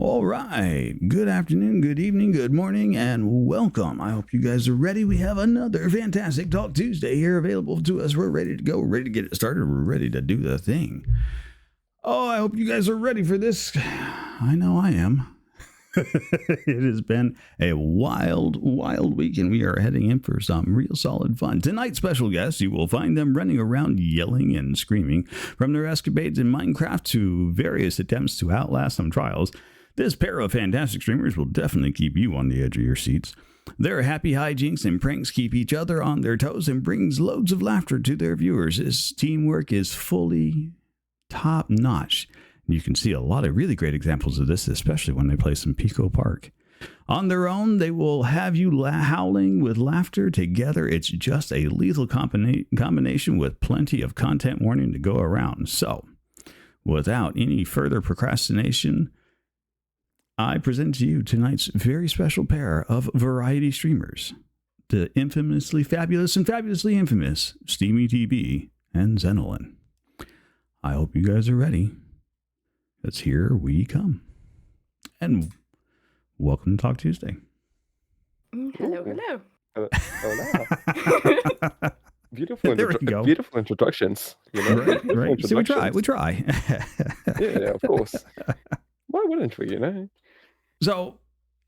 All right. Good afternoon, good evening, good morning, and welcome. I hope you guys are ready. We have another fantastic Talk Tuesday here available to us. We're ready to go. We're ready to get it started. We're ready to do the thing. Oh, I hope you guys are ready for this. I know I am. It has been a wild week, and we are heading in for some real solid fun. Tonight's special guests, you will find them running around yelling and screaming. From their escapades in Minecraft to various attempts to outlast some trials, this pair of fantastic streamers will definitely keep you on the edge of your seats. Their happy hijinks and pranks keep each other on their toes and brings loads of laughter to their viewers. This teamwork is fully top-notch. You can see a lot of really great examples of this, especially when they play some Pico Park. On their own, they will have you howling with laughter. Together, it's just a lethal combination with plenty of content warning to go around. So, without any further procrastination, I present to you tonight's very special pair of variety streamers, the infamously fabulous and fabulously infamous Steamy TV and Zenolin. I hope you guys are ready. Because here we come. And welcome to Talk Tuesday. Hello. Hola. Beautiful introductions. You know? Right. So we try. Yeah, of course. Why wouldn't we, you know? So,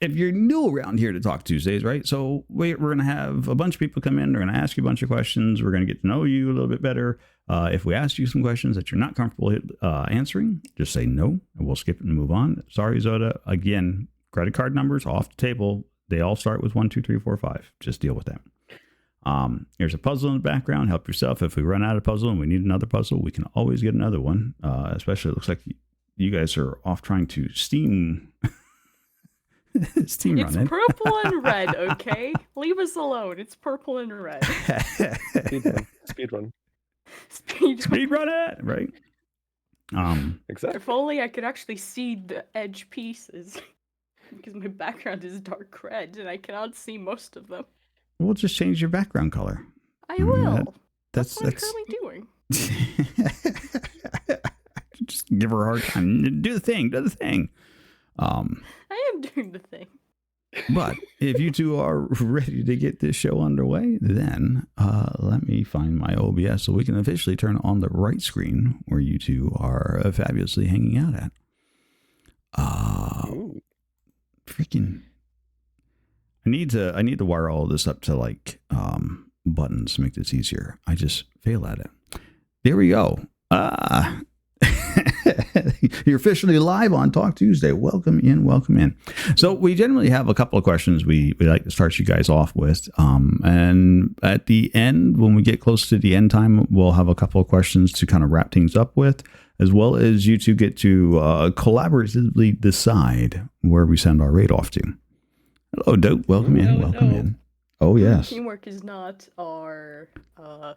if you're new around here to Talk Tuesdays, right? So, we're going to have a bunch of people come in. They're going to ask you a bunch of questions. We're going to get to know you a little bit better. If we ask you some questions that you're not comfortable answering, just say no, and we'll skip it and move on. Sorry, Zoda. Again, credit card numbers off the table. They all start with 1, 2, 3, 4, 5. Just deal with that. Here's a puzzle in the background. Help yourself. If we run out of puzzle and we need another puzzle, we can always get another one. Especially, it looks like you guys are off trying to steam run it. It's purple and red, okay? Leave us alone. It's purple and red. Speed run. Speed run it, right? Exactly. If only I could actually see the edge pieces. Because my background is dark red and I cannot see most of them. We'll just change your background color. I will. That's what I'm currently doing. Just give her a hard time. Do the thing. I am doing the thing. But if you two are ready to get this show underway, then let me find my OBS so we can officially turn on the right screen where you two are fabulously hanging out at. Freaking! I need to wire all this up to like buttons to make this easier. I just fail at it. There we go. You're officially live on Talk Tuesday. Welcome in. So we generally have a couple of questions we like to start you guys off with. And at the end, when we get close to the end time, we'll have a couple of questions to kind of wrap things up with, as well as you two get to collaboratively decide where we send our raid off to. Hello, Dope. Welcome in. Oh, yes. Teamwork is not our...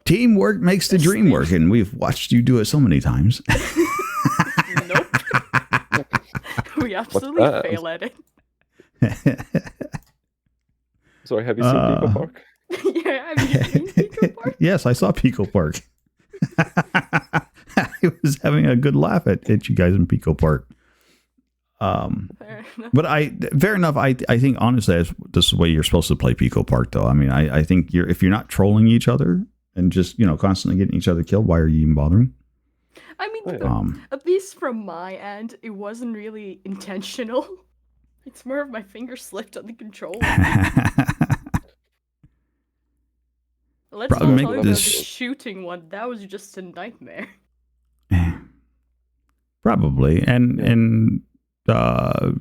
Teamwork makes the dream work, and we've watched you do it so many times. Nope. We absolutely fail at it. Sorry, have you seen Pico Park? Yeah, have you seen Pico Park? Yes, I saw Pico Park. I was having a good laugh at you guys in Pico Park. But fair enough. I think honestly, this is the way you're supposed to play Pico Park, though. I mean, I think if you're not trolling each other and just constantly getting each other killed, why are you even bothering? I mean, at least from my end, it wasn't really intentional. It's more of my finger slipped on the controller. Let's not talk about the shooting one. That was just a nightmare. Probably, and Katoa,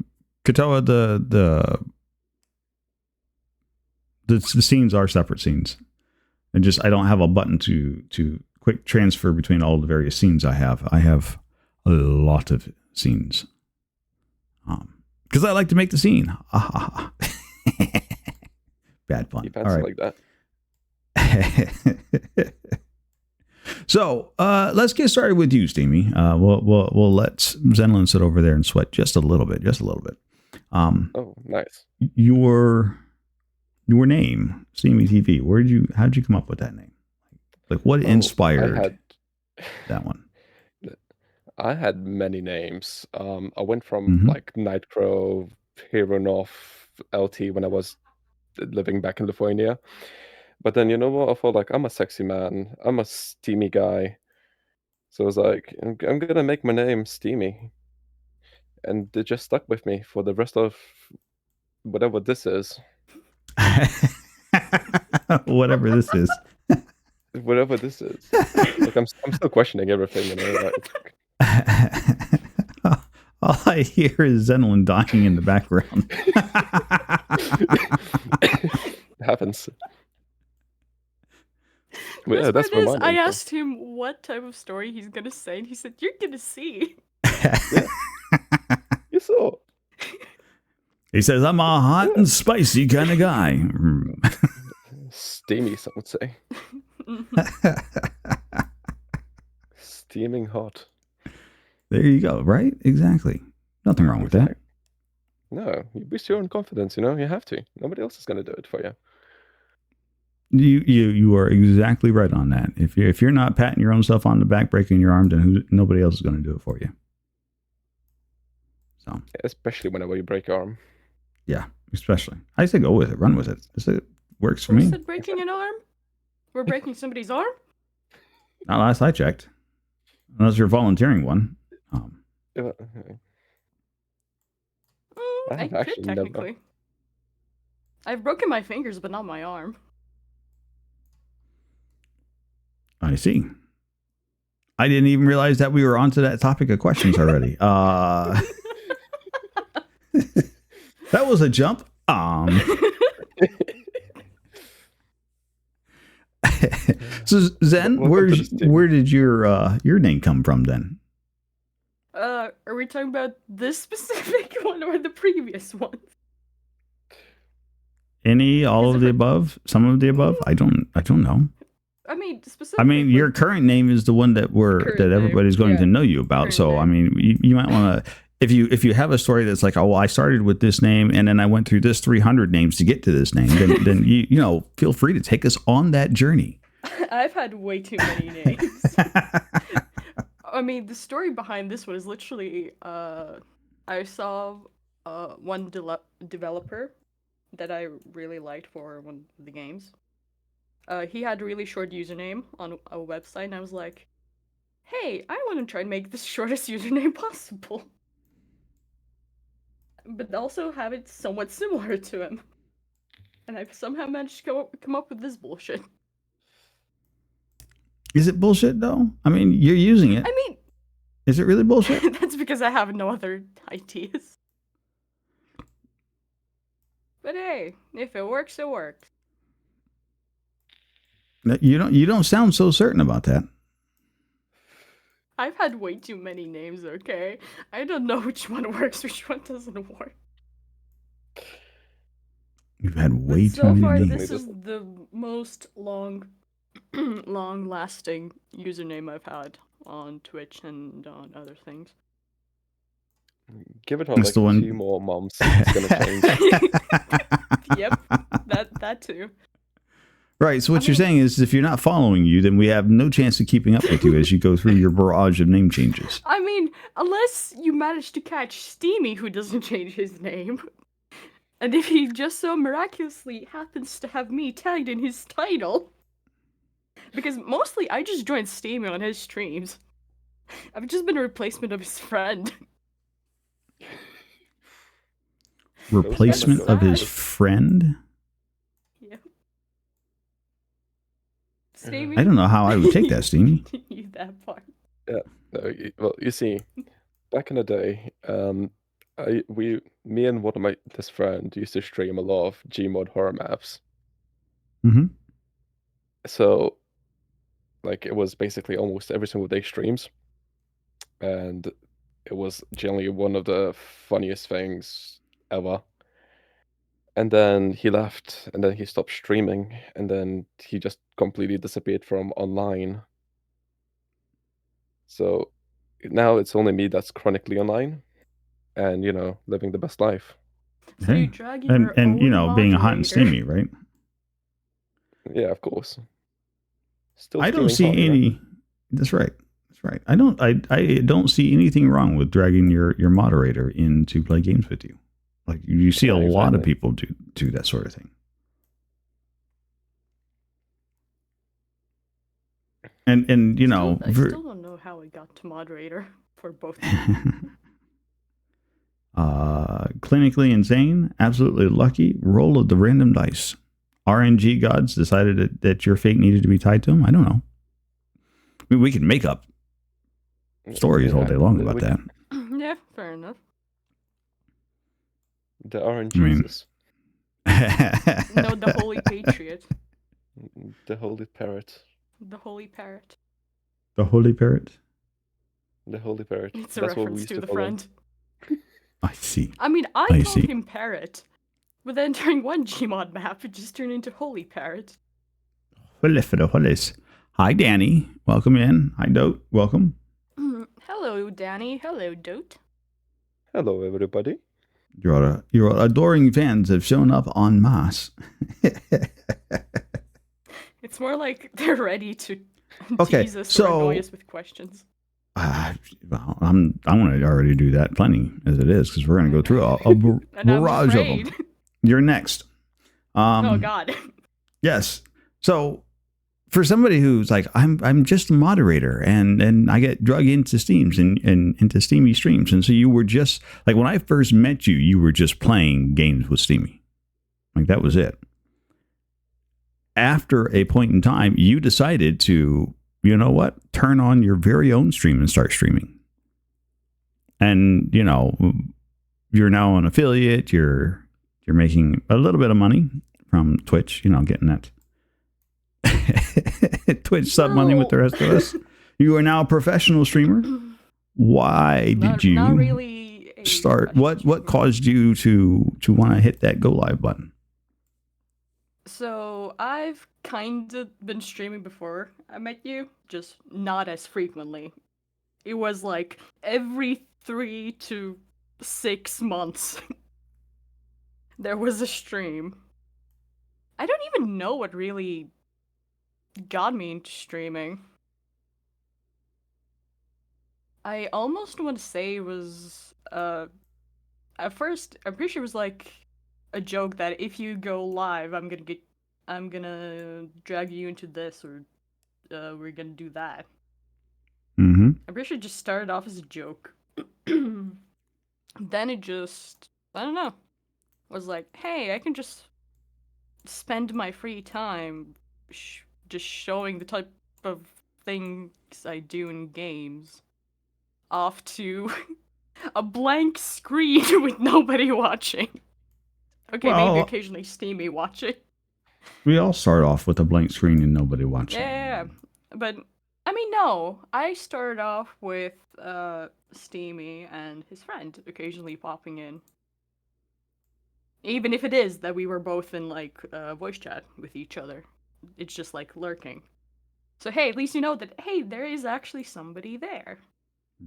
the scenes are separate scenes, and just I don't have a button to quick transfer between all the various scenes I have. I have a lot of scenes, because I like to make the scene. Bad fun. All right, like that. So let's get started with you, Steamy. We'll let Zenolin sit over there and sweat just a little bit. Oh, nice. Your name, Steamy TV. How did you come up with that name? Like, what inspired that one? I had many names. I went from Mhm. like Nightcrow, Hero North, LT when I was living back in Lithuania. But then you know what? I felt like I'm a sexy man. I'm a steamy guy. So I was like, I'm gonna make my name Steamy, and it just stuck with me for the rest of whatever this is. Whatever this is. Whatever this is. Like I'm still questioning everything, you know. Like All I hear is Zenlin dying in the background. it happens. But yeah, Best that's part for is, my I name. asked him what type of story he's gonna say, and he said, "You're gonna see." You saw. He says, I'm a hot and spicy kind of guy. Steamy, some would say. Steaming hot. There you go, right? Exactly. Nothing wrong with that. No, you boost your own confidence, you know, you have to. Nobody else is gonna do it for you. You are exactly right on that. If you're not patting your own self on the back, breaking your arm, then nobody else is going to do it for you. So, especially whenever you break your arm. Yeah, especially. I say go with it, run with it. It works for me. Who said breaking an arm? We're breaking somebody's arm? Not last I checked. Unless you're volunteering one. I could technically. I've broken my fingers, but not my arm. I see. I didn't even realize that we were onto that topic of questions already. That was a jump. So Zen, where did your name come from then? Are we talking about this specific one or the previous one? All of the above? Some of the above? I don't know. I mean, specifically. Your current name is the one that everybody's going to know you about. Current so name. I mean, you might want to, if you have a story that's like, oh, well, I started with this name and then I went through this 300 names to get to this name, then you know, feel free to take us on that journey. I've had way too many names. I mean, the story behind this one is literally, I saw one developer that I really liked for one of the games. He had a really short username on a website, and I was like, hey, I want to try and make the shortest username possible. But also have it somewhat similar to him. And I somehow managed to come up with this bullshit. Is it bullshit, though? I mean, you're using it. I mean... Is it really bullshit? That's because I have no other ideas. But hey, if it works, it works. You don't sound so certain about that. I've had way too many names, okay? I don't know which one works, which one doesn't work. You've had way too many names. So far, this is the most long-lasting username I've had on Twitch and on other things. Give it like a few more months. It's gonna change. Yep, that too. Right, so what you're saying is if you're not following you, then we have no chance of keeping up with you as you go through your barrage of name changes. I mean, unless you manage to catch Steamy, who doesn't change his name. And if he just so miraculously happens to have me tagged in his title. Because mostly I just joined Steamy on his streams. I've just been a replacement of his friend. Replacement of his friend? Steamy? I don't know how I would take that, Steamy. That part. Yeah. No, well, you see, back in the day, me and one of this friend used to stream a lot of Gmod horror maps. Mm-hmm. So, like, it was basically almost every single day streams, and it was generally one of the funniest things ever. And then he left, and then he stopped streaming, and then he just completely disappeared from online. So now it's only me that's chronically online, and you know, living the best life. So you drag your and you know, being hot and steamy, right? Yeah, of course. I don't see any. That's right. That's right. I don't see anything wrong with dragging your moderator in to play games with you. Like you see a lot of people do that sort of thing. And you know, I still don't know how I got to moderator for both. Clinically insane, absolutely lucky, roll of the random dice. RNG gods decided that your fate needed to be tied to them. I don't know. I mean, we can make up stories all day long about that. Yeah, fair enough. The orange Jesus. No, the Holy Patriot. The Holy Parrot. The Holy Parrot. The Holy Parrot? The Holy Parrot. It's a That's what we reference used to the call him. friend. I see. I mean, I I called see. him Parrot. But then during one Gmod map, it just turned into Holy Parrot. Hi, Danny. Welcome in. Hi, Dote. Welcome. Hello, Danny. Hello, Dote. Hello, everybody. Your adoring fans have shown up en masse. It's more like they're ready to Okay, tease us so- or annoy us with questions. Well, I'm going to already do that plenty as it is because we're going to go through a And I'm barrage of afraid. them. You're next. Oh God. Yes. So for somebody who's like, I'm just a moderator and I get drug into Steams and into Steamy streams. And so you were just like, when I first met you, you were just playing games with Steamy. Like that was it. After a point in time, you decided to, you know what, turn on your very own stream and start streaming. And, you know, you're now an affiliate. You're making a little bit of money from Twitch, you know, getting that Twitch sub money with the rest of us. You are now a professional streamer. Why did you not really start? What caused you to want to hit that go live button? So I've kind of been streaming before I met you, just not as frequently. It was like every 3 to 6 months there was a stream. I don't even know what really got me into streaming. I almost want to say it was at first I'm pretty sure it was like a joke that if you go live I'm gonna drag you into this or we're gonna do that. Mm-hmm. I'm pretty sure it just started off as a joke. Then it just, I don't know, was like, hey, I can just spend my free time just showing the type of things I do in games off to a blank screen with nobody watching. Okay, Well, maybe occasionally Steamy watching. We all start off with a blank screen and nobody watching. Yeah, but I mean, no. I started off with Steamy and his friend occasionally popping in. Even if it is that we were both in like voice chat with each other, it's just like lurking. So hey, at least you know that hey, there is actually somebody there,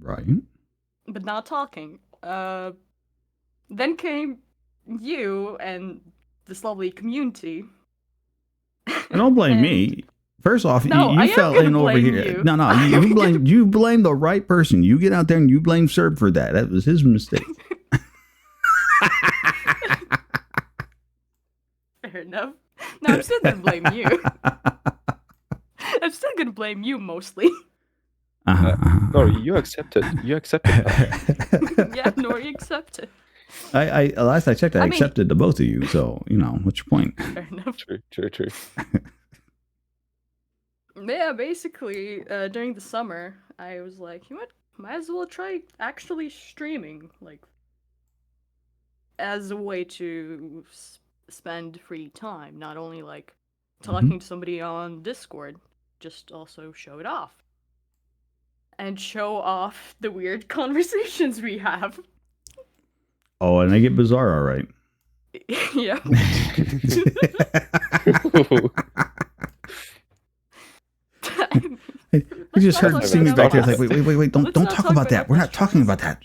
Right. but not talking. Then came you and this lovely community. And don't blame me. First off, No, I you am fell gonna in over blame here. you. No, you blame the right person. You get out there and you blame Serb for that. That was his mistake. Fair enough. No, I'm still gonna blame you. I'm still gonna blame you mostly. Nori, you accepted. You accepted that. Yeah, Nori accepted. I last I checked, I mean- accepted the both of you. So you know, what's your point? Fair enough. True. Yeah, basically, during the summer, I was like, you know what? Might as well try actually streaming, like, as a way to spend free time. Not only, like, talking to somebody on Discord, just also show it off. And show off the weird conversations we have. Oh, and they get bizarre, all right. Yeah. We just heard talk Steamy about back there. that. It's like, wait, Let's don't not talk talk about that. about We're not Outlast talking about that.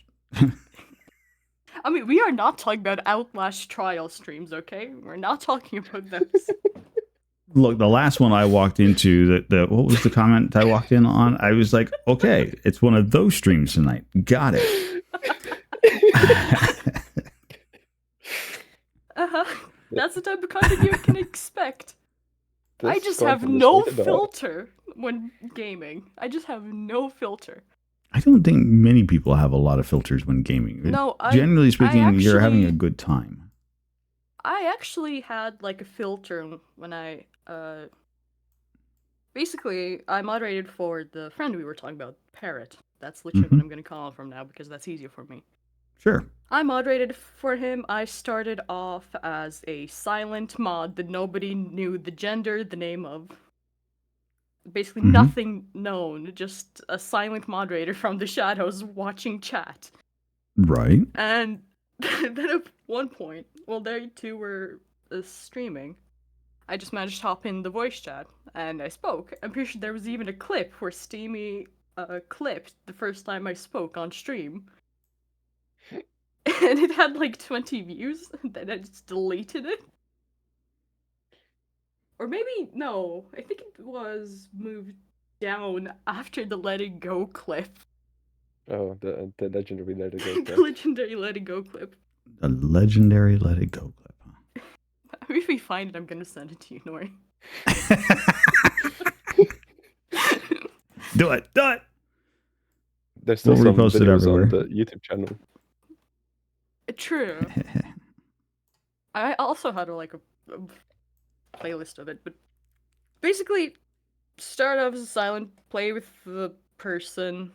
I mean, we are not talking about Outlast trial streams, okay? We're not talking about those. Look, the last one I walked into, the what was the comment I walked in on? I was like, okay, it's one of those streams tonight. Got it. That's the type of content you can expect. I This just going have from this no way to that. filter when gaming. I just have no filter. I don't think many people have a lot of filters when gaming. No, Generally speaking, you're having a actually- good time. I actually had like a filter when I basically I moderated for the friend we were talking about, Parrot. That's literally Mm-hmm. what I'm gonna call him from now because that's easier for me. Sure. I moderated for him. I started off as a silent mod that nobody knew the gender, the name of. Basically Mhm. nothing known, just a silent moderator from the shadows watching chat. Right. And then at one point, while they two were streaming, I just managed to hop in the voice chat and I spoke. I'm pretty sure there was even a clip where Steamy clipped the first time I spoke on stream. And it had like 20 views, and then I just deleted it. Or maybe, no, I think it was moved down after the Let It Go clip. Oh, the legendary Let It Go The clip. legendary Let It Go clip. A legendary Let It Go clip. If we find it, I'm gonna send it to you, Nori. Do it. Do it. There's still We'll some repost it videos everywhere. on the YouTube channel. True. I also had a playlist of it, but basically, start off as a silent, play with the person.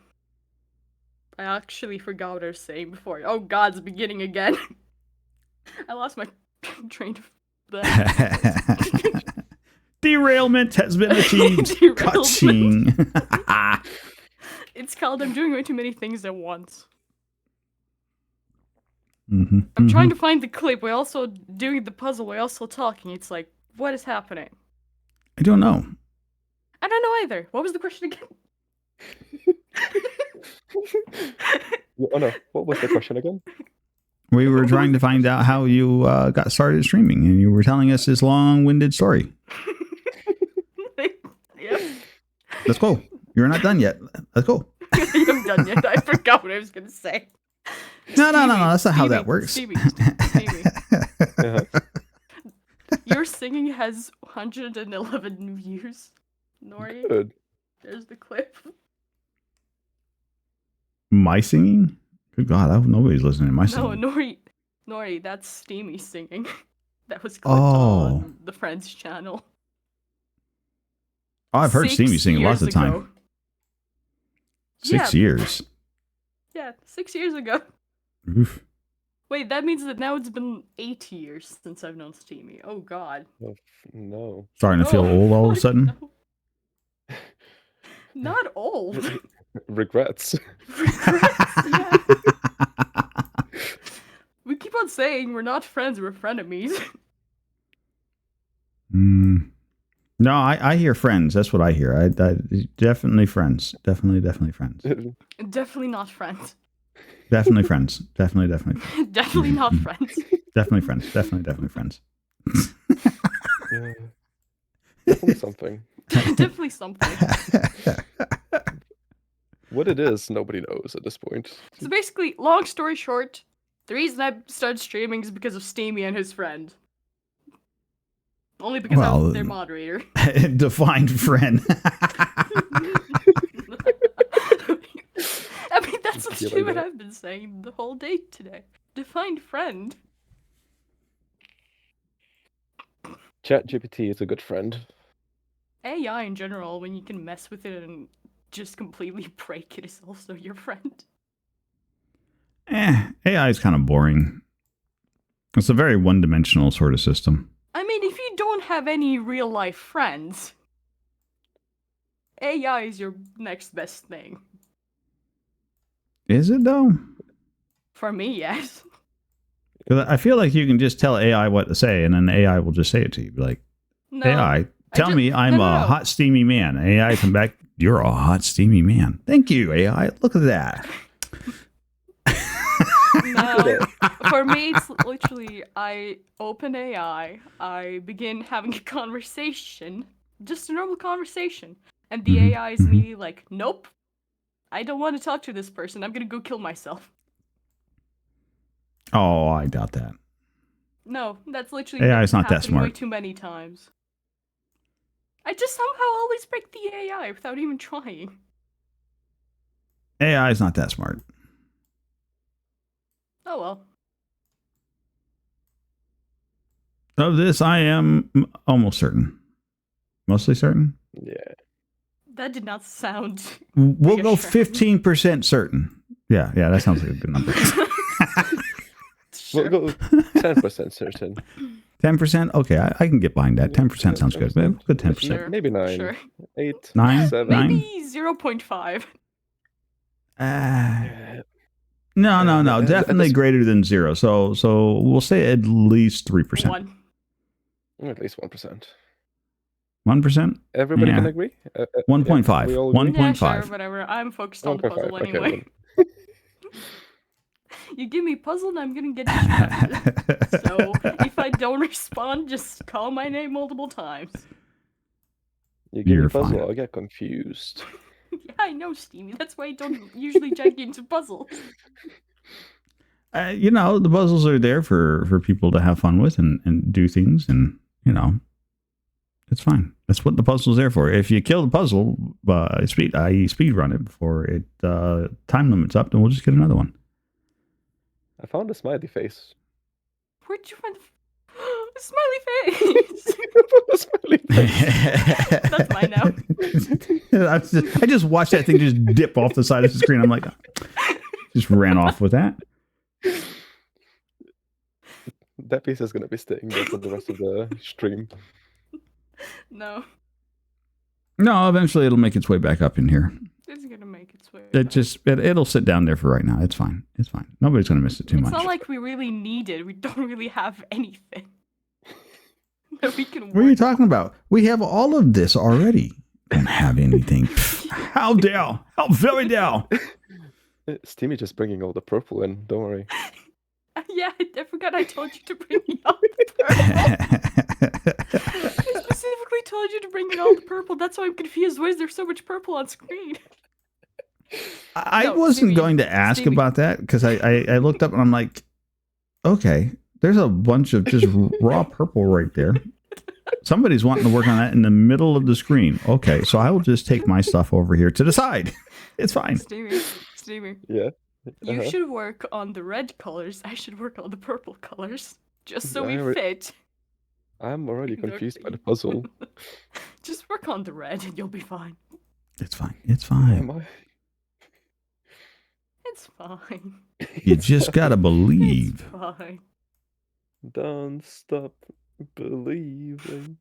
I actually forgot what I was saying before. Oh god, it's beginning again. I lost my train of thought. Derailment has been achieved. Derailment. Cutscene. It's called I'm doing way too many things at once. Mm-hmm. I'm trying to find the clip. We're also doing the puzzle. We're also talking. It's like, what is happening? I don't know. I don't know either. What was the question again? Oh no, what was the question again? We were trying to find out how you got started streaming, and you were telling us this long-winded story. Yep. Let's go. You're not done yet. Let's go. I'm done yet. I forgot what I was gonna say. No. That's not how that works. Stevie. Uh-huh. Your singing has 111 views. Nori, Good. there's the clip. My singing? Good God, I hope nobody's listening to my singing. No, Nori, that's Steamy singing. That was clipped Oh. on the Friends channel. Oh, I've heard 6 Steamy sing lots of years time. ago. 6 Yeah. years. Yeah, 6 years ago. Oof. Wait, that means that now it's been 8 years since I've known Steamy. Oh god. Oh, no. Starting to feel Oh, old all of a fuck sudden. no. Not old. Regrets. Regrets, yeah. We keep on saying we're not friends, we're frenemies. No, I hear friends. That's what I hear. I definitely friends. Definitely friends. Definitely not friends. Definitely friends. Definitely friends. Definitely not friends. Definitely friends. Definitely friends. Yeah. Definitely something. Definitely something. What it is, nobody knows at this point. So basically, long story short, the reason I started streaming is because of Steamy and his friend. Only because I Well, was their moderator. Defined friend. I mean, that's Feel like literally what that. I've been saying the whole day today. Defined friend. ChatGPT is a good friend. AI in general, when you can mess with it and just completely break it, is also your friend. AI is kind of boring. It's a very one-dimensional sort of system. I mean, if you don't have any real life friends, AI is your next best thing. Is it though? For me, yes. 'Cause I feel like you can just tell AI what to say, and then AI will just say it to you. Be like, No, AI, tell ju- me I'm no, no, a no. hot, steamy man. AI come back, you're a hot, steamy man. Thank you, AI. Look at that. No, for me, it's literally I open AI, I begin having a conversation, just a normal conversation, and the Mhm, AI is mhm. immediately like, "Nope, I don't want to talk to this person. I'm gonna go kill myself." Oh, I doubt that. No, that's literally AI is not that happened way smart. too many times. I just somehow always break the AI without even trying. AI is not that smart. Oh well. Of this, I am almost certain. Mostly certain. Yeah. That did not sound. We'll go Reassuring. 15% certain. Yeah, that sounds like a good number. We'll Sure. go 10% certain. 10%? Okay, I can get behind that. 10% sounds good. 10%. Good 10%. Sure. Maybe 9, Sure. 8, 9? 7. Nine? Maybe 0.5. Yeah. No. At Definitely this, greater than 0. So we'll say at least 3%. 1. at least 1%. 1%? Everybody can Yeah. agree? 1.5. We all agree? Yeah, sure, 1.5. whatever. I'm focused on the 1.5. puzzle Okay, anyway. then. You give me a puzzle and I'm gonna get distracted. So if I don't respond, just call my name multiple times. You give me You're a puzzle, fine. I'll get confused. Yeah, I know, Steamy. That's why I don't usually jack into puzzles. The puzzles are there for people to have fun with and do things, and it's fine. That's what the puzzle's there for. If you kill the puzzle, speed run it before it time limit's up, then we'll just get another one. I found a smiley face. Where'd you find the smiley face? A smiley face. That's mine now. I just watched that thing just dip off the side of the screen. I'm like, just ran off with that. That piece is gonna be staying there for the rest of the stream. No, No, eventually it'll make its way back up in here. it's gonna make its way. It'll sit down there for right now. It's fine. It's fine. Nobody's gonna miss it too It's much. not like we really need it. We don't really have anything that we can What are you work. talking about? We have all of this already. Don't have anything. How dare? How very dare? Steamy just bringing all the purple in, don't worry. Yeah, I forgot I told you to bring me all the purple. I specifically told you to bring me all the purple. That's why I'm confused. Why is there so much purple on screen? I No, wasn't Stevie, going to ask Stevie. about that because I looked up and I'm like, okay, there's a bunch of just raw purple right there. Somebody's wanting to work on that in the middle of the screen. Okay, so I will just take my stuff over here to the side. It's fine. Stevie, Yeah. you Uh-huh. should work on the red colors. I should work on the purple colors. Just so we I re- fit. I'm already Ignore confused by me. the puzzle. Just work on the red and you'll be fine. It's fine. It's fine. Am I? It's fine. You just gotta It's believe. fine. Don't stop believing.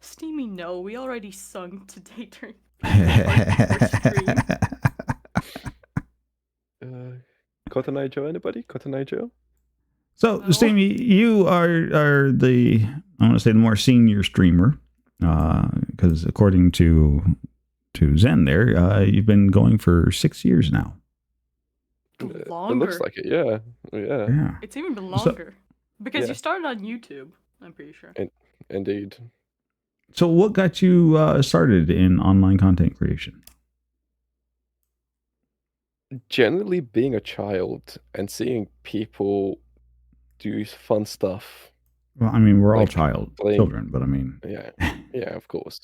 Steamy, no, we already sung today during our stream. Cotton Eye Joe, anybody? Cotton Eye Joe? So, No. Steamy, you are the, I want to say, the more senior streamer, because according to Zen there, you've been going for 6 years now. It Longer. looks like it, yeah. Yeah, Yeah. It's even been So- longer. Because Yeah. you started on YouTube, I'm pretty sure. indeed. So, what got you started in online content creation? Generally being a child and seeing people do fun stuff. Well, I mean, we're all Like playing- children, but I mean, Yeah, yeah, of course.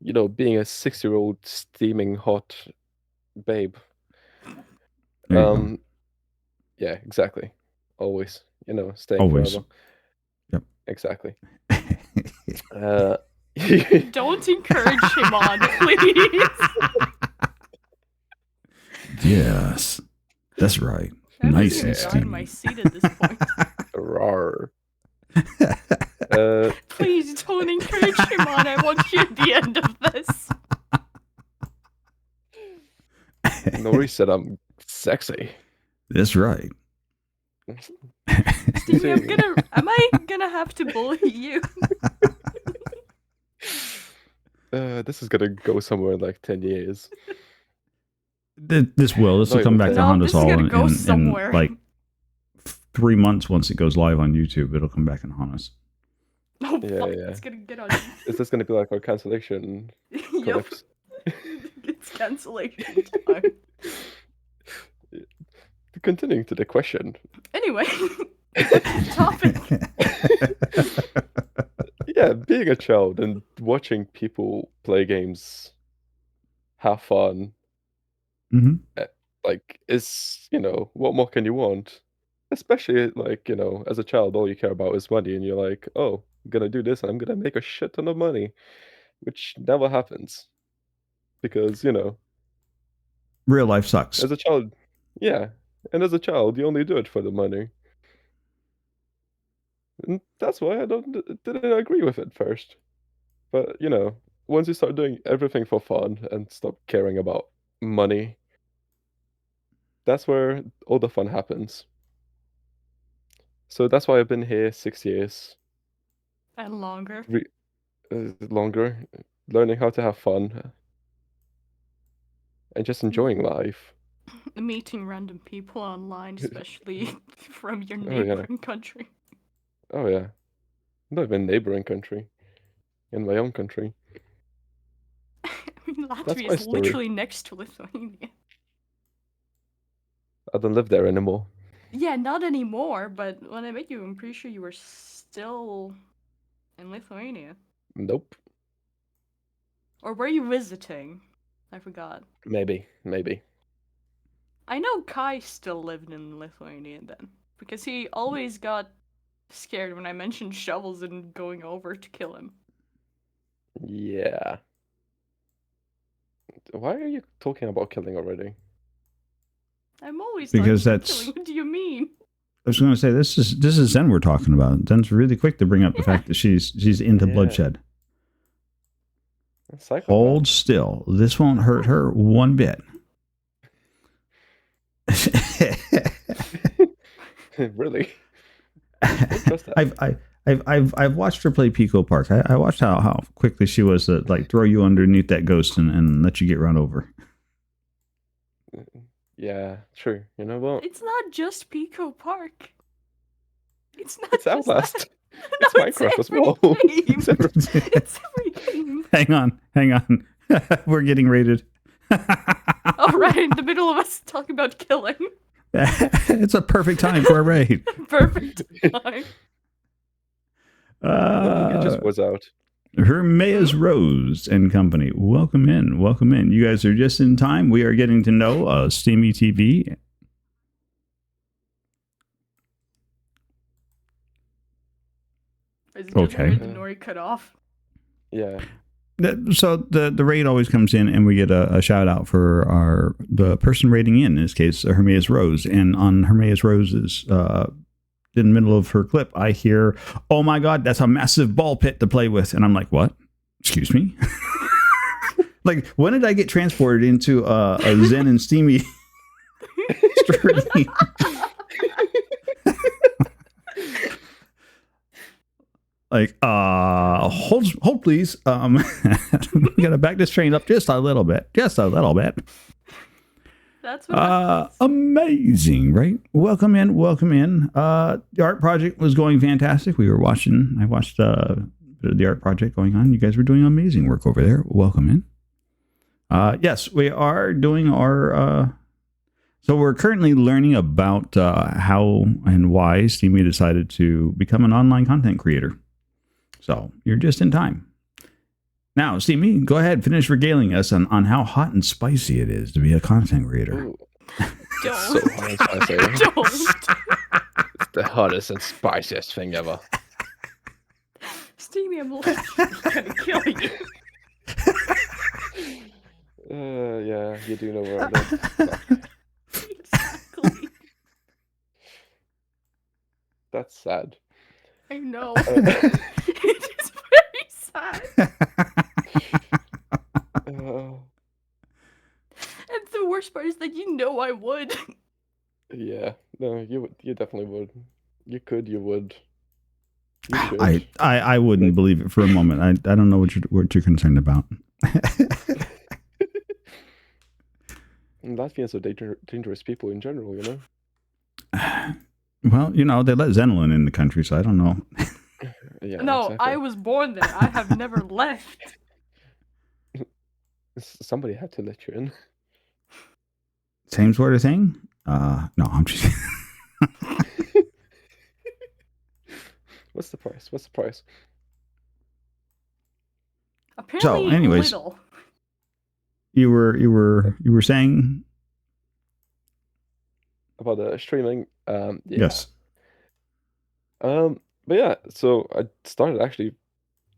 Being a 6-year-old steaming hot babe. there you go. Yeah, exactly. Always, staying Always. forever. Yep. Exactly. Don't encourage him on, please. Yes, that's right. I'm Nice gonna and die in steamy. my seat at this point. Rawr. Please don't encourage him on. I want you at the end of this. Nori said I'm sexy. That's right. Stevie, am I gonna have to bully you? This is gonna go somewhere in like 10 years. This will No, come you back to won't. haunt No, us this is all gonna in, go in somewhere. like 3 months once it goes live on YouTube. It'll come back and haunt us. Oh, Yeah, fuck, yeah. it's gonna get on. Is this gonna be like our cancellation Yep. collapse? It's cancellation time. Continuing to the question. Anyway, topic. Yeah, being a child and watching people play games, have fun, hmm like, is, what more can you want? Especially, like, as a child, all you care about is money, and you're like, oh, I'm gonna do this, and I'm gonna make a shit ton of money, which never happens. Because, Real life sucks. as a child, yeah, and as a child, you only do it for the money. And that's why I didn't agree with it first. But, once you start doing everything for fun and stop caring about money, that's where all the fun happens. So that's why I've been here 6 years, And longer. longer, learning how to have fun and just enjoying life. Meeting random people online, especially from your Oh, yeah. neighboring country. Oh, yeah. Not even neighboring country, in my own country. I mean, my Latvia is story. literally next to Lithuania. I don't live there anymore. Yeah, not anymore, but when I met you, I'm pretty sure you were still in Lithuania. Nope. Or were you visiting? I forgot. Maybe. I know Kai still lived in Lithuania then, because he always got scared when I mentioned shovels and going over to kill him. Yeah. Why are you talking about killing already? I'm always Because talking about that's- killing. What do you mean? I was going to say this is Zen we're talking about. Zen's really quick to bring up the fact that she's into Yeah. bloodshed. Psychopath. Hold still. This won't hurt her one bit. Really? Trust that. I've watched her play Pico Park. I watched how quickly she was to like throw you underneath that ghost and let you get run over. Yeah, true. You know what? It's not just Pico Park. It's not It's just Outlast. that. It's No, Minecraft as every well. game. It's every- It's every game. Hang on. We're getting rated. Oh, right, in the middle of us talking about killing. It's a perfect time for a raid. Perfect time. I think it just was out. Hermaeus Rose and Company. Welcome in. You guys are just in time. We are getting to know Steamy TV. I just Okay. heard the Nori cut off. Yeah. So the raid always comes in, and we get a shout out for the person raiding in this case, Hermaeus Rose. And on Hermaeus Rose's in the middle of her clip, I hear, "Oh my God, that's a massive ball pit to play with," and I'm like, "What? Excuse me." Like, when did I get transported into a Zen and Steamy stream? Like, hold please. We gotta back this train up just a little bit. That's what happens. Amazing, right? Welcome in. The art project was going fantastic. I watched the art project going on. You guys were doing amazing work over there. Welcome in. Yes, we are doing our so we're currently learning about how and why Steamy decided to become an online content creator. So you're just in time. Now, Steamy, go ahead, finish regaling us on how hot and spicy it is to be a content creator. Ooh, Don't. so hot and spicy. Don't. It's the hottest and spiciest thing ever. Steamy, I'm gonna kill you. Yeah, you do know where I live. Exactly. That's sad. I know. It is very sad. And the worst part is that you know I would. Yeah, no, you definitely would. You could, you would. You should. I wouldn't believe it for a moment. I don't know what you're concerned about. And Latvians are dangerous people in general, you know? Well, you know, they let Zenlin in the country, so I don't know. Yeah, No, exactly. I was born there. I have never left. Somebody had to let you in. Same sort of thing? No, I'm just. What's the price? What's the price? Apparently, anyways, little. you were saying About the streaming? Yeah. yes. But yeah, so I started actually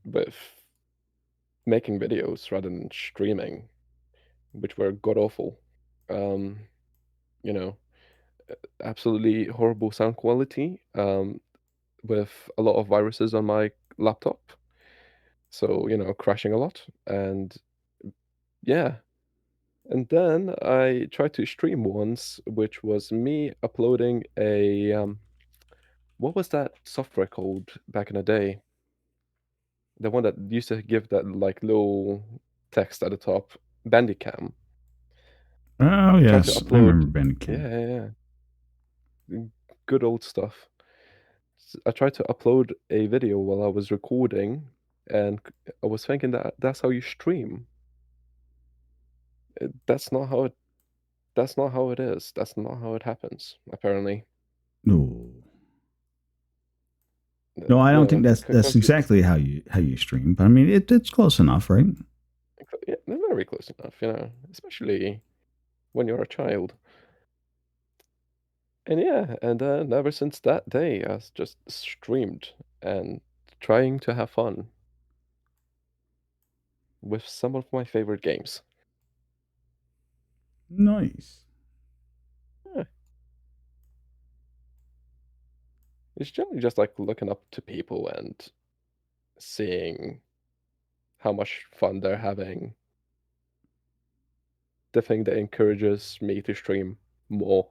with making videos rather than streaming, which were god awful. Um, you know, absolutely horrible sound quality. With a lot of viruses on my laptop. So, crashing a lot. And yeah. And then I tried to stream once, which was me uploading a what was that software called back in the day? The one that used to give that like little text at the top, Bandicam. Oh I tried to yes, I upload, remember Bandicam. yeah, good old stuff. I tried to upload a video while I was recording, and I was thinking that that's how you stream. That's not how it. That's not how it is. That's not how it happens. Apparently, No, no, I don't think that's because exactly how you stream, but I mean it's close enough, right? yeah, they're very close enough, especially when you're a child. And yeah, and then ever since that day, I've just streamed and trying to have fun with some of my favorite games. Nice. Yeah, it's generally just like looking up to people and seeing how much fun they're having. The thing that encourages me to stream more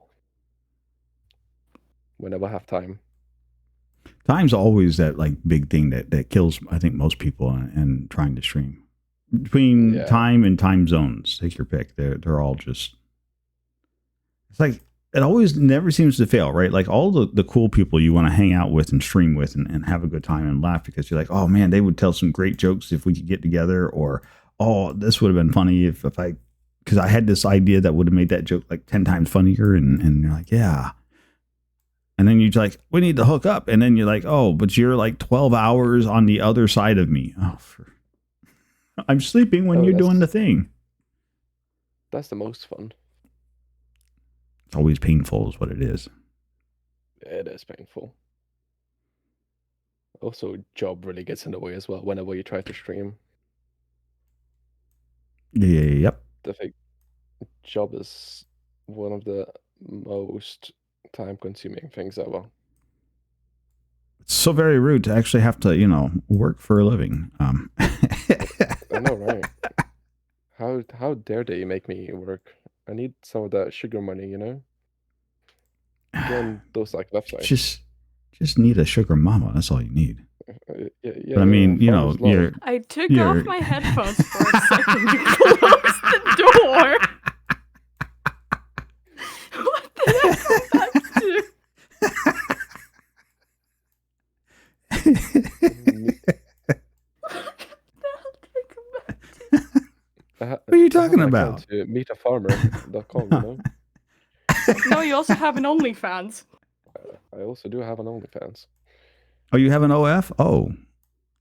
whenever I have time. Time's always that like big thing that kills I think most people and trying to stream. Between Yeah, time and time zones, take your pick. They're all just it's like it always never seems to fail, right? Like all the cool people you want to hang out with and stream with and have a good time and laugh because you're like, oh man, they would tell some great jokes if we could get together, or oh, this would have been funny if I because I had this idea that would have made that joke like 10 times funnier and you're like, yeah. And then you're like, we need to hook up. And then you're like, oh, but you're like 12 hours on the other side of me. I'm sleeping when oh, you're doing the thing. that's the most fun. It's always painful, is what it is. It is painful. Also, job really gets in the way as well whenever you try to stream. Yep. The thing, job is one of the most time-consuming things ever. It's so very rude to actually have to, work for a living. I know, right? How dare they make me work? I need some of that sugar money. Join those like websites. just need a sugar mama. That's all you need. But I Yeah. mean, Farmers love. I took You're off my headphones for a second to close the door. What did I come back to? What are you talking about? To meetafarmer.com. No, you also have an OnlyFans. I also do have an OnlyFans. Oh, you have an OF? Oh,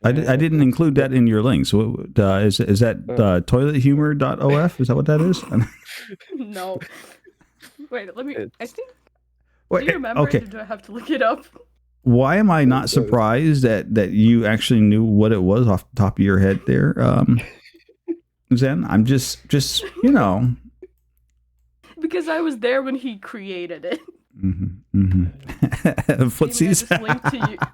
I didn't include that in your link. So is that toilethumor.of? Is that what that is? No. Wait, let me. I think. Wait, Do you remember? okay. Did I have to look it up? Why am I not surprised that you actually knew what it was off the top of your head there, Zen? I'm just Because I was there when he created it. Footsies.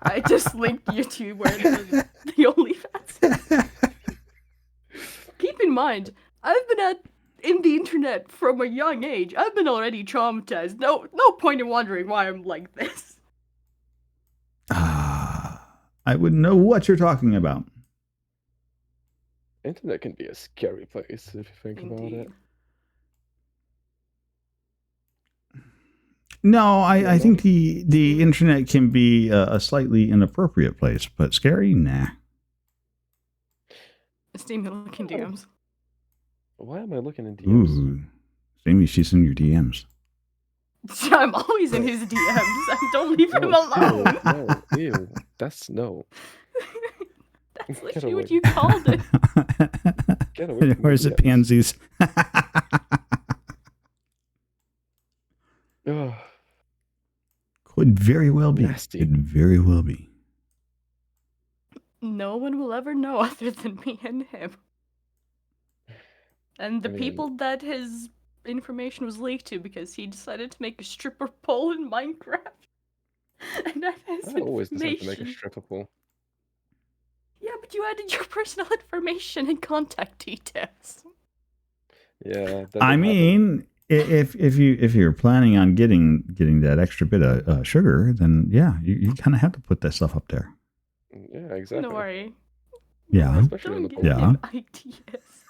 I just linked you to where the OnlyFans. Keep in mind, I've been in the internet from a young age. I've been already traumatized. No point in wondering why I'm like this. I wouldn't know what you're talking about. Internet can be a scary place if you think about it. No, I Yeah, think the internet can be a slightly inappropriate place, but scary, nah. Steamy looking DMs. Why am I looking in DMs? Ooh, maybe she's in your DMs. I'm always in his DMs. Don't leave him No, alone. no, ew. That's no. That's Get literally what away. you called it. Get away from my Where's the DMs. pansies? Ugh. Could very well be. Nasty. Could very well be. No one will ever know other than me and him. And the I mean- people that his information was leaked to because he decided to make a stripper pole in Minecraft. And that has I always decide to make a information. stripper pole. Yeah, but you added your personal information and contact details. Yeah. that I did happen. mean, if you're planning on getting that extra bit of sugar, then yeah, you kind of have to put that stuff up there. Yeah, exactly. Don't worry. Yeah. Especially in Don't the give pole. Yeah. him ideas.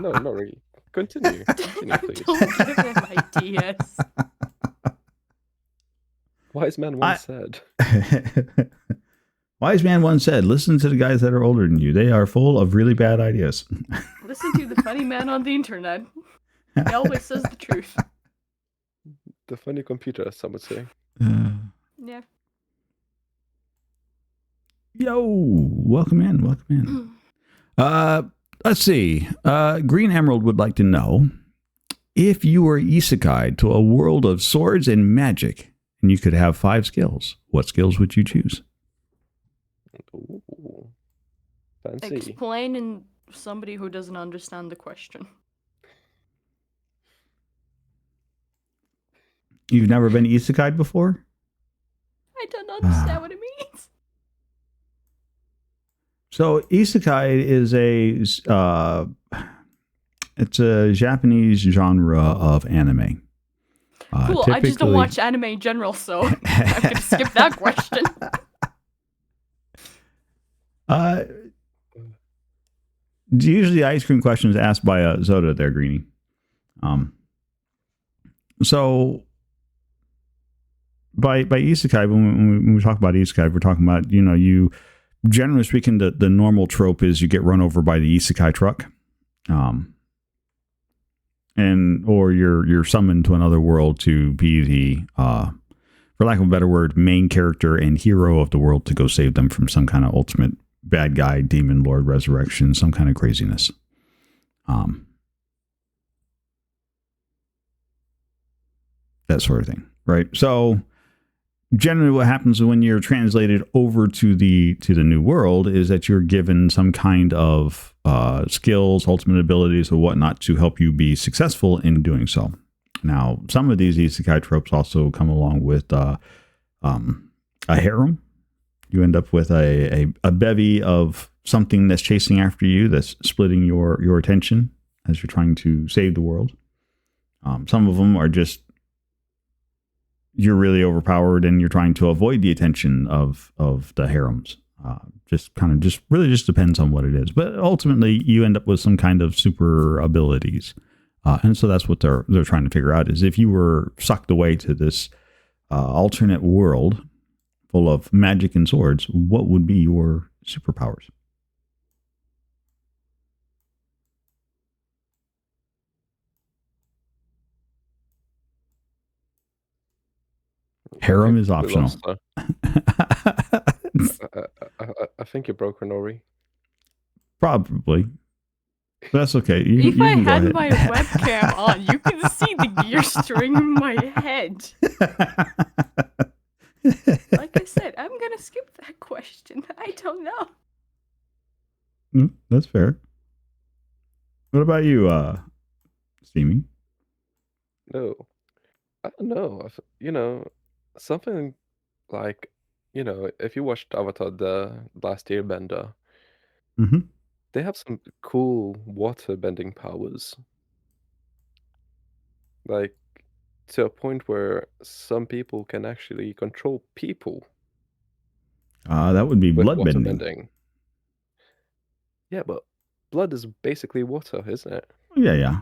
No, not really. Continue. Continue, please. Don't give him ideas. Wise man once said. Wise man once said, listen to the guys that are older than you. They are full of really bad ideas. Listen to the funny man on the internet. He always says the truth. The funny computer, some would say. Yeah. Yo, welcome in. Let's see. Green Emerald would like to know, if you were isekai'd to a world of swords and magic, and you could have 5 skills, what skills would you choose? Ooh. Fancy. Explain in somebody who doesn't understand the question. You've never been isekai'd before? I don't understand what it means. So isekai is it's a Japanese genre of anime. Cool, I just don't watch anime in general, so I'm gonna skip that question. Usually ice cream questions asked by Zoda there, Greenie. So by isekai, when we talk about isekai, we're talking about, you generally speaking, the normal trope is you get run over by the isekai truck, or you're summoned to another world to be the, for lack of a better word, main character and hero of the world to go save them from some kind of ultimate bad guy, demon lord resurrection, some kind of craziness. That sort of thing, right? So generally what happens when you're translated over to the new world is that you're given some kind of skills, ultimate abilities, or whatnot to help you be successful in doing so. Now, some of these isekai tropes also come along with a harem. You end up with a bevy of something that's chasing after you, that's splitting your attention as you're trying to save the world. Some of them are just, you're really overpowered and you're trying to avoid the attention of the harems. Just really depends on what it is. But ultimately, you end up with some kind of super abilities. And so that's what they're trying to figure out, is if you were sucked away to this alternate world full of magic and swords, what would be your superpowers? Harem is We optional. lost her. I think you broke her, Nori. Probably. That's okay. If I can go had ahead. my webcam on, you can see the gears turning in my head. Like I said, I'm gonna skip that question. I don't know. That's fair. What about you, Steamy? No. I don't know. Something like, if you watched Avatar The Last Airbender, Mm-hmm. they have some cool water bending powers. Like, to a point where some people can actually control people That would be with blood water bending. bending. Yeah, but blood is basically water, isn't it? Yeah.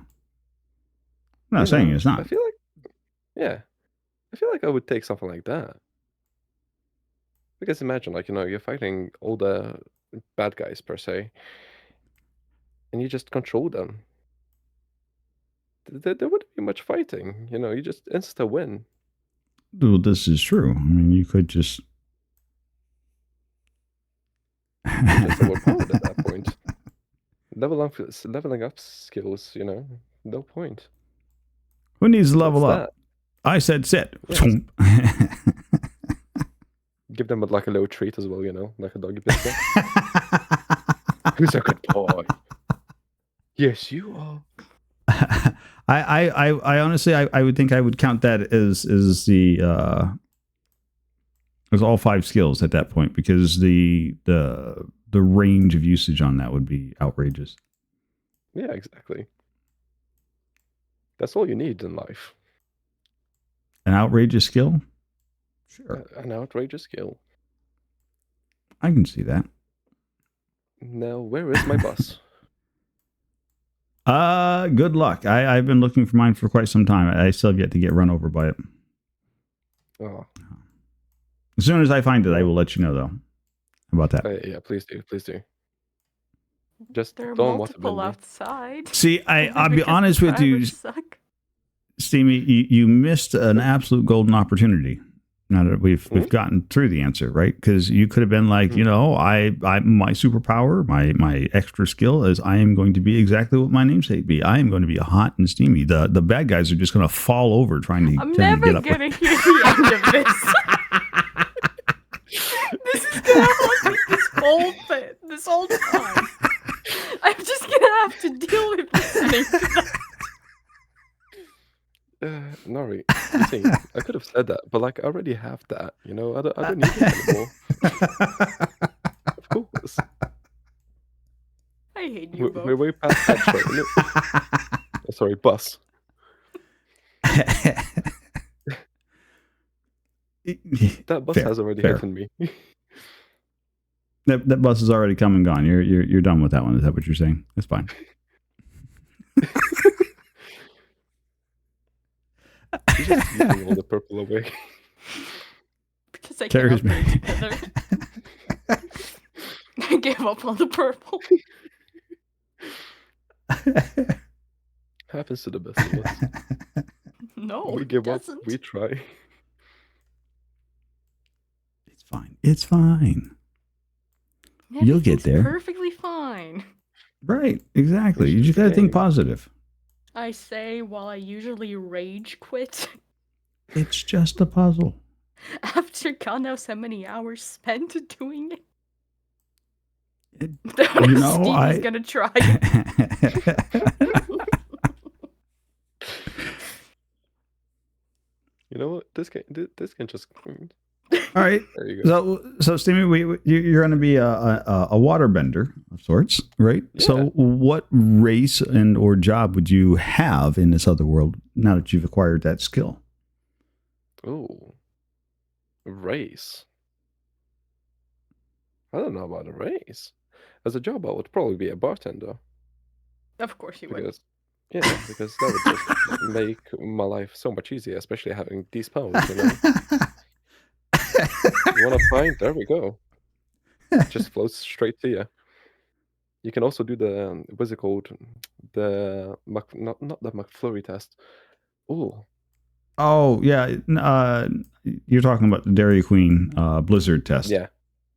I'm not saying it's I not. feel like, Yeah, I feel like I would take something like that. Because imagine, like, you're fighting all the bad guys per se, and you just control them. There wouldn't be much fighting, you just insta win. Well, this is true. I mean, you could just. You're just overpowered at that point. Leveling up skills, no point. Who needs to What's level up? that? I said sit. Yes. Give them like a little treat as well, like a doggy biscuit. Who's a good boy? Yes, you are. I honestly I would think I would count that as as all 5 skills at that point, because the range of usage on that would be outrageous. Yeah, exactly. That's all you need in life. An outrageous skill? Sure. An outrageous skill. I can see that. Now, where is my bus? Good luck. I've been looking for mine for quite some time. I still have yet to get run over by it. Oh. As soon as I find it, I will let you know, though. How about that? Yeah, please do. Please do. Just There are don't want to multiple bend me. outside. See, I'll be Because the honest with you, drivers suck. Steamy, you missed an absolute golden opportunity. Now that we've gotten through the answer, right? Because you could have been like, I my superpower, my extra skill is I am going to be exactly what my namesake be. I am going to be hot and steamy. The bad guys are just going to fall over trying to I'm get never up. gonna hear the end of this. This is gonna haunt me this whole time. I'm just gonna have to deal with listening to that. Nori, you see, I could have said that, but like I already have that, I don't need it anymore. Of course. I hate you both. We're way past that train. Oh, sorry, bus. That bus has already hit me. That bus has already come and gone. You're done with that one. Is that what you're saying? That's fine. You're just giving all the purple away. Because I Carries cannot me. put it together. I gave up on the purple. Happens to the best of us. No, We it give up, doesn't. we try. It's fine. It's fine. You'll get Everything's there. Perfectly fine. Right. Exactly. You just got to think positive. I say while I usually rage quit It's just a puzzle. after God knows how many hours spent doing it. You know, Stevie's gonna try. You know what? This can just. All right. There you go. So Steamy, you're going to be a waterbender of sorts, right? Yeah. So what race and or job would you have in this other world now that you've acquired that skill? Oh, race. I don't know about a race. As a job, I would probably be a bartender. Of course you would. Because, because that would just make my life so much easier, especially having these powers, You want a pint? There we go. It just flows straight to you. You can also do the, what's it called? The, not the McFlurry test. Oh. Oh, yeah. You're talking about the Dairy Queen Blizzard test. Yeah.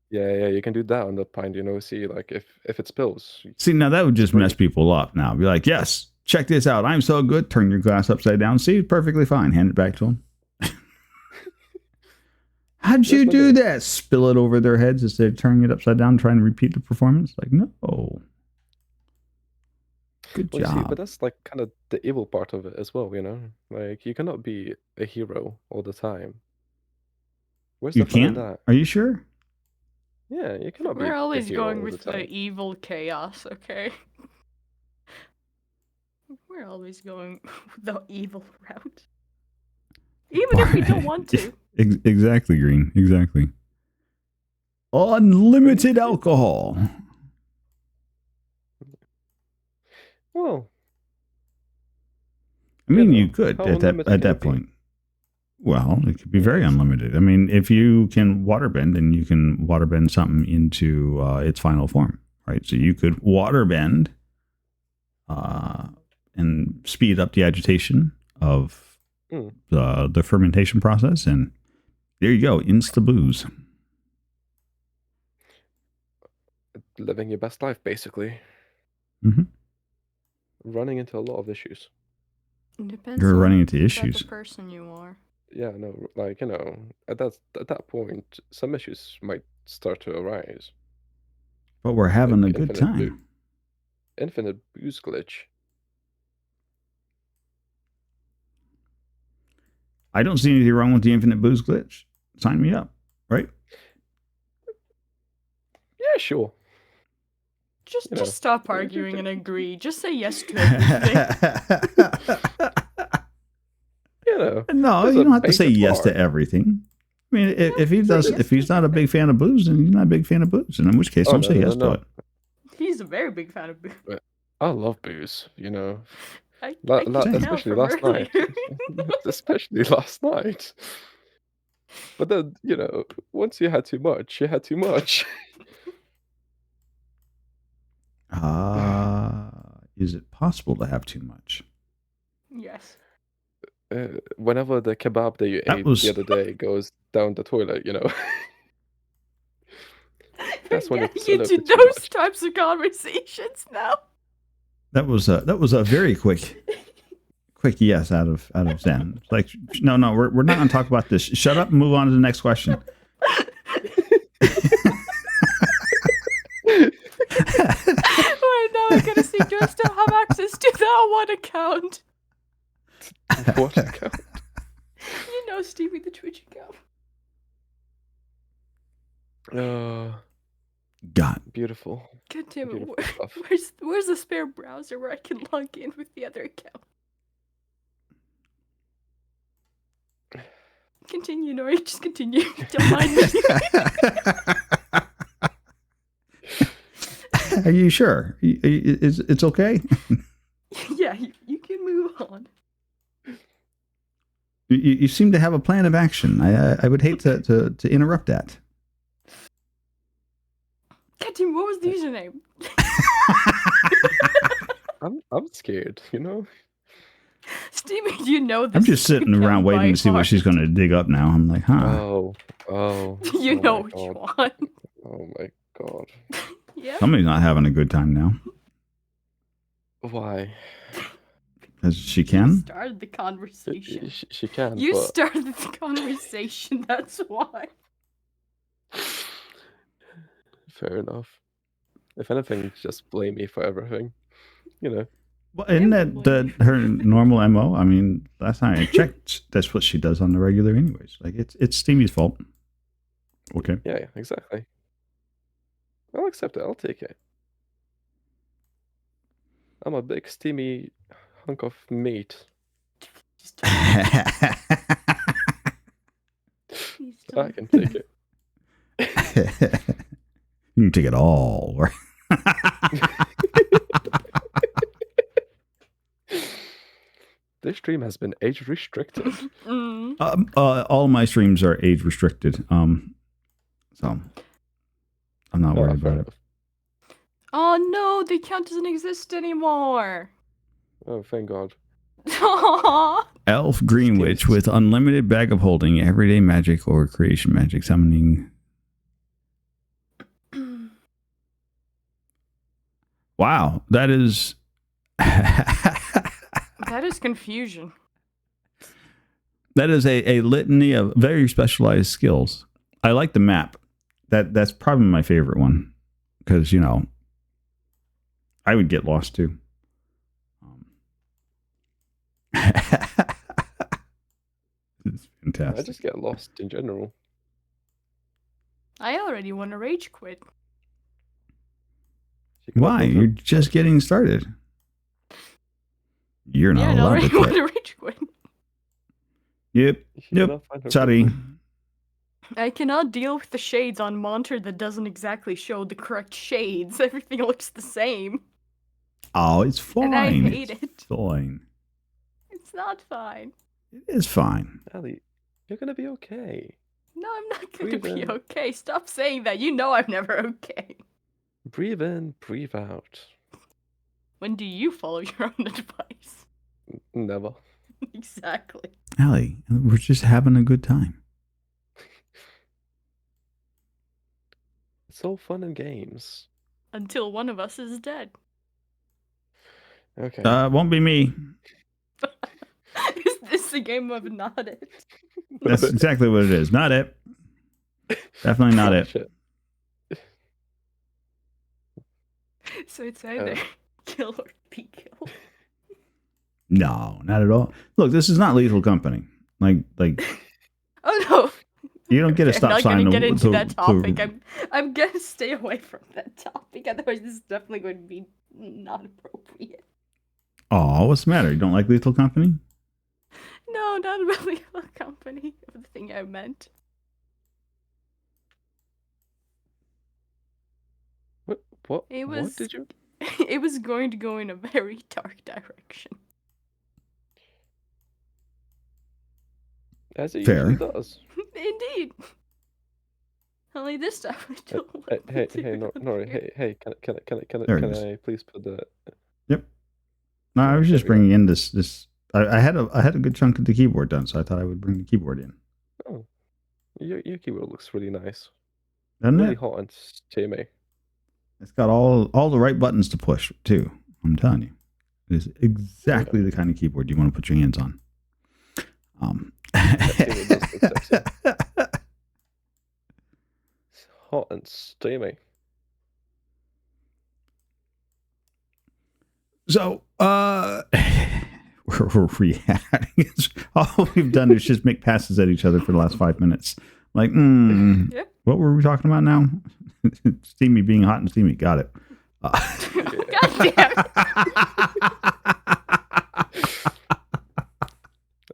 Yeah, you can do that on the pint, see, like, if it spills. See, now that would just mess people up now. Be like, yes, check this out. I'm so good. Turn your glass upside down. See, perfectly fine. Hand it back to them. How'd you do that? Spill it over their heads instead of turning it upside down, trying to repeat the performance? Like, no. Good job. See, but that's like kind of the evil part of it as well, Like, you cannot be a hero all the time. Where's You the fun in can't? that? Are you sure? Yeah, you cannot be We're a always hero going all with the time. the evil chaos, okay? We're always going the evil route. Even if we don't want to. Exactly, Green. Exactly. Unlimited alcohol. Well, I mean, you know, could how at unlimited that can it be? point. Well, it could be very unlimited. I mean, if you can waterbend, then you can waterbend something into its final form, right? So you could waterbend and speed up the agitation of the fermentation process, and there you go, insta booze. Living your best life, basically. Mhm. Running into a lot of issues. It depends You're on running into what type issues. of person you are. Yeah, no, like, at that point, some issues might start to arise. But we're having Like a good infinite boo- time. Infinite booze glitch. I don't see anything wrong with the infinite booze glitch. Sign me up, right? Yeah, sure. Just stop arguing and agree. Just say yes to everything. No, there's you a don't have to say beta yes to bar. everything. I mean, if he say does, yes if he's to not a big fan of booze, then he's not a big fan of booze. And in which case, Oh, don't no, say no, yes no, to it. He's a very big fan of booze. I love booze, I La- can la- tell especially from last night. earlier. Especially last night. But then, once you had too much, you had too much. Is it possible to have too much? Yes. Whenever the kebab that you That ate was- the other day goes down the toilet, That's when We're it's a getting little into bit too those much. types of conversations now. That was a very quick yes out of Zen. It's like, no, we're not going to talk about this. Shut up and move on to the next question. Right now, I'm gonna see, do I still have access to that one account? What account? Stevie the Twitch account. God. Beautiful. God damn it! Beautiful stuff. Where's the spare browser where I can log in with the other account? Continue, Nori. Just continue. Don't mind me. Are you sure? It's okay? Yeah, you can move on. You seem to have a plan of action. I would hate to interrupt that. God damn, what was the username? I'm scared, Stevie, do you know this? I'm just sitting around account waiting by to see what heart? she's going to dig up now. I'm like, huh? Oh. You oh know my which God. one. Oh my God. Yeah. Somebody's not having a good time now. Why? Because she You can? started the conversation. She can, You but started the conversation, that's why. fair enough. If anything, just blame me for everything. Well, isn't that her normal MO? I mean, last time I checked, that's what she does on the regular anyways. Like, it's Stevie's fault. Okay. Yeah, exactly. I'll accept it. I'll take it. I'm a big steamy hunk of meat. Please I don't. can take it. You can take it all. This stream has been age restricted. Mm. All my streams are age restricted. So I'm not worried fair about it. enough. Oh no, the account doesn't exist anymore. Oh, thank God. Aww. Elf Greenwich with unlimited bag of holding, everyday magic or creation magic, summoning. Wow, that is. That is confusion. That is a litany of very specialized skills. I like the map. That's probably my favorite one because I would get lost too. It's fantastic. I just get lost in general. I already want to rage quit. You can Why? upload You're them. just getting started. You're not Yeah, I allowed already to want quit. to rage quit. Yep. You should Yep. not find her Sorry. problem. I cannot deal with the shades on monitor that doesn't exactly show the correct shades. Everything looks the same. Oh, it's fine. And I hate It's it. fine. It's not fine. It is fine. Ellie, You're gonna be okay. No, I'm not going to Breathe be in. okay. Stop saying that. You know I'm never okay. Breathe in, breathe out. When do you follow your own advice? Never. Exactly. Allie, we're just having a good time. It's all fun and games. Until one of us is dead. Okay. Won't be me. Is this the game of not it? That's exactly what it is. Not it. Definitely not it. Shit. So it's either kill or be killed. No, not at all. Look, this is not Lethal Company. Like Oh no. you don't get a Okay, stop I'm not sign. gonna get into to- that topic. to- I'm gonna stay away from that topic. Otherwise, this is definitely going to be not appropriate. Oh, what's the matter? You don't like Lethal Company? No, not really a company of the thing I meant. What? It What was- did you? It was going to go in a very dark direction. As it Fair. usually does. Indeed. Only this time I don't want Hey, to hey, go Nori, there. hey, can There it can is. I please put the? No, I was There just we go. bringing in this. I had a good chunk of the keyboard done, so I thought I would bring the keyboard in. Oh, your keyboard looks really nice. Doesn't Really it? hot and steamy. It's got all the right buttons to push too. I'm telling you, it is exactly the kind of keyboard you want to put your hands on. keyboard does look sexy. It's hot and steamy. So, we're reacting. All we've done is just make passes at each other for the last 5 minutes. Like, Yep. what were we talking about now? Steamy being hot and steamy. Got it. God damn it.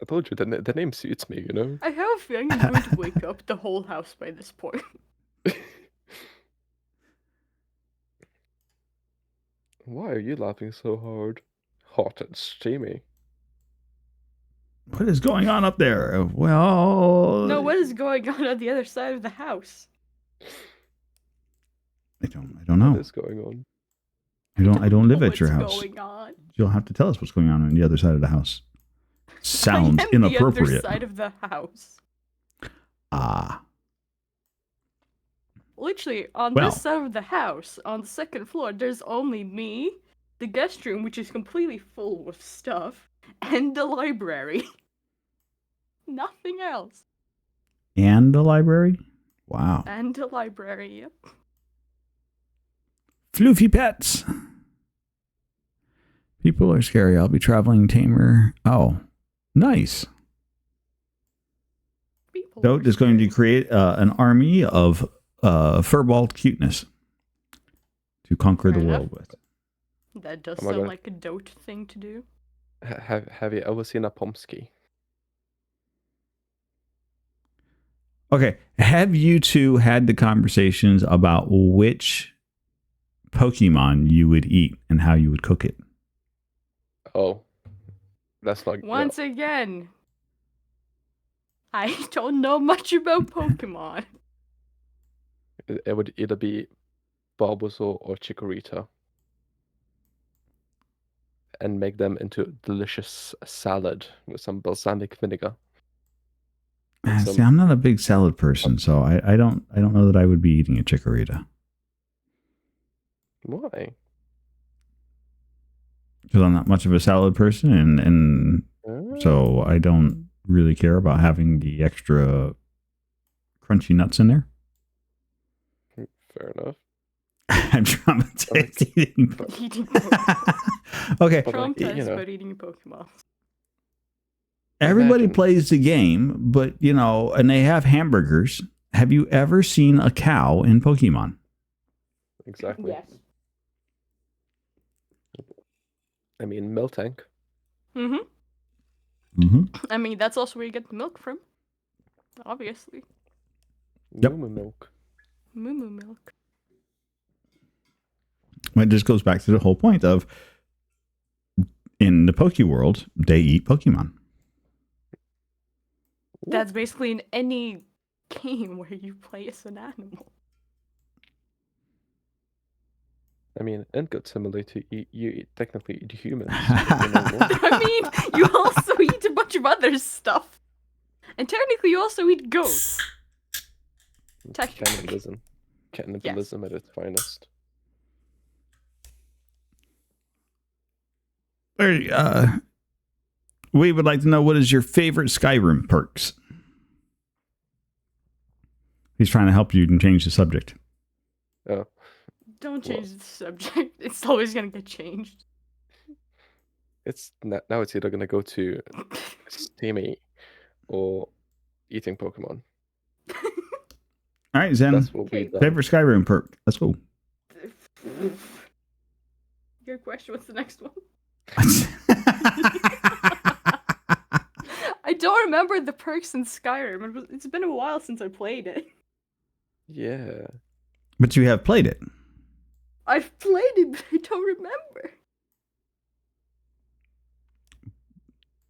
I told you the name suits me. You know. I have a feeling I'm going to wake up the whole house by this point. Why are you laughing so hard? Hot and steamy. What is going on up there? Well, No, what is going on the other side of the house? I don't know. What is going on? I don't live know at your what's house. Going on. You'll have to tell us what's going on the other side of the house. Sounds I am inappropriate. The other side of the house. Ah, Literally, on Well. this side of the house, on the second floor, there's only me, the guest room, which is completely full with stuff, and the library. Nothing else. and the library. Wow. And the library, yep. Floofy pets. People are scary. I'll be traveling tamer. Oh, nice. People Dote are is going to scary. create an army of furball cuteness to conquer the Fair world enough. with. That does Oh my sound God. like a dote thing to do. Have you ever seen a Pomsky? Okay. Have you two had the conversations about which Pokemon you would eat and how you would cook it? Oh, that's not. Once again, I don't know much about Pokemon. It would either be Bulbasaur or Chikorita, and make them into a delicious salad with some balsamic vinegar. And See, some- I'm not a big salad person, so I don't know that I would be eating a Chikorita. Why? Because I'm not much of a salad person, and so I don't really care about having the extra crunchy nuts in there. Fair enough. I'm traumatized eating. Eating Pokemon. Okay, But like, Traumatized you know. about eating Pokemon. everybody Imagine. plays the game, but and they have hamburgers. Have you ever seen a cow in Pokemon? Exactly. Yes. I mean, Miltank. Mm-hmm. Mm-hmm. I mean, that's also where you get the milk from. Obviously. Yep. Moo milk. Moo moo milk. It just goes back to the whole point of in the Poke world, they eat Pokemon. That's basically in any game where you play as an animal. I mean, in Goat Simulator, you technically eat humans. but you know what? I mean, you also eat a bunch of other stuff. And technically, you also eat goats. Technically. Cannibalism at its finest. Hey, we would like to know, what is your favorite Skyrim perks? He's trying to help you and change the subject. Oh, Don't change the subject. It's always gonna get changed. it's now it's either gonna go to Steamy or eating Pokemon. All right, Zen. That's what Okay. we done. Favorite Skyrim perk. Let's go. Your question, what's the next one? I don't remember the perks in Skyrim. It's been a while since I played it. Yeah. But you have played it. I've played it, but I don't remember.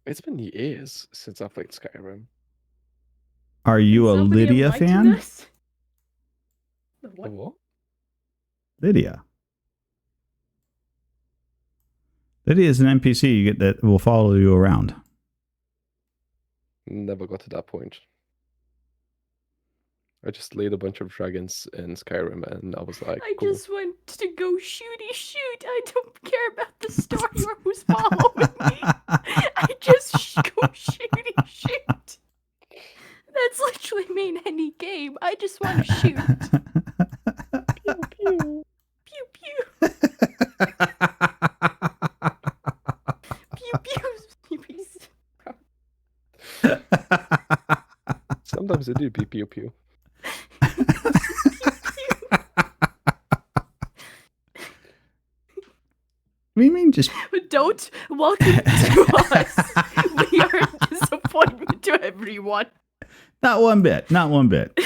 It's been years since I played Skyrim. Are you a Somebody Lydia enlighten fan? us? The what? What? Lydia. Lydia is an NPC you get that will follow you around. Never got to that point. I just laid a bunch of dragons in Skyrim and I was like, I cool. just want to go shooty shoot. I don't care about the story or who's following me. I just go shooty shoot. That's literally me in any game. I just want to shoot. Pew, pew. Pew pew. Pew pew. Pew pew. Sometimes I do pew pew pew. What do you mean just... Don't welcome to us. We are a disappointment to everyone. Not one bit. Not one bit.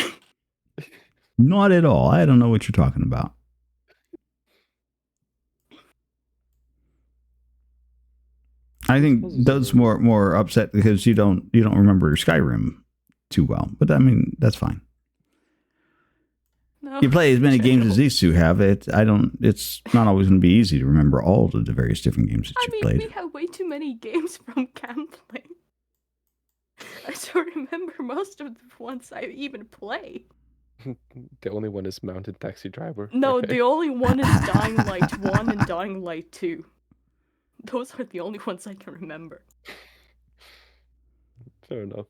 Not at all. I don't know what you're talking about. I think Doug's more upset because you don't remember Skyrim too well. But I mean, that's fine. No. You play as many games as these two have. It's not always going to be easy to remember all of the various different games that you've played. We have way too many games from gambling. I don't remember most of the ones I even play. The only one is Mountain Taxi Driver. No, Okay. the only one is Dying Light 1 and Dying Light 2. Those are the only ones I can remember. Fair enough.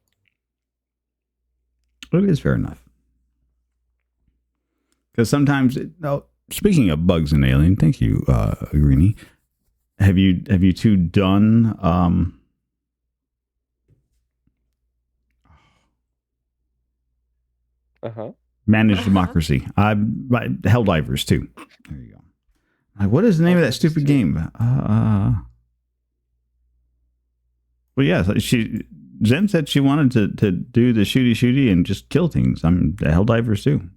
It is fair enough. Because sometimes, speaking of bugs and Alien, thank you, Greenie. Have you two done Managed Democracy? Helldivers too. There you go. Like, what is the name of that stupid game? Well, yeah, Zen said she wanted to do the shooty and just kill things. The Helldivers too.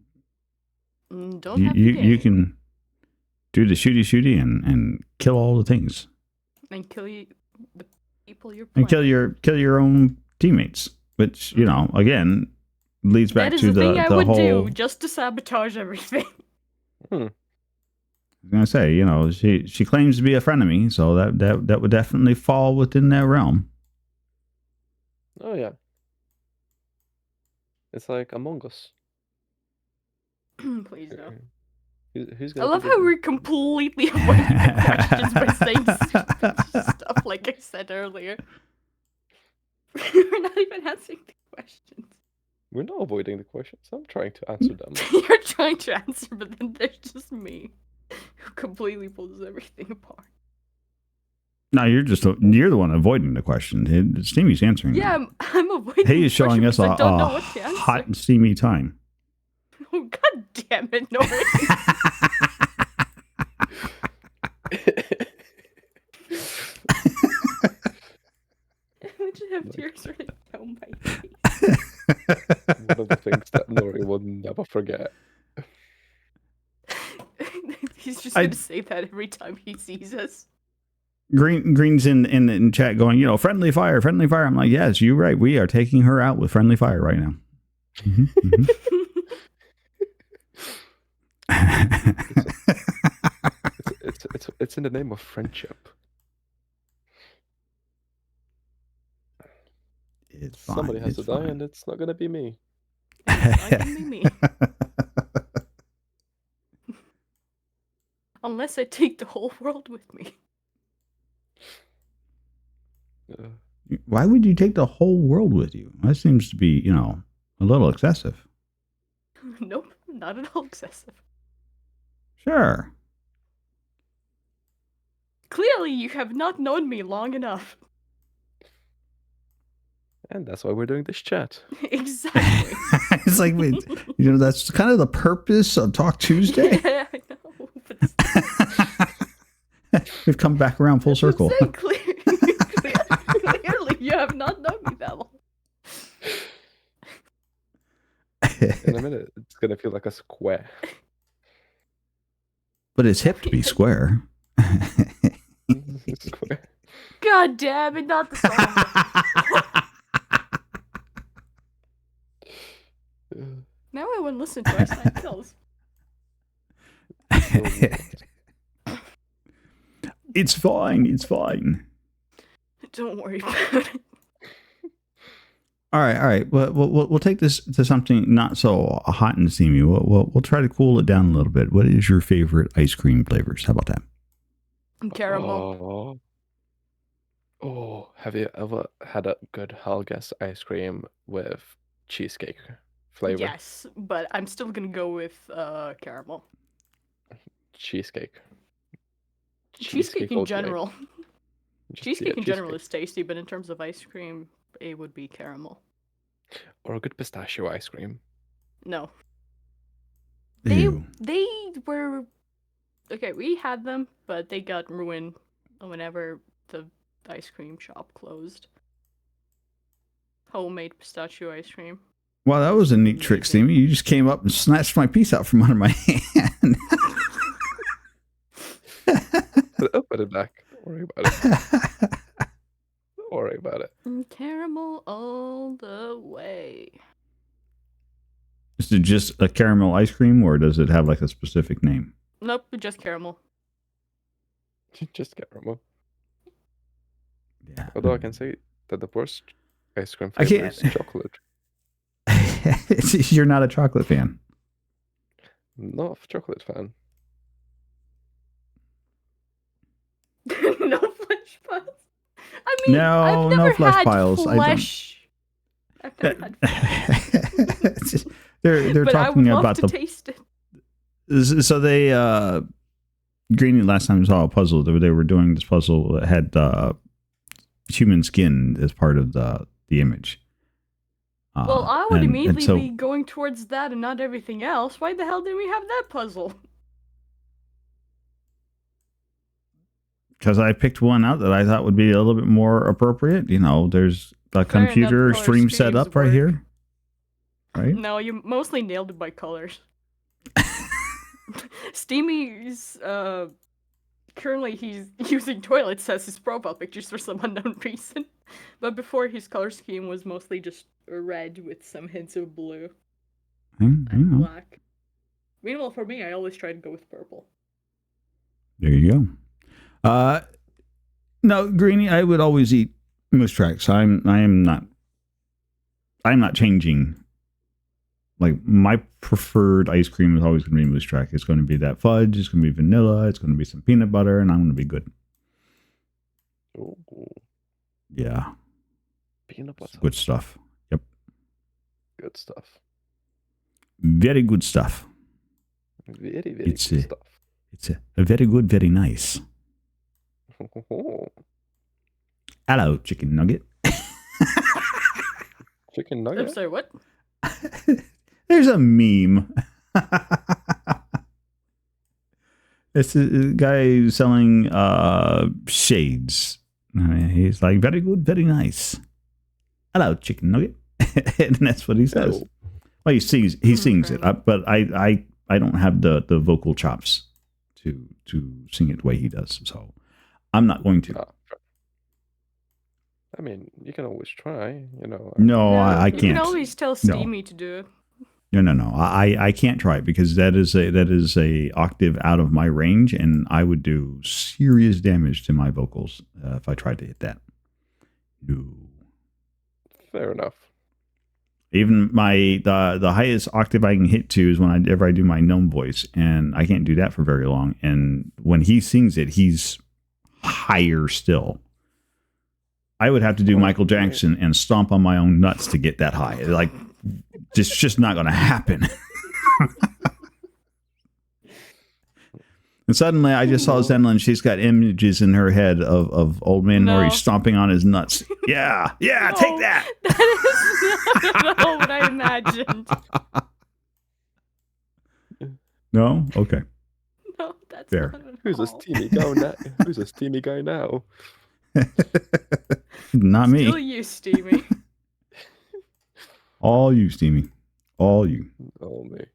Don't have the game. You can do the shooty and kill all the things. And kill the people you're playing. And kill your own teammates, which, again, leads back that is to the thing I would whole... do, just to sabotage everything. I was gonna say, she claims to be a frenemy, so that would definitely fall within that realm. Oh yeah. It's like Among Us. Please no. Who's I gonna love be how the- we're completely avoiding the questions by saying stuff like I said earlier. We're not even answering the questions. We're not avoiding the questions. I'm trying to answer them. You're trying to answer, but then there's just me, who completely pulls everything apart. No, you're the one avoiding the question. Steamy's answering. Yeah, them. I'm avoiding. He is the showing question us because a I don't know what to answer. hot and steamy time. Oh god damn it, Nori! I just have tears running down my face. One of the things that Nori will never forget. He's just gonna say that every time he sees us. Green's in chat going, friendly fire, friendly fire. I'm like, yes, you're right. We are taking her out with friendly fire right now. It's in the name of friendship. It's fine. Somebody has it's to die, fine. and it's not gonna be me. It's not gonna be me. Unless I take the whole world with me. Why would you take the whole world with you? That seems to be, a little excessive. Nope, not at all excessive. Sure. Clearly, you have not known me long enough. And that's why we're doing this chat. Exactly. It's like, that's kind of the purpose of Talk Tuesday. Yeah, I know. But We've come back around full circle. clearly, you have not known me that long. In a minute, it's gonna feel like a square. But it's hip to be square. Square. God damn it, not the song. Now I want to listen to Ice Nine Kills. It's fine. It's fine. Don't worry about it. All right. We'll take this to something not so hot and steamy. We'll try to cool it down a little bit. What is your favorite ice cream flavors? How about that? Caramel. Oh, have you ever had a good Helga's ice cream with cheesecake flavor? Yes, but I'm still gonna go with caramel. Cheesecake. Cheesecake in all the way. general. Cheesecake Yeah, in general cheesecake. is tasty, but in terms of ice cream, it would be caramel. Or a good pistachio ice cream. No. Ew. They were okay, we had them, but they got ruined whenever the ice cream shop closed. Homemade pistachio ice cream. Wow, that was a neat trick, Steamy. You just came up and snatched my piece out from under my hand. I'll put it back. Don't worry about it. Don't worry about it. Caramel all the way. Is it just a caramel ice cream, or does it have like a specific name? Nope, just caramel. Just caramel. Yeah. Although I can say that the worst ice cream I flavor can't- is chocolate. You're not a chocolate fan. Not a chocolate fan. No flesh piles. I mean, No, I've no never flesh had piles. I don't- flesh. I've never had flesh. they're But I would talking love about to the taste it. so they Greeny last time saw a puzzle. They were doing this puzzle that had human skin as part of the image. Well, I would and immediately so- be going towards that and not everything else. Why the hell did we have that puzzle? Because I picked one out that I thought would be a little bit more appropriate. There's a Fair enough, computer color stream set schemes up right work. here. Right? No, you mostly nailed it by colors. Steamy's currently he's using toilets as his profile pictures for some unknown reason. But before, his color scheme was mostly just red with some hints of blue and black. Meanwhile, for me, I always try to go with purple. There you go. No, Greeny, I would always eat Moose Tracks. I'm not changing. Like, my preferred ice cream is always going to be Moose Track. It's going to be that fudge. It's going to be vanilla. It's going to be some peanut butter, and I'm going to be good. Ooh, Yeah, peanut butter. good stuff. Yep, Good stuff. very good stuff. Very, very It's good a- stuff. It's a very good, very nice. Hello, chicken nugget. Chicken I'm nugget? sorry, what? There's a meme. It's a guy selling shades. He's like, very good, very nice. Hello, chicken nugget. And that's what he says. Hello. Well, he sings it, but I don't have the vocal chops to sing it the way he does. So I'm not going to. Ah, fair. I mean, you can always try. You know. No, No, I you can't. can always tell No. Steamy to do it. No. I can't try it because that is a octave out of my range, and I would do serious damage to my vocals if I tried to hit that. No. Fair enough. Even the highest octave I can hit to is whenever I do my gnome voice, and I can't do that for very long. And when he sings it, he's higher still. I would have to do Michael Jackson and stomp on my own nuts to get that high. Like, it's just not going to happen. And suddenly, I just saw Zenla, and she's got images in her head of old man No. Nori stomping on his nuts. Yeah, No, take that. That is not at all what I imagined. No, okay. No, that's Fair. not at Who's this all. teamy guy now? Who's this teamy guy now? Not me. Still you, Steamy. All you, Steamy. All you. Oh me.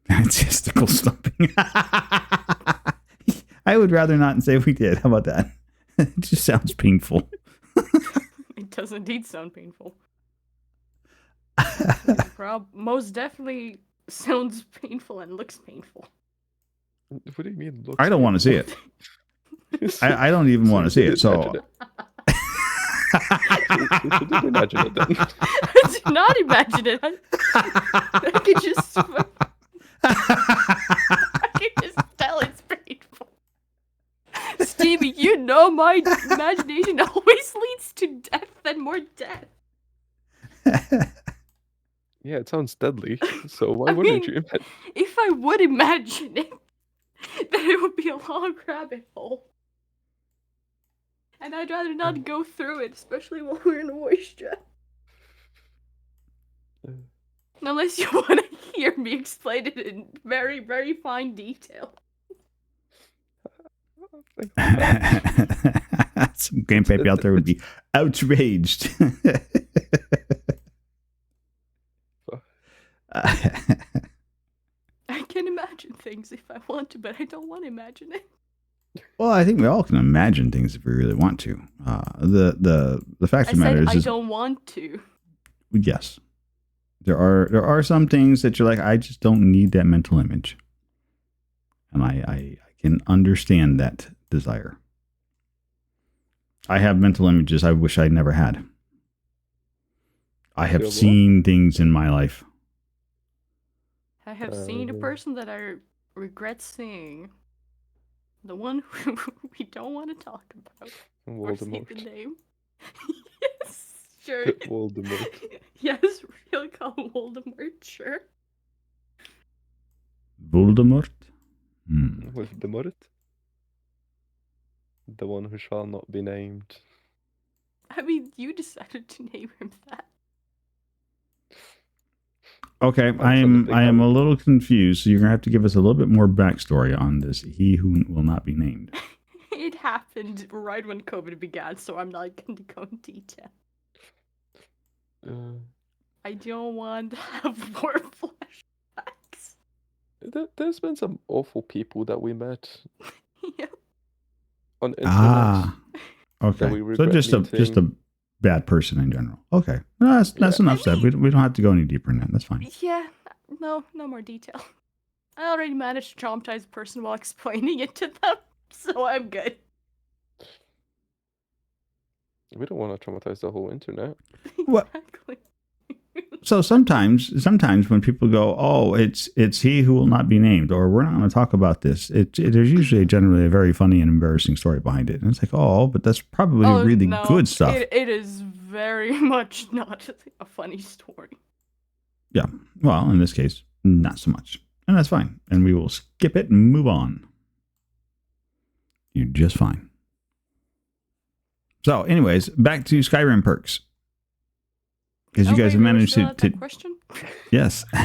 Testicle stomping. I would rather not say we did. How about that? It just sounds painful. It does indeed sound painful. Most definitely sounds painful and looks painful. What do you mean? I don't want to see it. I don't even want to see it. So You should imagine it then. I do not imagine it. I can just tell it's painful. Stevie, you know my imagination always leads to death and more death. Yeah, it sounds deadly. So why I wouldn't mean, you imagine? If I would imagine it, then it would be a long rabbit hole. And I'd rather not go through it, especially while we're in a voice chat. Unless you want to hear me explain it in very, very fine detail. some gameplay out there would be outraged. I can imagine things if I want to, but I don't want to imagine it. Well, I think we all can imagine things if we really want to. The fact I of the matter said I is, don't want to. yes, there are some things that you're like, I just don't need that mental image, and I can understand that desire. I have mental images I wish I never had. I have seen things in my life. I have seen a person that I regret seeing. The one who we don't want to talk about. Or say Voldemort. the name. Yes, sure. Voldemort. Yes, we'll call him Voldemort, sure. Voldemort? Voldemort? The one who shall not be named. I mean, you decided to name him that. Okay, I am a little confused. So you're gonna have to give us a little bit more backstory on this. He who will not be named. It happened right when COVID began, so I'm not going to go in detail. I don't want to have more flashbacks. There's been some awful people that we met Yeah. on internet. Ah, that okay. we So regret just a bad person in general. Okay, no, that's enough said. We don't have to go any deeper in that. That's fine. Yeah, no more detail. I already managed to traumatize a person while explaining it to them, so I'm good. We don't want to traumatize the whole internet. What? Exactly. So sometimes when people go, oh, it's he who will not be named, or we're not going to talk about this, there's usually generally a very funny and embarrassing story behind it, and it's like, oh, but that's probably really no, good stuff. It is very much not a funny story. Yeah, well, in this case, not so much, and that's fine, and we will skip it and move on. You're just fine. So, anyways, back to Skyrim perks. Because you guys have managed to question? Yes. Like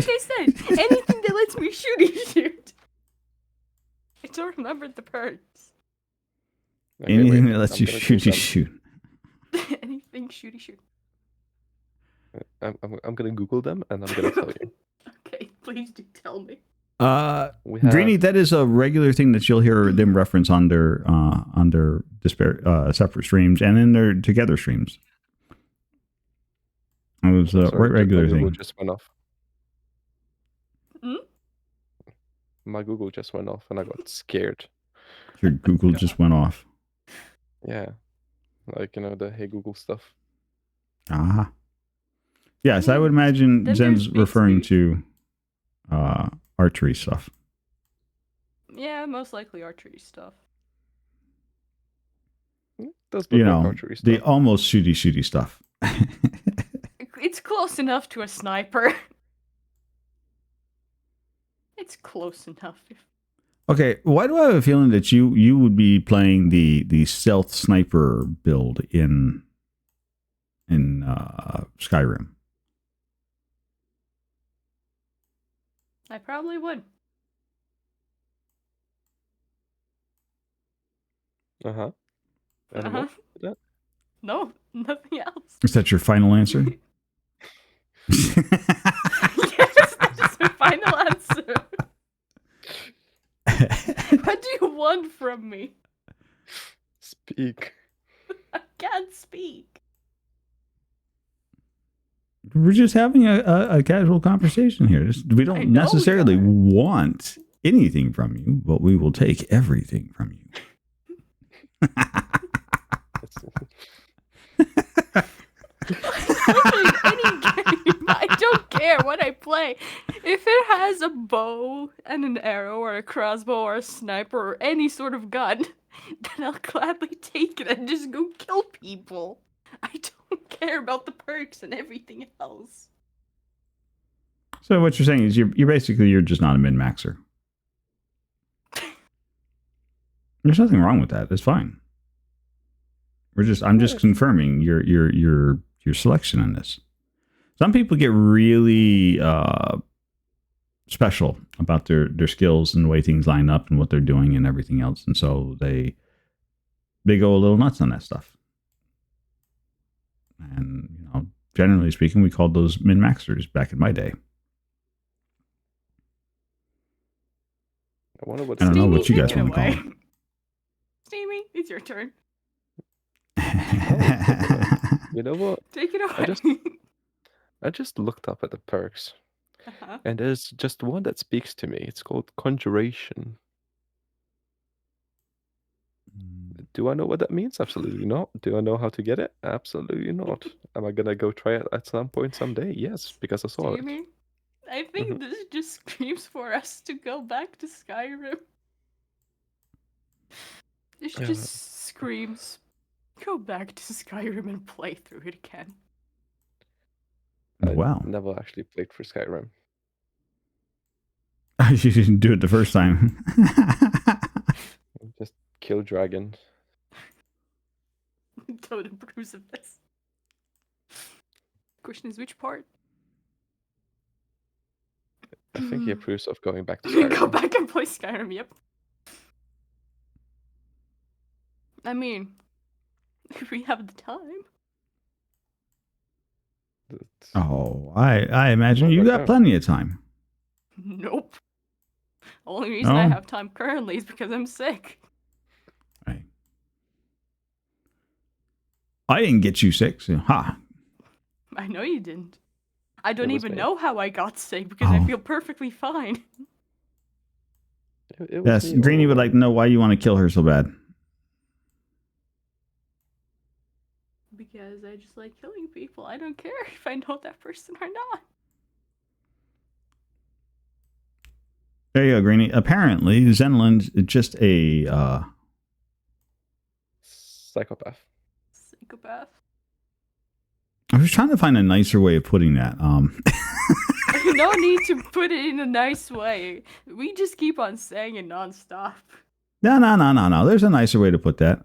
I said, anything that lets me shoot. I don't remember the perks. Okay, Anything wait, that lets I'm you gonna shoot, you Google shoot. Anything shoot. them. I'm gonna Google them and I'm gonna tell you. Okay, please do tell me. We have Greeny, that is a regular thing that you'll hear them reference on their separate streams and in their together streams. It was a sorry, regular my Google thing. just went off. Hmm? My Google just went off, and I got scared. Your Google just went off. Yeah, like the Hey Google stuff. Ah. Yes, I would imagine Then Zen's there's referring Bixby. to archery stuff. Yeah, most likely archery stuff. Does look You like know, archery the stuff. almost shooty stuff. It's close enough to a sniper. It's close enough. Okay, why do I have a feeling that you would be playing the stealth sniper build in Skyrim? I probably would. Uh-huh. And what? That? No, nothing else. Is that your final answer? Yes, that is my final answer. What do you want from me? Speak. I can't speak. We're just having a casual conversation here. We I don't know necessarily we are. want anything from you, but we will take everything from you. Literally any game. I don't care what I play. If it has a bow and an arrow or a crossbow or a sniper or any sort of gun, then I'll gladly take it and just go kill people. I don't care about the perks and everything else. So what you're saying is you're just not a min-maxer. There's nothing wrong with that. It's fine. I'm just confirming your selection on this. Some people get really special about their skills and the way things line up and what they're doing and everything else, and so they go a little nuts on that stuff. And generally speaking, we called those min-maxers back in my day. I wonder what I don't know what you guys take it want to call away. it. Steamy, it's your turn. You know what? Take it away. I just looked up at the perks, Uh-huh. and there's just one that speaks to me. It's called Conjuration. Do I know what that means? Absolutely not. Do I know how to get it? Absolutely not. Am I gonna go try it at some point someday? Yes, because I saw it. Steamy, I think Mhm. this just screams for us to go back to Skyrim. This Yeah. just screams, go back to Skyrim and play through it again. I Wow. never actually played for Skyrim. You didn't do it the first time. Just kill dragons. Don't approve of this. Question is which part? I think he approves of going back to Skyrim. Go back and play Skyrim, yep. I mean, if we have the time. That's- Oh, I imagine you got plenty of time. Nope. Only reason I No? have time currently is because I'm sick. Right. I didn't get you sick, so I know you didn't. I don't It was even me. know how I got sick because I Oh. feel perfectly fine. It was Yes, me Greeny all would along. like to know why you want to kill her so bad. Because I just like killing people. I don't care if I know that person or not. There you go, Greeny. Apparently, Zenland's just a Psychopath. Psychopath. I was trying to find a nicer way of putting that. No need to put it in a nice way. We just keep on saying it nonstop. No. There's a nicer way to put that.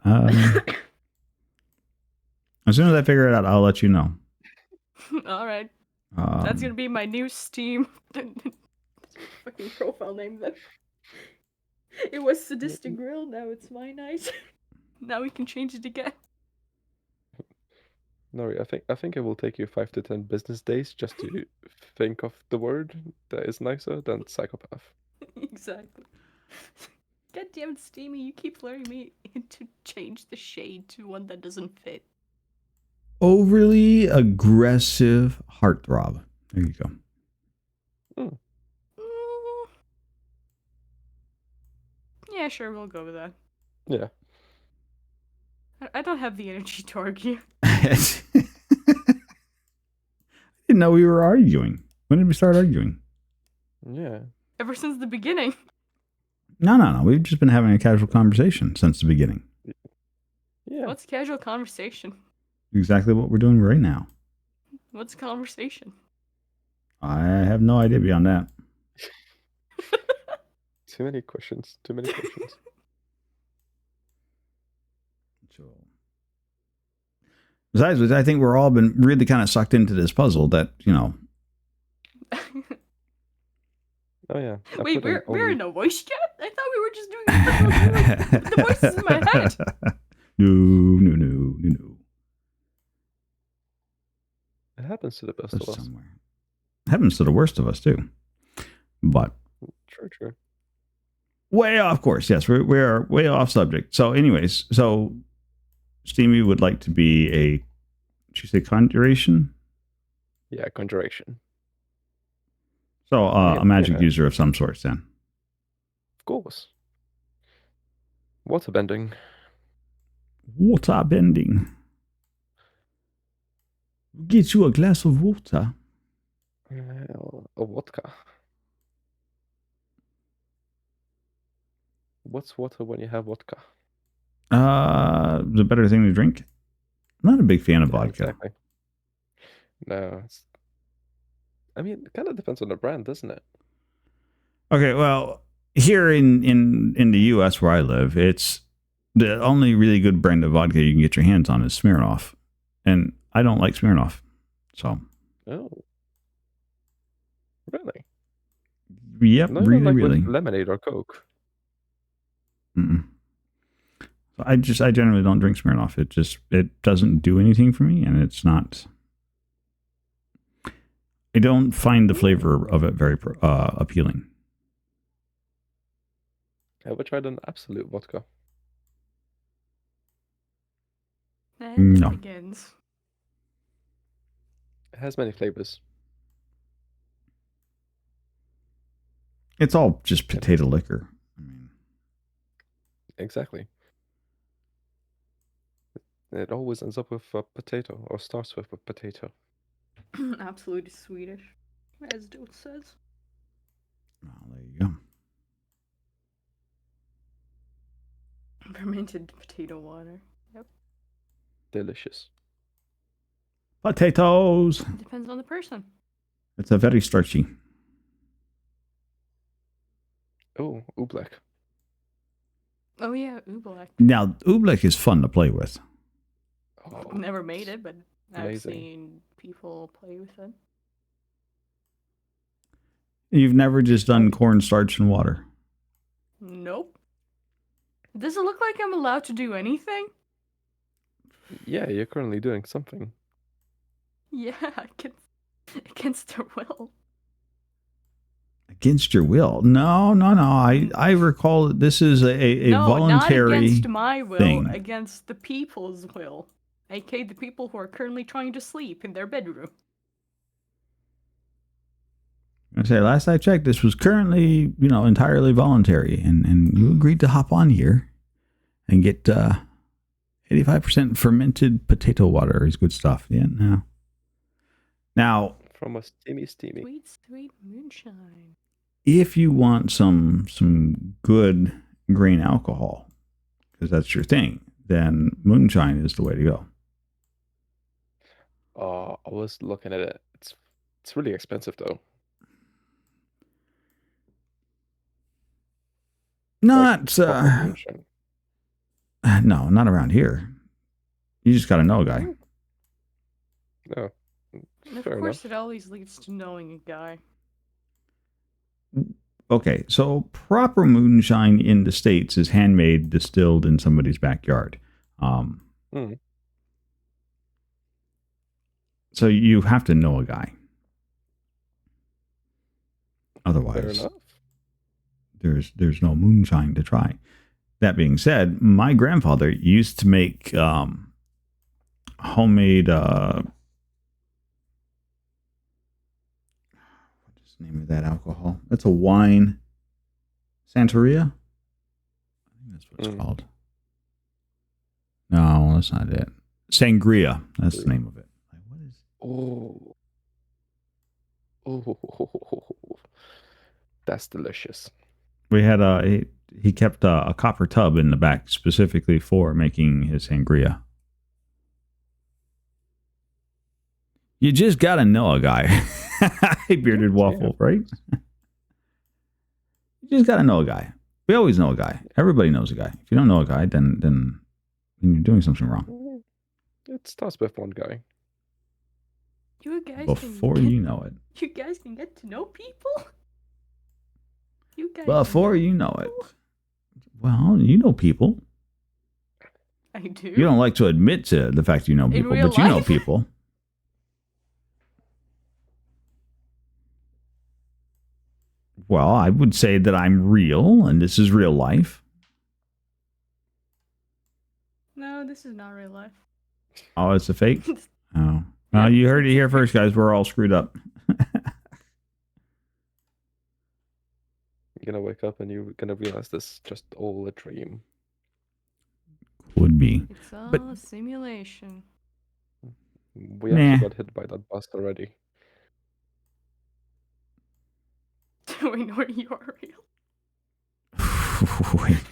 As soon as I figure it out, I'll let you know. Alright. That's gonna be my new Steam fucking profile name then. It was Sadistic Grill, now it's My Night. Now we can change it again. No, I think it will take you 5 to 10 business days just to think of the word that is nicer than psychopath. Exactly. God damn it, Steamy, you keep luring me to change the shade to one that doesn't fit. Overly aggressive heartthrob. There you go. Mm. Mm. Yeah, sure, we'll go with that. Yeah. I don't have the energy to argue. I didn't know we were arguing. When did we start arguing? Yeah. Ever since the beginning. No. We've just been having a casual conversation since the beginning. Yeah. What's casual conversation? Exactly what we're doing right now. What's conversation? I have no idea beyond that. Too many questions. Too many questions. So, besides which, I think we're all been really kind of sucked into this puzzle that, you know. Oh yeah. I Wait, put in we're only- in a voice chat? I thought we were just doing the voices in my head. No. It happens to the best of us. Somewhere. It happens to the worst of us too. But True. way off course. Yes, we are way off subject. So, anyways, Steamy would like to be did you say conjuration? Yeah, conjuration. So, Yeah, a magic yeah. user of some sort, then. Of course. Water bending. Water bending. Get you a glass of water. A vodka. What's water when you have vodka? The better thing to drink. I'm not a big fan of Yeah, vodka. exactly. No, I mean, it kind of depends on the brand, doesn't it? Okay, well, here in the U.S. where I live, it's the only really good brand of vodka you can get your hands on is Smirnoff, and I don't like Smirnoff. So, Oh, really? yep, No, you don't like really. with lemonade or Coke. Mm-mm. So I generally don't drink Smirnoff. It doesn't do anything for me, and it's not. I don't find the flavor of it very appealing. Have I tried an Absolute vodka? And No. it begins. It has many flavors. It's all just potato liquor. I mean, Exactly. It always ends up with a potato, or starts with a potato. Absolutely Swedish, as Dote says. well, there you go. Fermented potato water. Yep. Delicious. Potatoes. Depends on the person. It's a very starchy. Oh, oobleck. Oh yeah, oobleck. Now, oobleck is fun to play with. Oh, Never made it, but I've amazing. seen people play with it. You've never just done cornstarch and water. Nope. Does it look like I'm allowed to do anything? yeah, you're currently doing something. Yeah, against their will. Against your will? No. I recall that this is a No, voluntary not against my will, thing. against the people's will. aka the people who are currently trying to sleep in their bedroom. I say, last I checked, this was currently, entirely voluntary, and you agreed to hop on here and get 85% fermented potato water is good stuff. Yeah, no. Now, From a steamy. Sweet, sweet moonshine. if you want some good grain alcohol, because that's your thing, then moonshine is the way to go. I was looking at it. It's really expensive though. Not, Proper moonshine. no, not around here. You just got to know a guy. No, And of fair course, enough. it always leads to knowing a guy. Okay, so proper moonshine in the States is handmade, distilled in somebody's backyard. So you have to know a guy. Fair Otherwise, enough. there's no moonshine to try. That being said, my grandfather used to make homemade. What's the name of that alcohol? That's a wine. Santeria. I think that's what it's called. No, that's not it. Sangria. That's the name of it. Like, what is? Oh, that's delicious. We had he kept a copper tub in the back specifically for making his sangria. You just gotta know a guy. Hey, Bearded Waffle, right? You just gotta know a guy. We always know a guy. Everybody knows a guy. If you don't know a guy, then you're doing something wrong. It starts with one guy. You guys Before you know it. You guys can get to know people. You guys. Before you know it. Well, you know people. I do. You don't like to admit to the fact you know people, real but you know life? people. Well, I would say that I'm real, and this is real life. No, this is not real life. Oh, it's a fake? Oh. Well, you heard it here first, guys. We're all screwed up. You're gonna wake up and you're gonna realize this is just all a dream. Would be. It's all But- a simulation. We Nah. actually got hit by that bus already. Do we know you are real? Wait.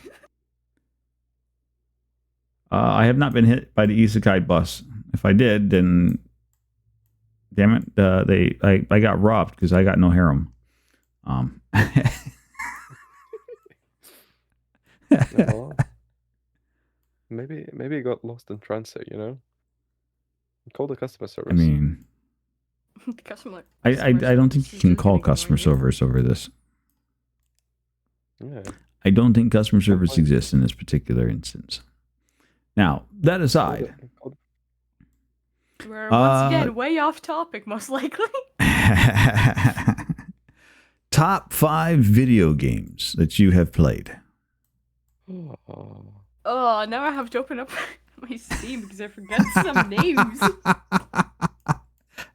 I have not been hit by the Isekai bus. If I did, then damn it, I got robbed because I got no harem. Well, maybe it got lost in transit, you know? Call the customer service. I mean, The customer. I don't think you can call customer service over this. Yeah. I don't think customer service exists in this particular instance. Now, that aside, We're once again way off topic, most likely. top 5 video games that you have played. Oh, Oh, now I have to open up my Steam because I forgot some names.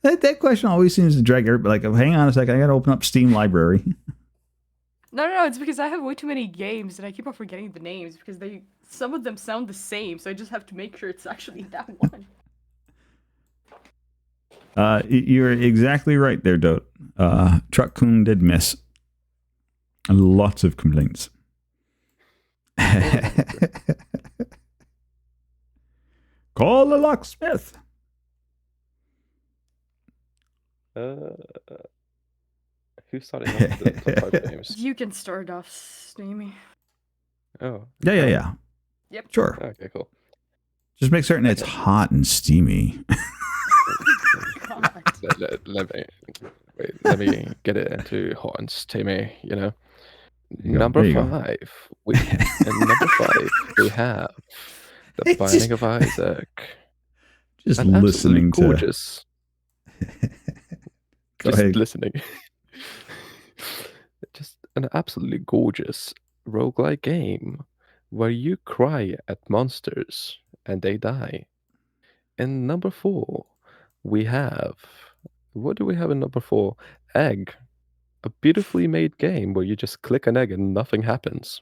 That question always seems to drag everybody. Like, hang on a second, I got to open up Steam library. No, it's because I have way too many games and I keep on forgetting the names because some of them sound the same, so I just have to make sure it's actually that one. You're exactly right there, Dote. Truck Kun did miss. Lots of complaints. Call the locksmith. who started off the top 5 games? You can start off, Steamy. Oh, Yeah. Yep. Sure. okay, cool. Just make certain it's hot and steamy. God. Let me get it into hot and steamy, you know. There you go, Number there you go. 5. We have The It's Binding just- of Isaac. Just An absolutely listening to. gorgeous. Go Just ahead. listening. Just an absolutely gorgeous roguelike game where you cry at monsters and they die. And number 4, we have. What do we have in number 4? Egg. A beautifully made game where you just click an egg and nothing happens.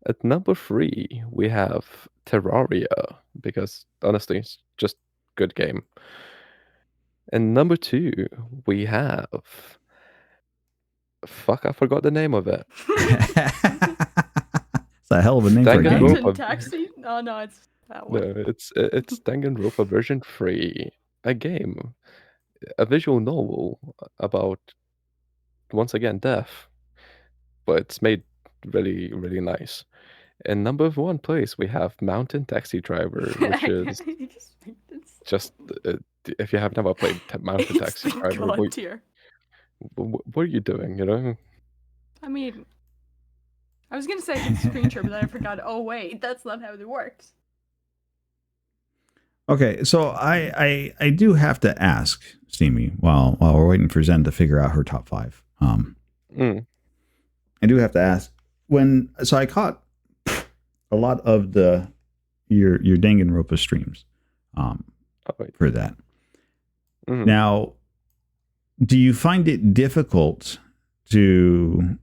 At number 3, we have Terraria, because honestly, it's just good game. And number 2, we have. Fuck, I forgot the name of it. It's a hell of a name for a Danganronpa. game. Mountain Taxi? No, it's that one. No, it's Danganronpa version 3, a game, a visual novel about, once again, death, but it's made really, really nice. In number 1 place, we have Mountain Taxi Driver, which is just if you have never played Mountain Taxi It's the Driver, god what tier. are you doing? You know, I mean, I was gonna say I can screen share, but then I forgot. Oh wait, that's not how it works. Okay, so I do have to ask Steamy while we're waiting for Zen to figure out her top 5. Mm. I do have to ask so I caught a lot of your Danganronpa streams for that. Mhm. Now, do you find it difficult to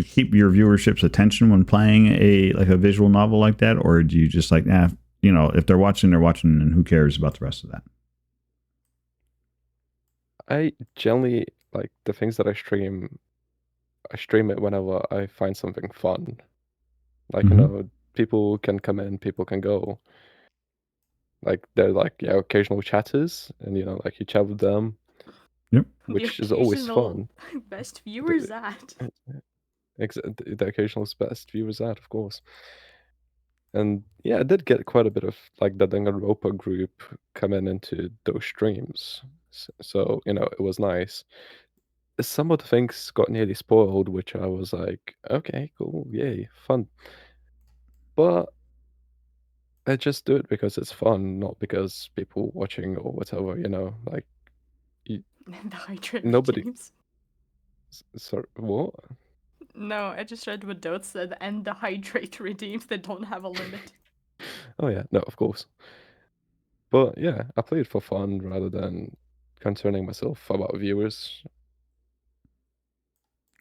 keep your viewership's attention when playing a visual novel like that, or do you just if they're watching, and who cares about the rest of that? I generally like the things that I stream. I stream it whenever I find something fun. Like, Mhm. people can come in, people can go. Like, they're like, occasional chatters, and like you chat with them, Yep. The which is always occasional fun. best viewers at. The occasional best viewers out, of course. And yeah, I did get quite a bit of like the Danganronpa group coming into those streams. So, it was nice. Some of the things got nearly spoiled, which I was like, okay, cool, yay, fun. But I just do it because it's fun, not because people watching or whatever, like And the hydrate nobody. regimes. Sorry, what? No, I just read what Dote said, and the hydrate redeems that don't have a limit. Oh yeah, no, of course. But yeah, I play it for fun rather than concerning myself about viewers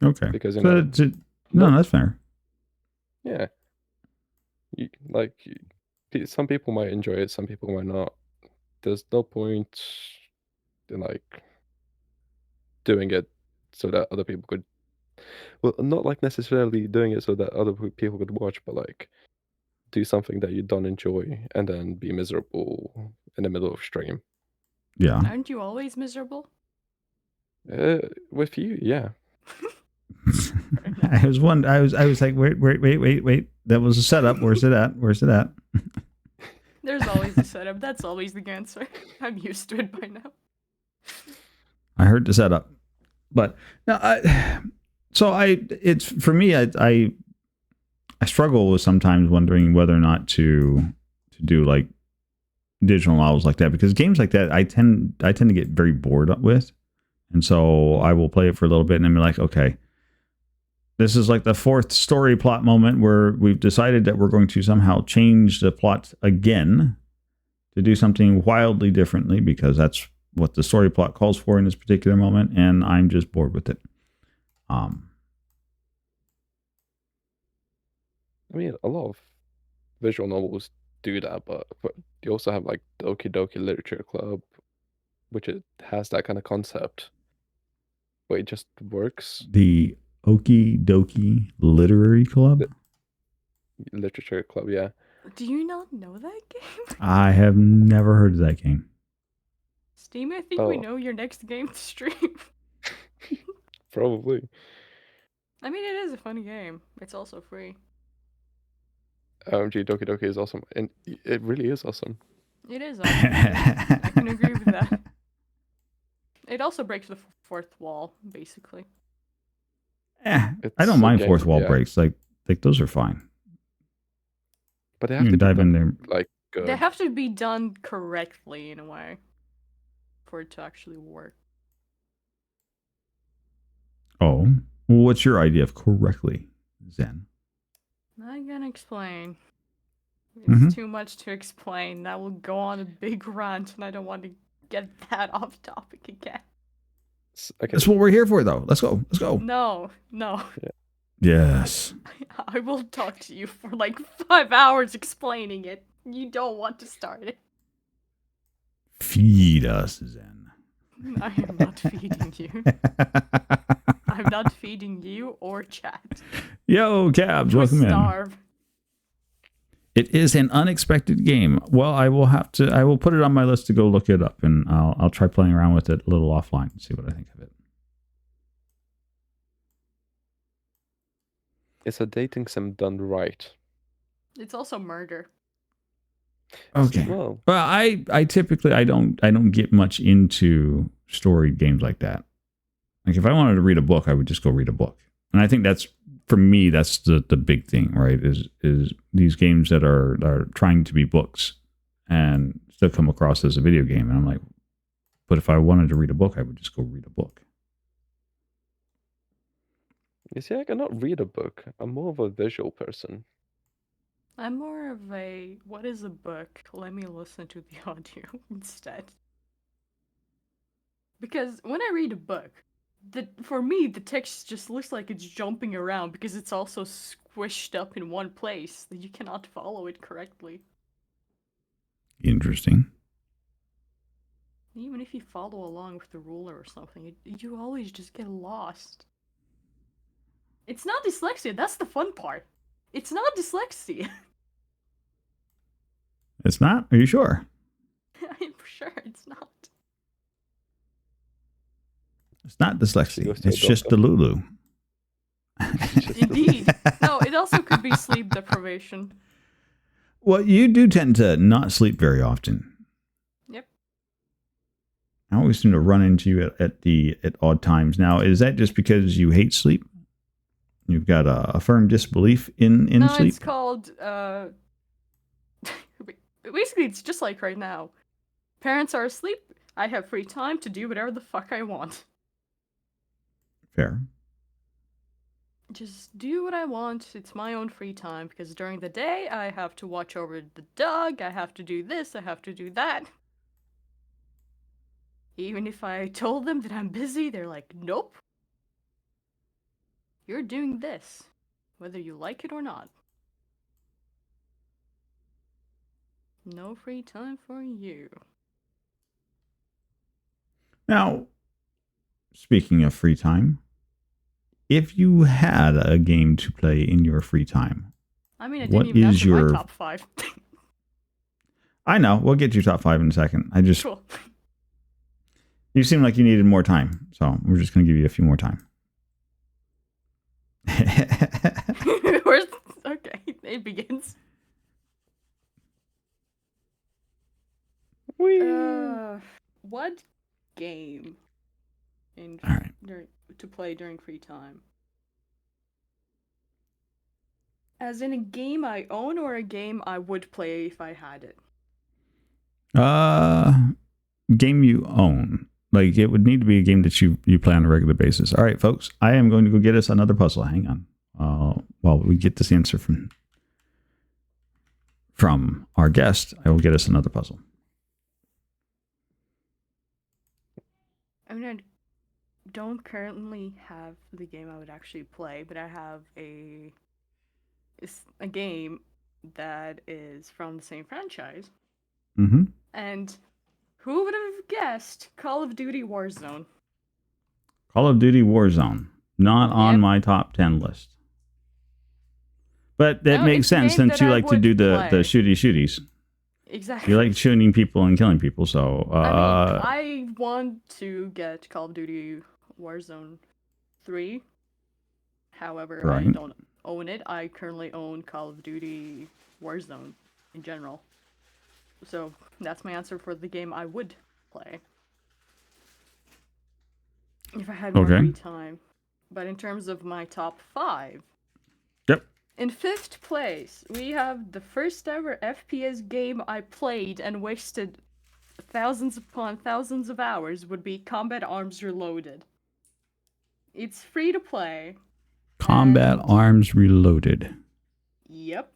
Okay. because No, no, that's fair. yeah, like some people might enjoy it, some people might not. There's no point in like doing it so that other people could, well, not like necessarily doing it so that other people could watch, but like do something that you don't enjoy and then be miserable in the middle of stream. Yeah. Aren't you always miserable? With you, yeah. I was like, wait. That was a setup. Where's it at? There's always a setup. That's always the answer. I'm used to it by now. I heard the setup, but no, it's for me. I struggle with sometimes wondering whether or not to do like digital novels like that, because games like that I tend to get very bored with, and so I will play it for a little bit and then be like, okay, this is like the fourth story plot moment where we've decided that we're going to somehow change the plot again to do something wildly differently because that's what the story plot calls for in this particular moment, and I'm just bored with it. I mean, a lot of visual novels do that, but you also have like the Okie Dokie Literature Club, which has that kind of concept, but it just works. The Okie Dokie Literary Club? Literature Club, yeah. Do you not know that game? I have never heard of that game. Steam, I think we know your next game to stream. Probably. I mean, it is a fun game. It's also free. OMG, Doki Doki is awesome. And it really is awesome. It is awesome. I can agree with that. It also breaks the fourth wall, basically. I don't mind fourth wall breaks. Like those are fine. But they have to dive in there. Like they have to be done correctly in a way for it to actually work. Oh, well, what's your idea of correctly, Zen? I'm gonna explain. It's too much to explain. That will go on a big rant, and I don't want to get that off topic again. Okay. That's what we're here for, though. Let's go. No. Yeah. Yes. I will talk to you for like 5 hours explaining it. You don't want to start it. Feed us, Zen. I am not feeding you. I'm not feeding you or chat. Yo, Cabs, welcome in. It is an unexpected game. Well, I will put it on my list to go look it up, and I'll try playing around with it a little offline and see what I think of it. It's a dating sim done right. It's also murder. Okay. Well, I typically I don't get much into story games like that. Like if I wanted to read a book, I would just go read a book. And I think that's, for me, that's the big thing, right? Is these games that are trying to be books and still come across as a video game. And I'm like, but if I wanted to read a book, I would just go read a book. You see, I cannot read a book. I'm more of a visual person. I'm more of a what is a book? Let me listen to the audio instead. Because when I read a book, for me the text just looks like it's jumping around because it's also squished up in one place that you cannot follow it correctly. Interesting. Even if you follow along with the ruler or something, you always just get lost. It's not dyslexia, that's the fun part. It's not dyslexia. It's not? Are you sure? I'm sure it's not. It's not dyslexia. goes to It's a just doctor. Delulu. Indeed. No, it also could be sleep deprivation. Well, you do tend to not sleep very often. Yep. I always seem to run into you at odd times. Now, is that just because you hate sleep? You've got a firm disbelief in No, sleep? it's called, basically, it's just like right now. Parents are asleep, I have free time to do whatever the fuck I want. Fair. Just do what I want, it's my own free time, because during the day, I have to watch over the dog, I have to do this, I have to do that. Even if I told them that I'm busy, they're like, nope. You're doing this, whether you like it or not. No free time for you. Now, speaking of free time, if you had a game to play in your free time, I mean, I what didn't even is answer your- my top 5. I know, we'll get you top 5 in a second. Cool. You seem like you needed more time, so we're just going to give you a few more time. Okay, it begins. What game All right. to play during free time? As in a game I own or a game I would play if I had it? Game you own. Like, it would need to be a game that you play on a regular basis. All right, folks, I am going to go get us another puzzle. Hang on. While we get this answer from our guest, I will get us another puzzle. I mean, I don't currently have the game I would actually play, but I have it's a game that is from the same franchise. Mm-hmm. And who would have guessed Call of Duty Warzone? Call of Duty Warzone. Not on Yep. my top 10 list. But that No, makes it's a sense game since that you I like to would do the play. shooties. Exactly. You like shooting people and killing people, so... I mean, I want to get Call of Duty Warzone 3. However, I Right. don't own it. I currently own Call of Duty Warzone in general. So that's my answer for the game I would play if I had more Okay. free time. But in terms of my top 5, Yep. in 5th place, we have the first ever FPS game I played and wasted thousands upon thousands of hours would be Combat Arms Reloaded. It's free to play. Combat and- Arms Reloaded. Yep.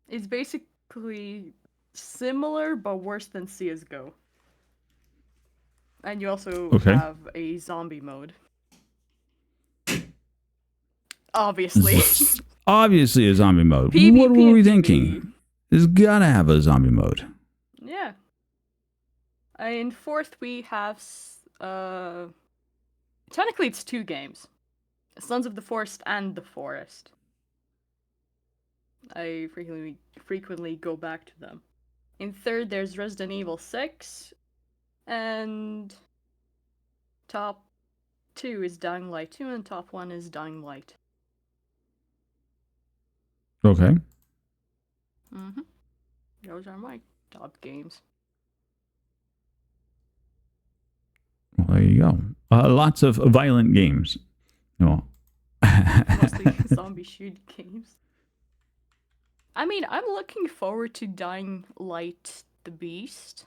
It's basically similar but worse than CSGO. And you also Okay. have a zombie mode. Obviously. Obviously a zombie mode. PvP What were we and PvE. thinking? It's gotta have a zombie mode. Yeah. In 4th we have technically it's 2 games. Sons of the Forest and The Forest. I frequently go back to them. In 3rd there's Resident Evil 6 and top 2 is Dying Light 2 and top 1 is Dying Light. Okay. Mhm. Those are my top games. Well, there you go. Lots of violent games. No. Mostly zombie shoot games. I mean, I'm looking forward to Dying Light the Beast.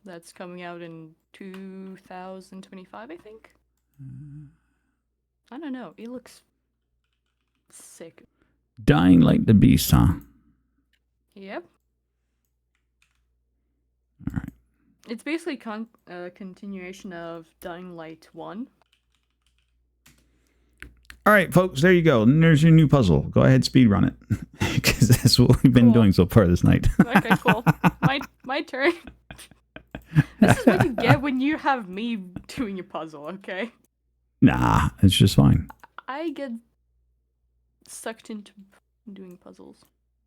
That's coming out in 2025, I think. I don't know. It looks sick. Dying Light the Beast, huh? Yep. All right. It's basically a continuation of Dying Light 1. All right, folks, there you go. And there's your new puzzle. Go ahead, speed run it. Because that's what we've been Cool. doing so far this night. Okay, cool. My turn. This is what you get when you have me doing a puzzle, okay? Nah, it's just fine. I get sucked into doing puzzles.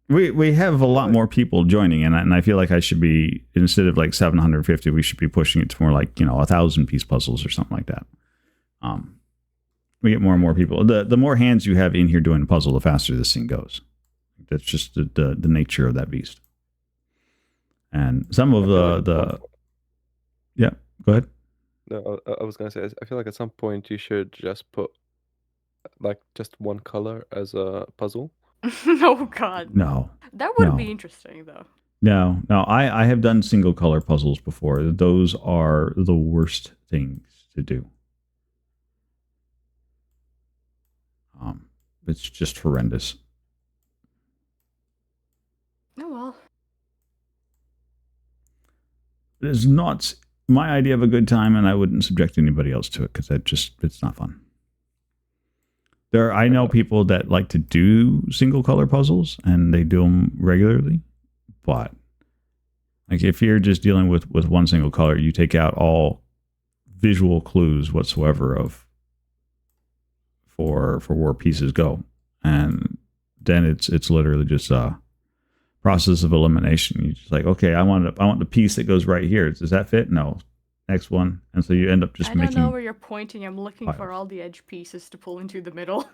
We have a lot more people joining, and I feel like I should be, instead of like 750, we should be pushing it to more like 1,000-piece puzzles or something like that. We get more and more people. The more hands you have in here doing a puzzle, the faster this thing goes. That's just the nature of that beast. And some of the yeah, go ahead. No, I was gonna say, I feel like at some point you should just put like just one color as a puzzle. Oh god. No. That would No. be interesting though. No. I have done single color puzzles before. Those are the worst things to do. It's just horrendous. Oh well. It's not my idea of a good time, and I wouldn't subject anybody else to it because it's not fun. I know people that like to do single color puzzles, and they do them regularly, but like if you're just dealing with one single color, you take out all visual clues whatsoever for where pieces go, and then it's literally just a process of elimination. You're just like, okay, I want the piece that goes right here. Does that fit? No. Next one. And so you end up just I making... don't know where you're pointing. I'm looking for piles. all the edge pieces to pull into the middle.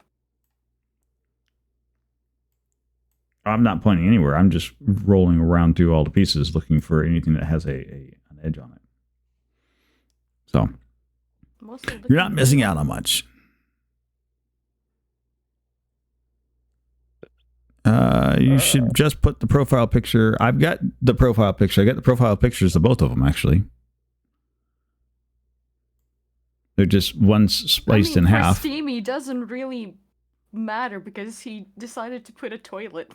I'm not pointing anywhere. I'm just rolling around through all the pieces looking for anything that has an edge on it. So Mostly you're not looking missing for- out on much. You should just put the profile picture. I've got the profile picture. I got the profile pictures of both of them, actually. They're just one's spliced in for half. Steamy doesn't really matter because he decided to put a toilet.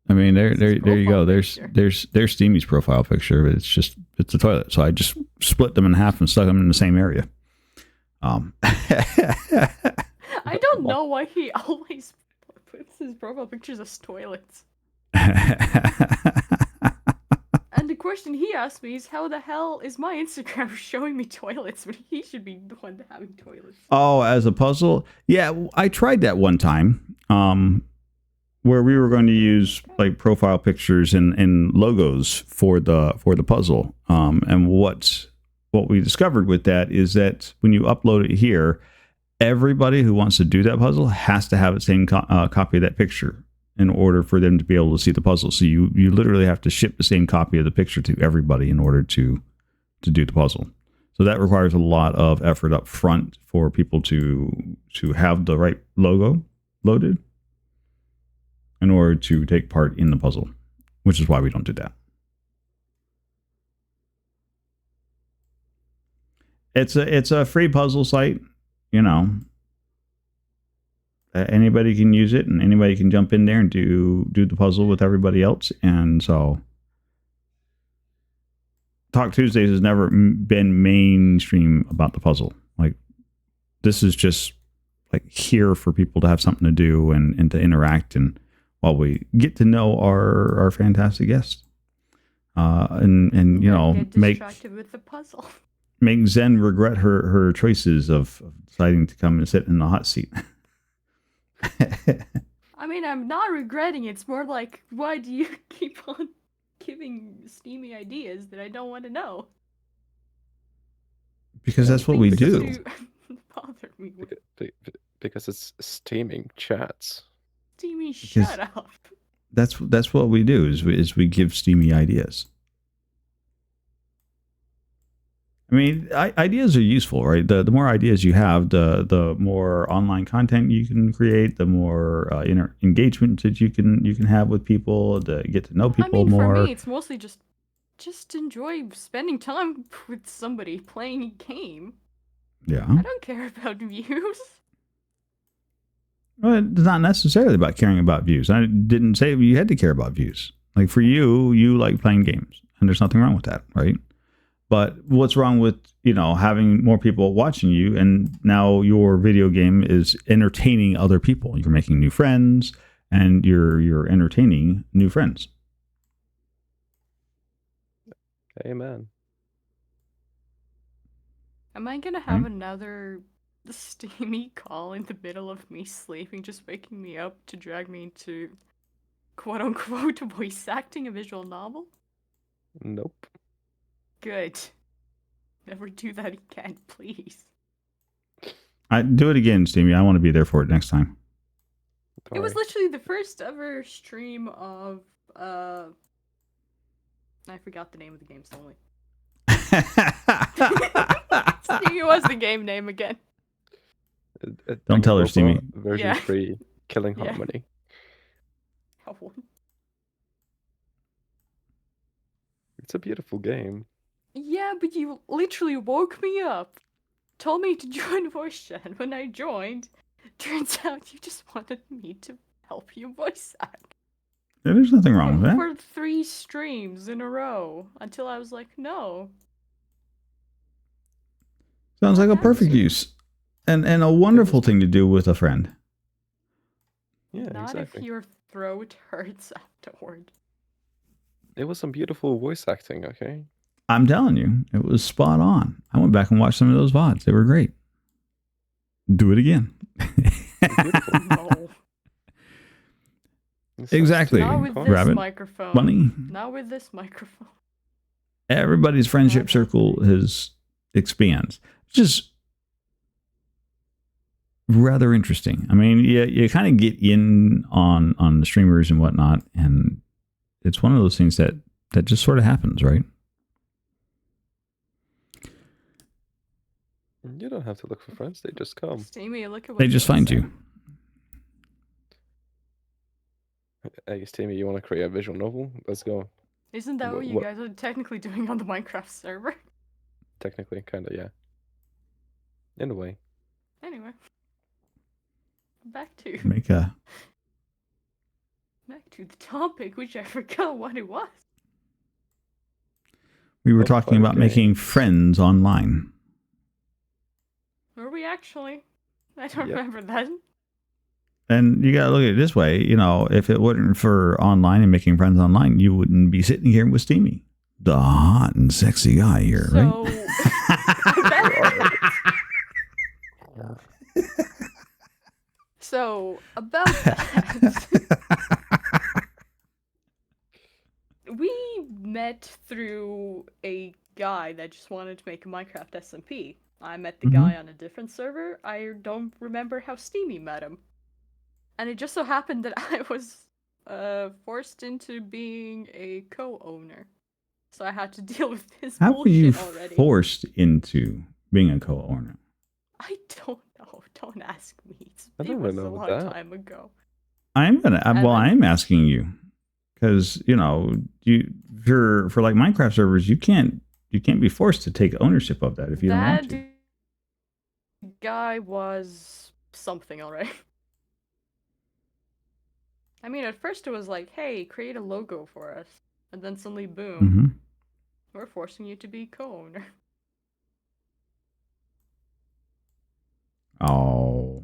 I mean, there It's his you go. profile There's Steamy's profile picture, but it's a toilet. So I just split them in half and stuck them in the same area. I don't know why he always puts his profile pictures as toilets. And the question he asked me is, how the hell is my Instagram showing me toilets when he should be the one having toilets? Oh, as a puzzle? Yeah, I tried that one time. Where we were going to use like profile pictures and logos for the puzzle. And what we discovered with that is that when you upload it here, everybody who wants to do that puzzle has to have the same copy of that picture in order for them to be able to see the puzzle. So you literally have to ship the same copy of the picture to everybody in order to do the puzzle. So that requires a lot of effort up front for people to have the right logo loaded in order to take part in the puzzle, which is why we don't do that. It's a free puzzle site, anybody can use it, and anybody can jump in there and do the puzzle with everybody else. And so Talk Tuesdays has never been mainstream about the puzzle. Like, this is just like here for people to have something to do and to interact, and while we get to know our fantastic guests, and Get make distracted with the puzzle. make Zen regret her choices of deciding to come and sit in the hot seat. I mean, I'm not regretting it. It's more like, why do you keep on giving Steamy ideas that I don't want to know? Because that's what we Things do. to bother me with. Because it's steaming chats. Steamy, Because- shut up. That's what we do is we give Steamy ideas. I mean, ideas are useful, right? The more ideas you have, the more online content you can create, the more engagement that you can have with people, to get to know people I mean, more. for me, it's mostly just enjoy spending time with somebody playing a game. Yeah. I don't care about views. Well, it's not necessarily about caring about views. I didn't say you had to care about views. Like for you, you like playing games, and there's nothing wrong with that, right? But what's wrong with, having more people watching you, and now your video game is entertaining other people. You're making new friends, and you're entertaining new friends. Amen. Am I gonna have another steamy call in the middle of me sleeping, just waking me up to drag me into quote unquote voice acting a visual novel? Nope. Good. Never do that again, please. I do it again, Steamy. I want to be there for it next time. It was literally the first ever stream of I forgot the name of the game suddenly. Steamy was the game name again. Don't tell her, Steamy. Version 3, Killing Harmony. It's a beautiful game. Yeah, but you literally woke me up, told me to join voice chat, and when I joined, turns out you just wanted me to help you voice act. Yeah, there's nothing wrong with that. For 3 streams in a row, until I was like, no. Sounds like a perfect use. And a wonderful thing to do with a friend. Yeah, Not exactly. if your throat hurts afterward. It was some beautiful voice acting, okay? I'm telling you, it was spot on. I went back and watched some of those VODs. They were great. Do it again. No. Exactly. Not with this Rabbit, microphone. bunny. Not with this microphone. Everybody's friendship circle expands. Just rather interesting. I mean, you kind of get in on the streamers and whatnot, and it's one of those things that just sort of happens, right? You don't have to look for friends; they just come. Steamy, look at what They just find you. Hey, Steamy, you want to create a visual novel? Let's go. Isn't that what you guys are technically doing on the Minecraft server? Technically, kind of, yeah. In a way. Anyway. Back to the topic, which I forgot what it was. We were talking about making friends online. Were we actually? I don't remember that. And you got to look at it this way, if it wasn't for online and making friends online, you wouldn't be sitting here with Steamy, the hot and sexy guy here, right? So, about that, we met through a guy that just wanted to make a Minecraft SMP. I met the guy on a different server. I don't remember how Steamy met him. And it just so happened that I was forced into being a co-owner. So I had to deal with his How were you already. Forced into being a co-owner? I don't know. Don't ask me. I don't was know a long that. time ago. I'm asking you because for like Minecraft servers, you can't be forced to take ownership of that if you don't want to. That guy was something already. I mean, at first it was like, hey, create a logo for us. And then suddenly, boom, we're forcing you to be co-owner. Oh.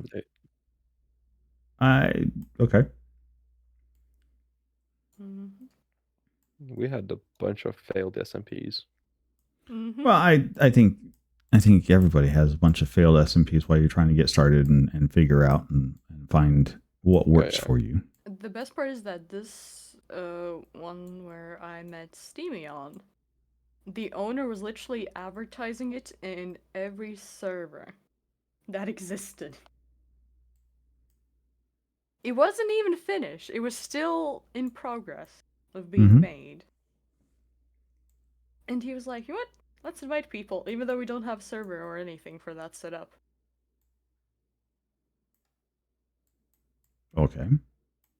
Okay. We had a bunch of failed SMPs. Well, I think everybody has a bunch of failed SMPs while you're trying to get started and figure out and find what works for you. The best part is that this one where I met Steamy on, the owner was literally advertising it in every server that existed. It wasn't even finished. It was still in progress of being made. And he was like, you know what? Let's invite people, even though we don't have a server or anything for that set up. Okay.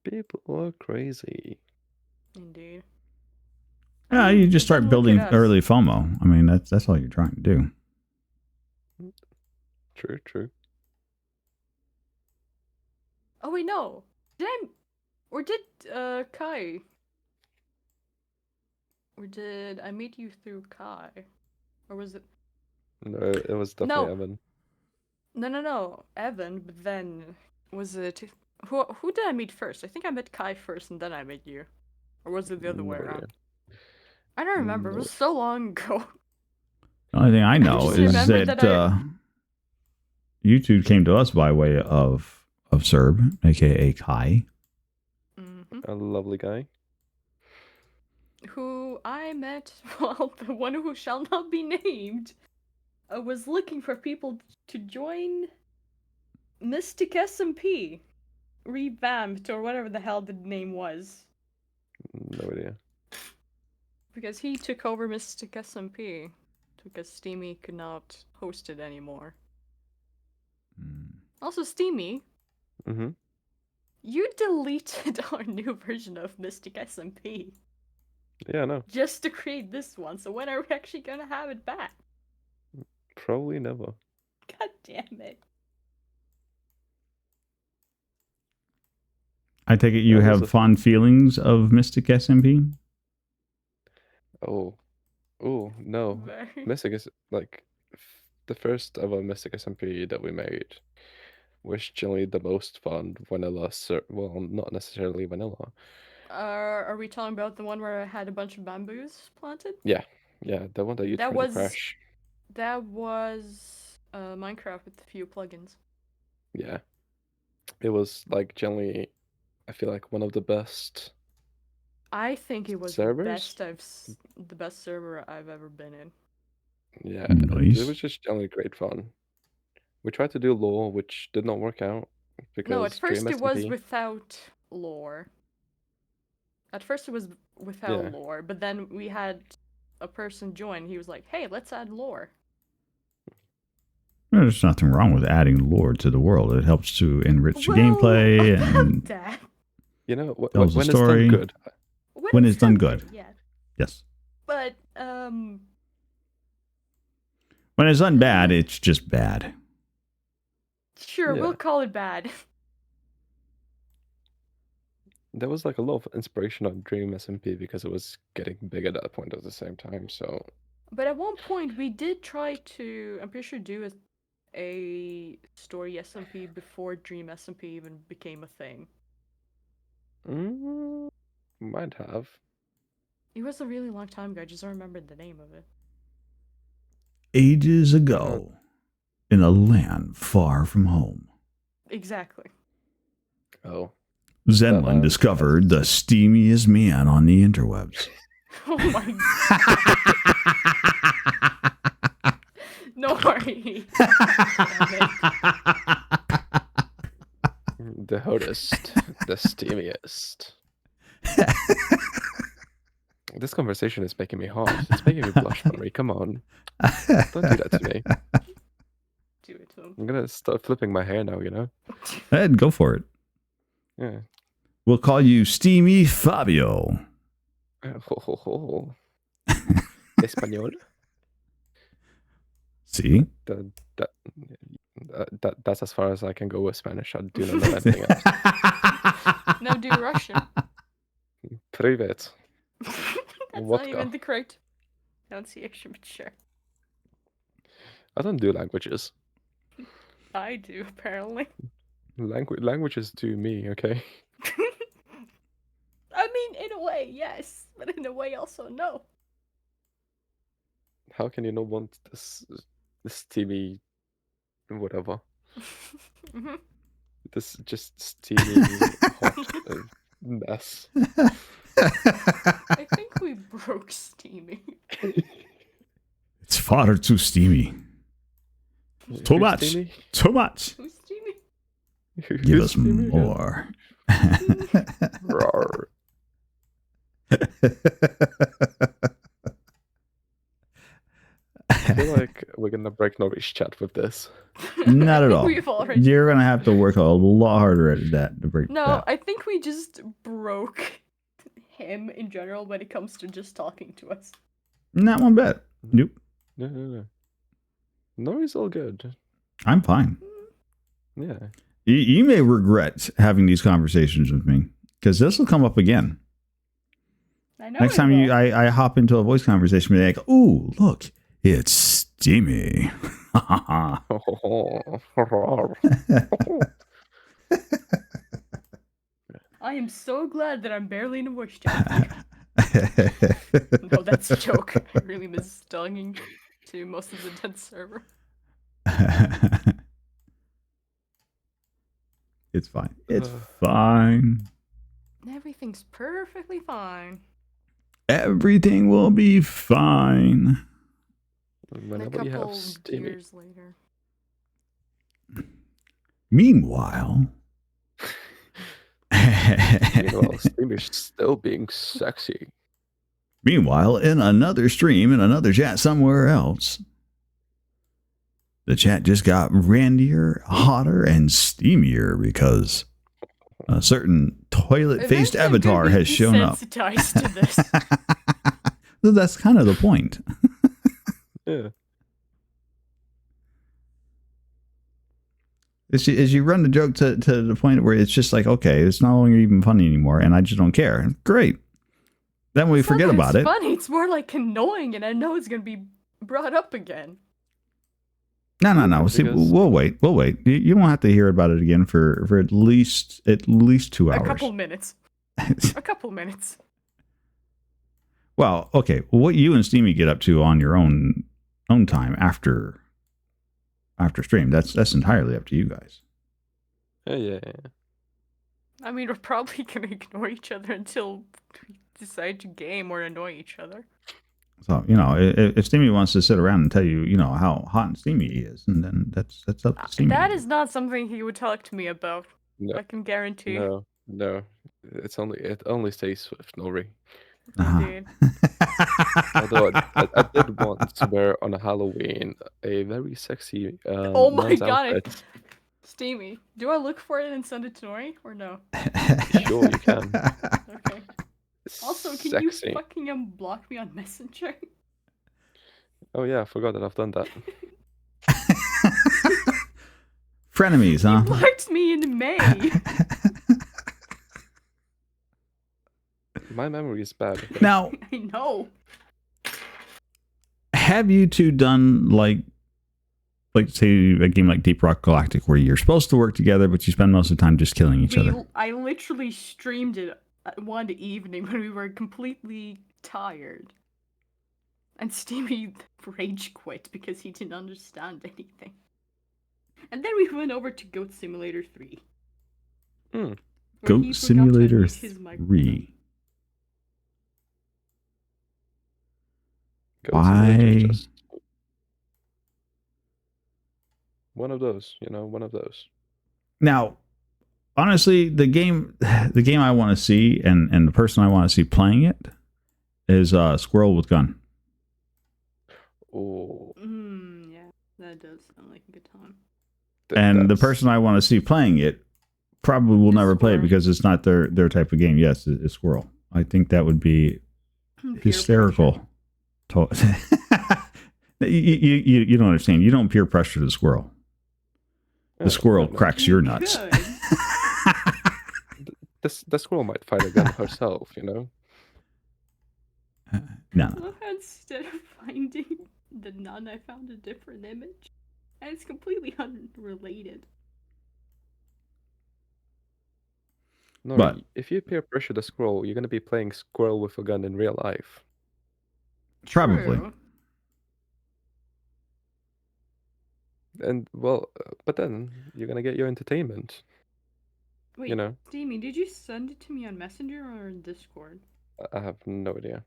People are crazy. Indeed. Yeah, you just start building early FOMO. I mean, that's all you're trying to do. True. Oh wait, no. Did Kai? Or did I meet you through Kai? Or was it? No, it was definitely No. Evan. No. Evan, but then was it who did I meet first? I think I met Kai first and then I met you. Or was it the other way No idea. around? I don't remember. It No. was so long ago. The only thing I know just is remember that, that you two came to us by way of Serb, aka Kai. A lovely guy. Who I met, well, the one who shall not be named, was looking for people to join Mystic SMP, revamped, or whatever the hell the name was. No idea. Because he took over Mystic SMP, because Steamy could not host it anymore. Also, Steamy, Mm-hmm. you deleted our new version of Mystic SMP Yeah, no. just to create this one, so when are we actually gonna have it back? Probably never. God damn it. I take it you That was have fond feelings of Mystic SMP? Oh. Oh, no. Very. Mystic is like the first ever Mystic SMP that we made was generally the most fun vanilla. Well, not necessarily vanilla. Are we talking about the one where I had a bunch of bamboos planted? Yeah, the one that you That tried was- to crash. That was Minecraft with a few plugins. Yeah, it was like generally, I feel like one of the best. I think it was Servers? the best server I've ever been in. Yeah, Nice. it was just generally great fun. We tried to do lore, which did not work out because No, at first Dream it was SMP without lore. At first it was without Yeah. lore, but then we had a person join. He was like, "Hey, let's add lore." There's nothing wrong with adding lore to the world. It helps to enrich the Well, gameplay about and that. You know, Tells the when it's story. done good. When it's done good. Yeah. yes. But When it's done bad, it's just bad. sure, Yeah. we'll call it bad. There was like a lot of inspiration on Dream SMP because it was getting big at that point at the same time. So But at one point we did try to, I'm pretty sure, do a story SMP before Dream SMP even became a thing. might have. It was a really long time ago. I just don't remember the name of it. Ages ago, in a land far from home, Exactly. Oh, Zenlin discovered the steamiest man on the interwebs. Oh my god. No worry. the hottest, the steamiest. This conversation is making me hot. It's making me blush, Murray. Come on. Don't do that to me. Do it to him. I'm gonna start flipping my hair now, you know? Ed, go for it. Yeah. We'll call you Steamy Fabio. Espanol? See? That's as far as I can go with Spanish. I do not know anything else. Now do Russian. Privet. That's Vodka. not even the correct pronunciation, but sure. I don't do languages. I do, apparently. Languages do me, okay? I mean, in a way, yes, but in a way, also no. How can you not want this steamy whatever? Mhm. This just steamy hot mess. I think we broke Steamy. It's far too steamy. Too Who's much. steamy? Too much. Who's Steamy? Give Who's us steamy again? more. Rawr. I feel like we're gonna break Norwich chat with this. Not I at think all. We've already... You're going to have to work a lot harder at that to break No, that. I think we just broke him in general when it comes to just talking to us. Not one bit. Nope. No. Norway's all good. I'm fine. Yeah. You may regret having these conversations with me because this will come up again. I know. Next time I hop into a voice conversation with you, like, ooh, look, it's Steamy. I am so glad that I'm barely in a voice chat. No, that's a joke. I really miss talking to most of the dead server. It's fine. It's fine. Everything's perfectly fine. Everything will be fine. Whenever a you have couple Steamy. years later. Meanwhile, Meanwhile, Steamy's still being sexy. Meanwhile, in another stream, in another chat somewhere else, the chat just got randier, hotter, and steamier because a certain toilet-faced Eventually, I'm gonna avatar be has shown up. desensitized to this. That's kind of the point. Yeah. As you run the joke to the point where it's just like, okay, it's no longer even funny anymore, and I just don't care. Great. Then we It's not forget that about it's it. funny. It's more like annoying, and I know it's gonna be brought up again. No. See, Because- we'll wait. We'll wait. You won't have to hear about it again for at least 2 hours. A couple minutes. A couple minutes. Well, okay. What you and Steamy get up to on your own time after stream, that's entirely up to you guys. Yeah. I mean, we're probably gonna ignore each other until we decide to game or annoy each other. So, if Steamy wants to sit around and tell you, how hot and steamy he is, and then that's up to Steamy. That is not something he would talk to me about. No. I can guarantee. No. It only stays with Nori. Indeed. Although I did once wear on a Halloween a very sexy Oh my nun's God, outfit. Steamy, do I look for it and send it to Nori or no? Sure, you can. Okay. Also, can Sexy. you fucking unblock me on Messenger? Oh yeah, I forgot that I've done that. Frenemies, You huh? blocked me in May. My memory is bad. Okay? Now, I know. have you two done like say a game like Deep Rock Galactic where you're supposed to work together, but you spend most of the time just killing each other? I literally streamed it one evening when we were completely tired. And Steamy rage quit because he didn't understand anything. And then we went over to Goat Simulator 3. Hmm. where he Goat forgot to Simulator unmute his microphone. 3. Goat Simulator is Why? just one of those, one of those. Now, honestly, the game I want to see and the person I want to see playing it is Squirrel with Gun. Oh, Yeah, that does sound like a good time. And the person I want to see playing it probably will Is never play it Squirrel. because it's not their type of game. Yes, it's Squirrel. I think that would be Peer hysterical. You don't understand. You don't peer pressure the squirrel. The squirrel no. cracks your nuts. Good. The squirrel might fight again herself, No. Well, instead of finding the nun, I found a different image. And it's completely unrelated. No, But- if you peer pressure the squirrel, you're gonna be playing squirrel with a gun in real life. Probably. True. And but then you're gonna get your entertainment. Wait, know. Steamy, did you send it to me on Messenger or in Discord? I have no idea.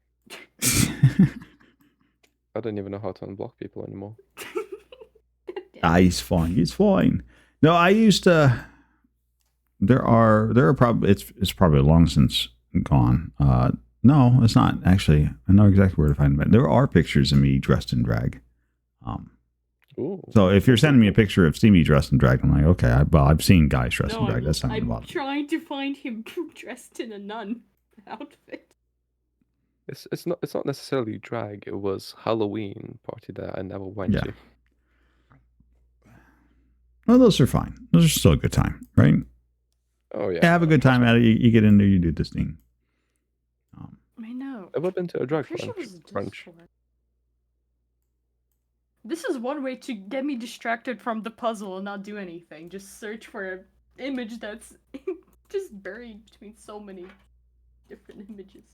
I don't even know how to unblock people anymore. He's fine. He's fine. No, I used to. There are probably it's probably long since gone. No, it's not actually. I know exactly where to find it. There are pictures of me dressed in drag. Ooh. So if you're sending me a picture of Steamy dressed in drag, I'm like, okay, I've seen guys dressed in drag. That's not I'm about it. trying to find him dressed in a nun outfit. It's not necessarily drag. It was Halloween party that I never went Yeah. to. Well, those are fine. Those are still a good time, right? Oh yeah. Yeah, have a good time at it. You get in there, you do this thing. I know. Ever been to a drug Pretty sure it was brunch? Discord. This is one way to get me distracted from the puzzle and not do anything. Just search for an image that's just buried between so many different images.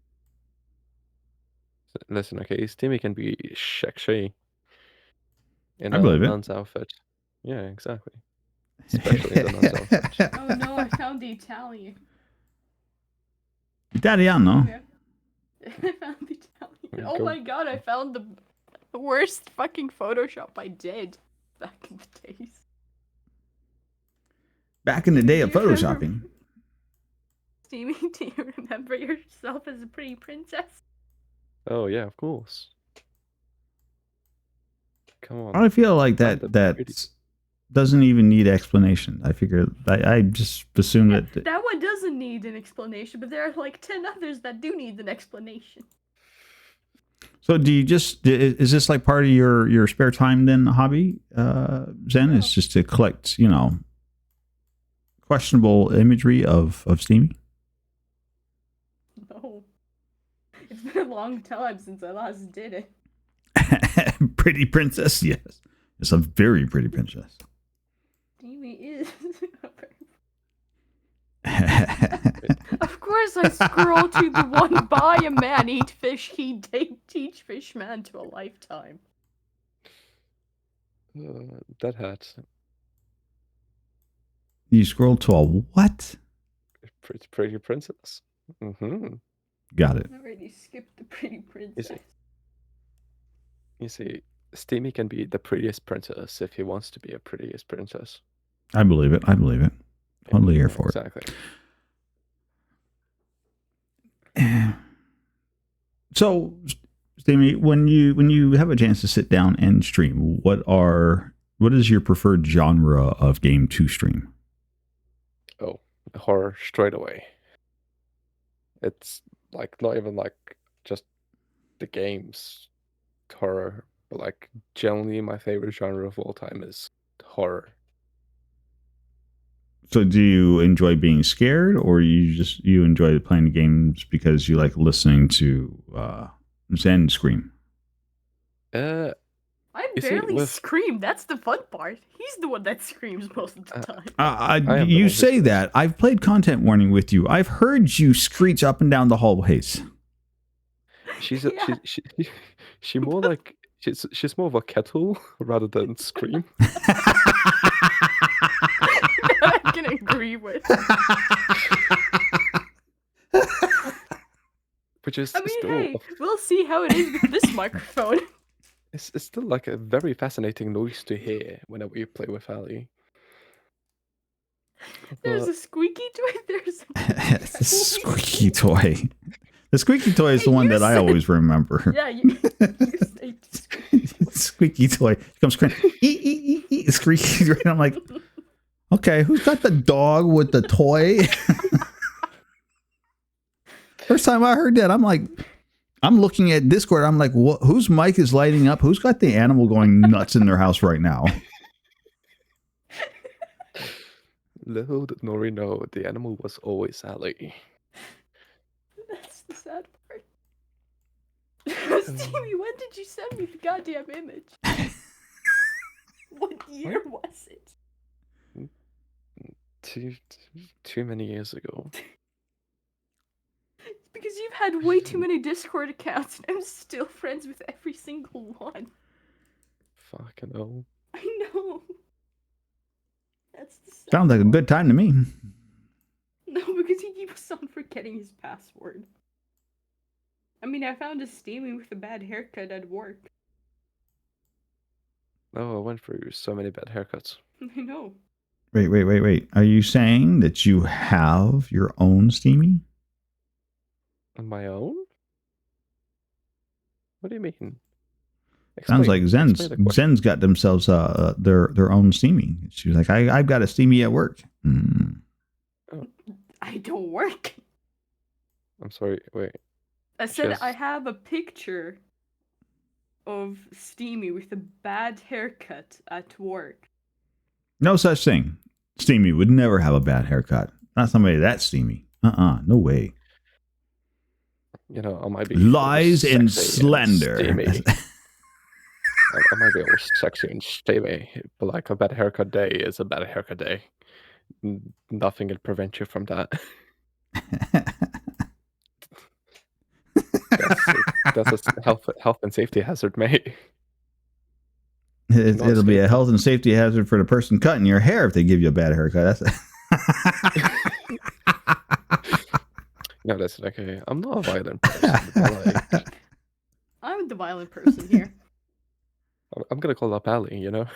Listen, okay, Steamy can be sexy in I a believe it. nun's outfit. Yeah, exactly. Especially in the nun's outfit. Oh no, I found the Italian. Italiano. Yeah. I found the Italian. Oh Go. my god, I found the worst fucking Photoshop I did back in the days. Back in the day of Do you remember- photoshopping. Steamy, do you remember yourself as a pretty princess? Oh yeah, of course. Come on. I feel like I'm the that pretty- doesn't even need explanation. I figure I just assume Yeah, that that one doesn't need an explanation, but there are like 10 others that do need an explanation. So do you just is this like part of your spare time then hobby, Zen? Is just to collect, questionable imagery of Steamy? No. It's been a long time since I last did it. Pretty princess, yes. It's a very pretty princess. Steamy is. Of course I scroll to the one buy a man, eat fish, he teach fish man to a lifetime. That hat. You scroll to a what? Pretty princess. Mm-hmm. Got it. I already skipped the pretty princess. You see, Steamy can be the prettiest princess if he wants to be a prettiest princess. I believe it. I believe it. Totally here for it. Exactly. So, Steamy, when you have a chance to sit down and stream, what is your preferred genre of game to stream? Oh, horror straight away. It's like not even like just the games horror, but like generally my favorite genre of all time is horror. So, do you enjoy being scared, or you enjoy playing games because you like listening to Zen scream? I You see, barely with- scream. That's the fun part. He's the one that screams most of the time. am the You one who say screams. that. I've played Content Warning with you. I've heard you screech up and down the hallways. She's Yeah. she more like she's more of a kettle rather than scream. That I can agree with. Which is I mean, still hey, we'll see how it is with this microphone. it's still like a very fascinating noise to hear whenever you play with Ali. There's But a squeaky toy. There's The squeaky toy. The squeaky toy is the Hey, one you that I said- always remember. yeah, you say Squeaky toy comes crying. Squeaky. Right? I'm like, okay, who's got the dog with the toy? First time I heard that, I'm like, I'm looking at Discord. I'm like, what? Whose mic is lighting up? Who's got the animal going nuts in their house right now? little did Nori know the animal was always Ali. That's the sad part. Stevie, when did you send me the goddamn image? What year was it? Too many years ago. It's because you've had way too many Discord accounts and I'm still friends with every single one. Fucking hell. I know. That's the sad Sounds like a good time to me. No, because he keeps on forgetting his password. I mean, I found a Steamy with a bad haircut at work. Oh, I went through so many bad haircuts. I know. Wait. Are you saying that you have your own Steamy? On my own? What do you mean? Sounds like Explain the question. Zen's got themselves their own Steamy. She was like, I've got a Steamy at work. I don't work. I'm sorry, wait. I said I Just- have a picture of Steamy with a bad haircut at work. No such thing. Steamy would never have a bad haircut. Not somebody that steamy. No way. You know, I might be Lies all and sexy slender. steamy. I might be all sexy and steamy, but like a bad haircut day is a bad haircut day. Nothing can prevent you from that. That's a health and safety hazard, mate. It'll be a health and safety hazard for the person cutting your hair if they give you a bad haircut. No, that's like I'm not a violent person. But like, I'm the violent person here. I'm gonna call up Ali, you know?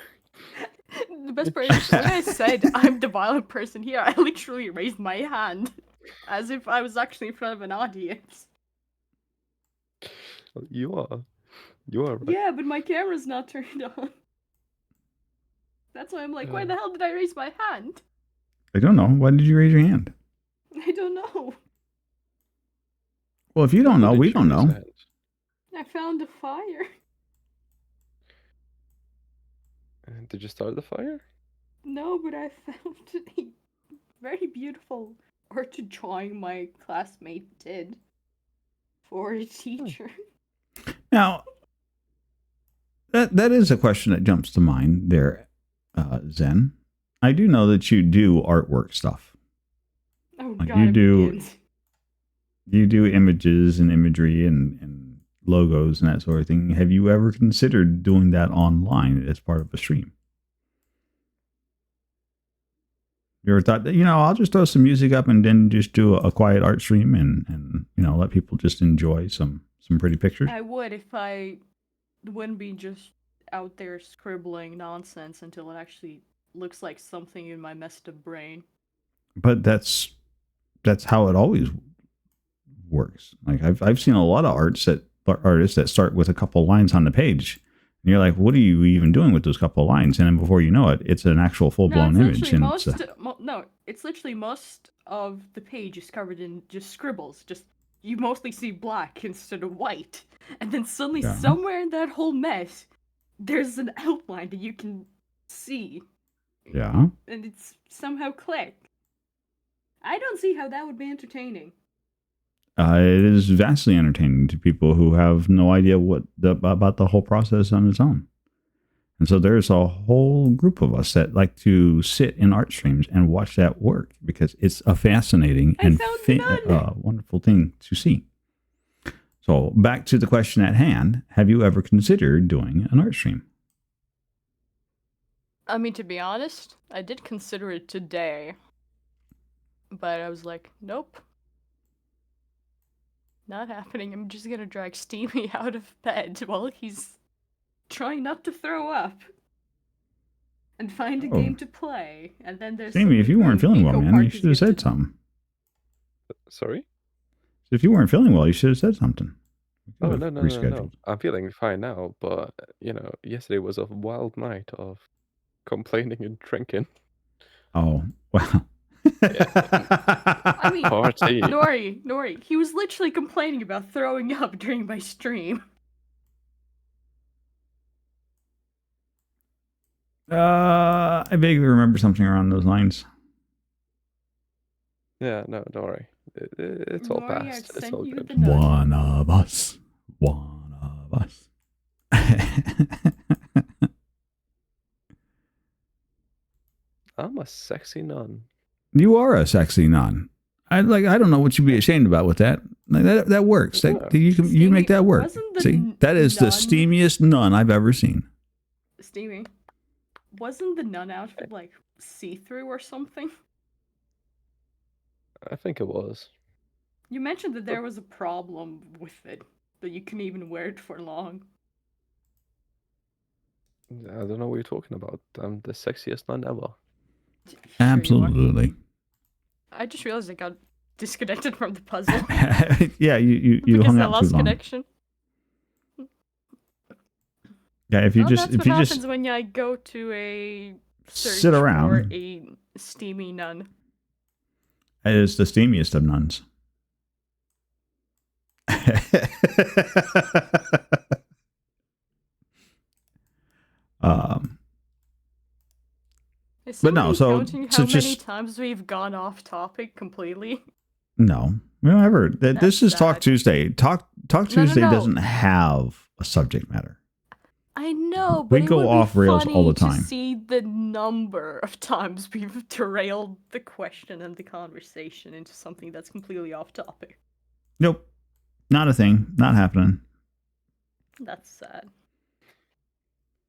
The best part is when I said I'm the violent person here, I literally raised my hand as if I was actually in front of an audience. You are right. Yeah, but my camera's not turned on. That's why I'm like, why the hell did I raise my hand? I don't know. Why did you raise your hand? I don't know. Well, if you don't know, we don't know. I found a fire. Did you start the fire? No, but I found a very beautiful art drawing my classmate did for a teacher. Now, that is a question that jumps to mind there, Zen. I do know that you do artwork stuff. Oh, Like God, you it do- begins. You do images and imagery and logos and that sort of thing. Have you ever considered doing that online as part of a stream? You ever thought that, I'll just throw some music up and then just do a quiet art stream and let people just enjoy some pretty pictures? I would if I wouldn't be just out there scribbling nonsense until it actually looks like something in my messed up brain. But that's how it always works. Like I've seen a lot of artists that start with a couple lines on the page, and you're like, what are you even doing with those couple lines? And then before you know it, it's an actual full blown image. And it's literally most of the page is covered in just scribbles. Just you mostly see black instead of white, and then suddenly Yeah. somewhere in that whole mess, there's an outline that you can see, yeah. and it's somehow clicked. I don't see how that would be entertaining. It is vastly entertaining to people who have no idea about the whole process on its own. And so there's a whole group of us that like to sit in art streams and watch that work because it's a fascinating I and found none. wonderful thing to see. So back to the question at hand, have you ever considered doing an art stream? I mean, to be honest, I did consider it today, but I was like, nope. Not happening. I'm just gonna drag Steamy out of bed while he's trying not to throw up. And find a Oh. game to play. And then there's Jamie, if you weren't feeling well, man, you should have said something. Sorry? If you weren't feeling well, you should have said something. We Oh, could no, have no, no, no. rescheduled. I'm feeling fine now, but, yesterday was a wild night of complaining and drinking. Oh, wow. I mean, Party. Nori, he was literally complaining about throwing up during my stream. I vaguely remember something around those lines. Yeah, no, don't worry. It's all Nori, past. I've It's sent all you good. the note. One of us. One of us. I'm a sexy nun. You are a sexy nun. I don't know what you'd be ashamed about with that. Like, that works. Yeah. You make that work. Wasn't the See, that is the nun- steamiest nun I've ever seen. Steamy, wasn't the nun outfit like see-through or something? I think it was. You mentioned that there was a problem with it, that you couldn't even wear it for long. I don't know what you're talking about. I'm the sexiest nun ever. Sure you are. Absolutely. I just realized I got disconnected from the puzzle. Yeah, you because hung I out too lost long. connection. Yeah, if you Well, just that's if what you happens just when I go to a search sit for around, a steamy nun. it is the steamiest of nuns. It's But no, so counting so how many just times we've gone off topic completely? no, we don't ever. This That's is Talk sad. Tuesday. Talk Tuesday no. doesn't have a subject matter. I know, We but it go would off be rails funny all the time. to see the number of times we've derailed the question and the conversation into something that's completely off topic. Nope, not a thing. Not happening. That's sad.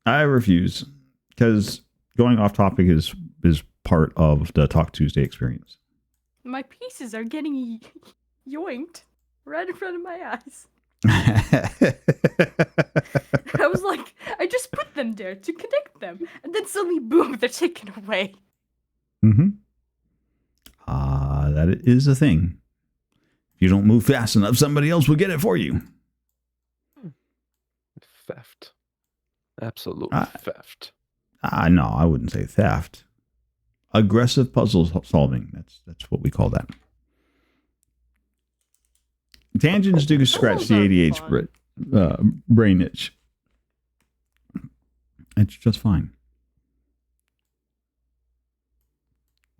I refuse because going off topic is part of the Talk Tuesday experience. My pieces are getting yoinked right in front of my eyes. I was like, I just put them there to connect them, and then suddenly, boom, they're taken away. Mm-hmm. That is a thing. If you don't move fast enough, somebody else will get it for you. Theft. Absolute theft. No, I wouldn't say theft. Aggressive puzzle solving. That's what we call that. Tangents do scratch the ADH brain itch. It's just fine.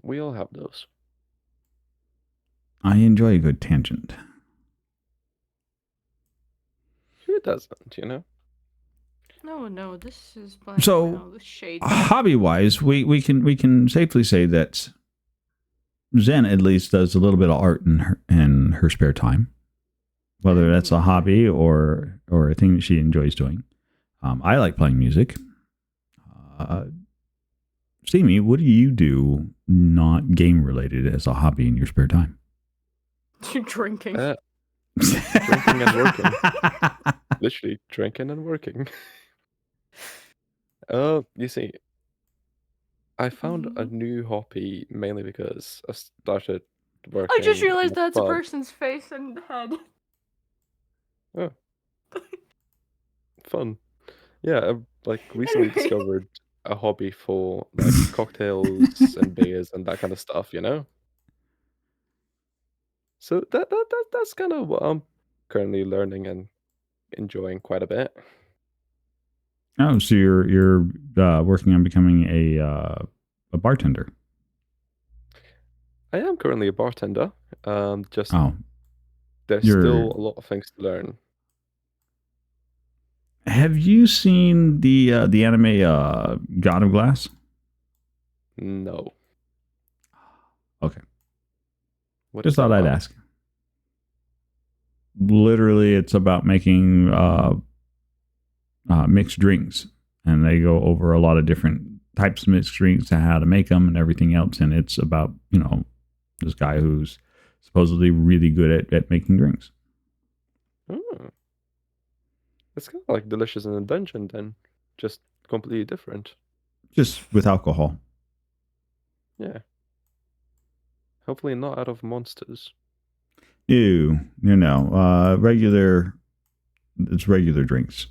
We all have those. I enjoy a good tangent. Who doesn't, you know? No, this is my this shade. Hobby-wise, we can safely say that Zen at least does a little bit of art in her spare time, whether that's a hobby or a thing that she enjoys doing. I like playing music. Steamy, what do you do not game related as a hobby in your spare time? Drinking. Drinking and working. Literally drinking and working. You see, I found a new hobby mainly because I started working. I just realized in a that's a pub. person's face and head. Oh. Fun. Yeah, I recently discovered a hobby for like cocktails and beers and that kind of stuff, you know? So that's kind of what I'm currently learning and enjoying quite a bit. Oh, so you're working on becoming a bartender. I am currently a bartender. Just Oh, there's you're- still a lot of things to learn. have you seen the anime God of Glass? No. Okay. What Just is that thought I'd about? ask. Literally, it's about making mixed drinks, and they go over a lot of different types of mixed drinks and how to make them and everything else. And it's about this guy who's supposedly really good at making drinks. Hmm. It's kind of like Delicious in a Dungeon then, just completely different. Just with alcohol. Yeah. Hopefully not out of monsters. Regular. It's regular drinks.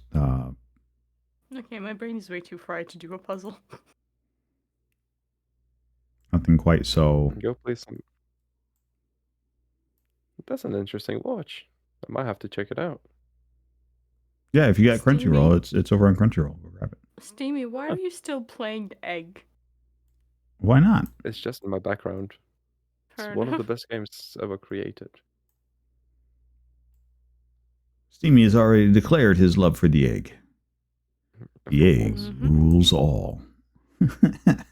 Okay, my brain is way too fried to do a puzzle. Nothing quite so. Go play some. That's an interesting watch. I might have to check it out. Yeah, if you got Steamy. Crunchyroll, it's over on Crunchyroll. Go grab it. Steamy, why are you still playing Egg? Why not? It's just in my background. It's Fair one of the enough. best games ever created. Steamy has already declared his love for the egg. The egg rules all. The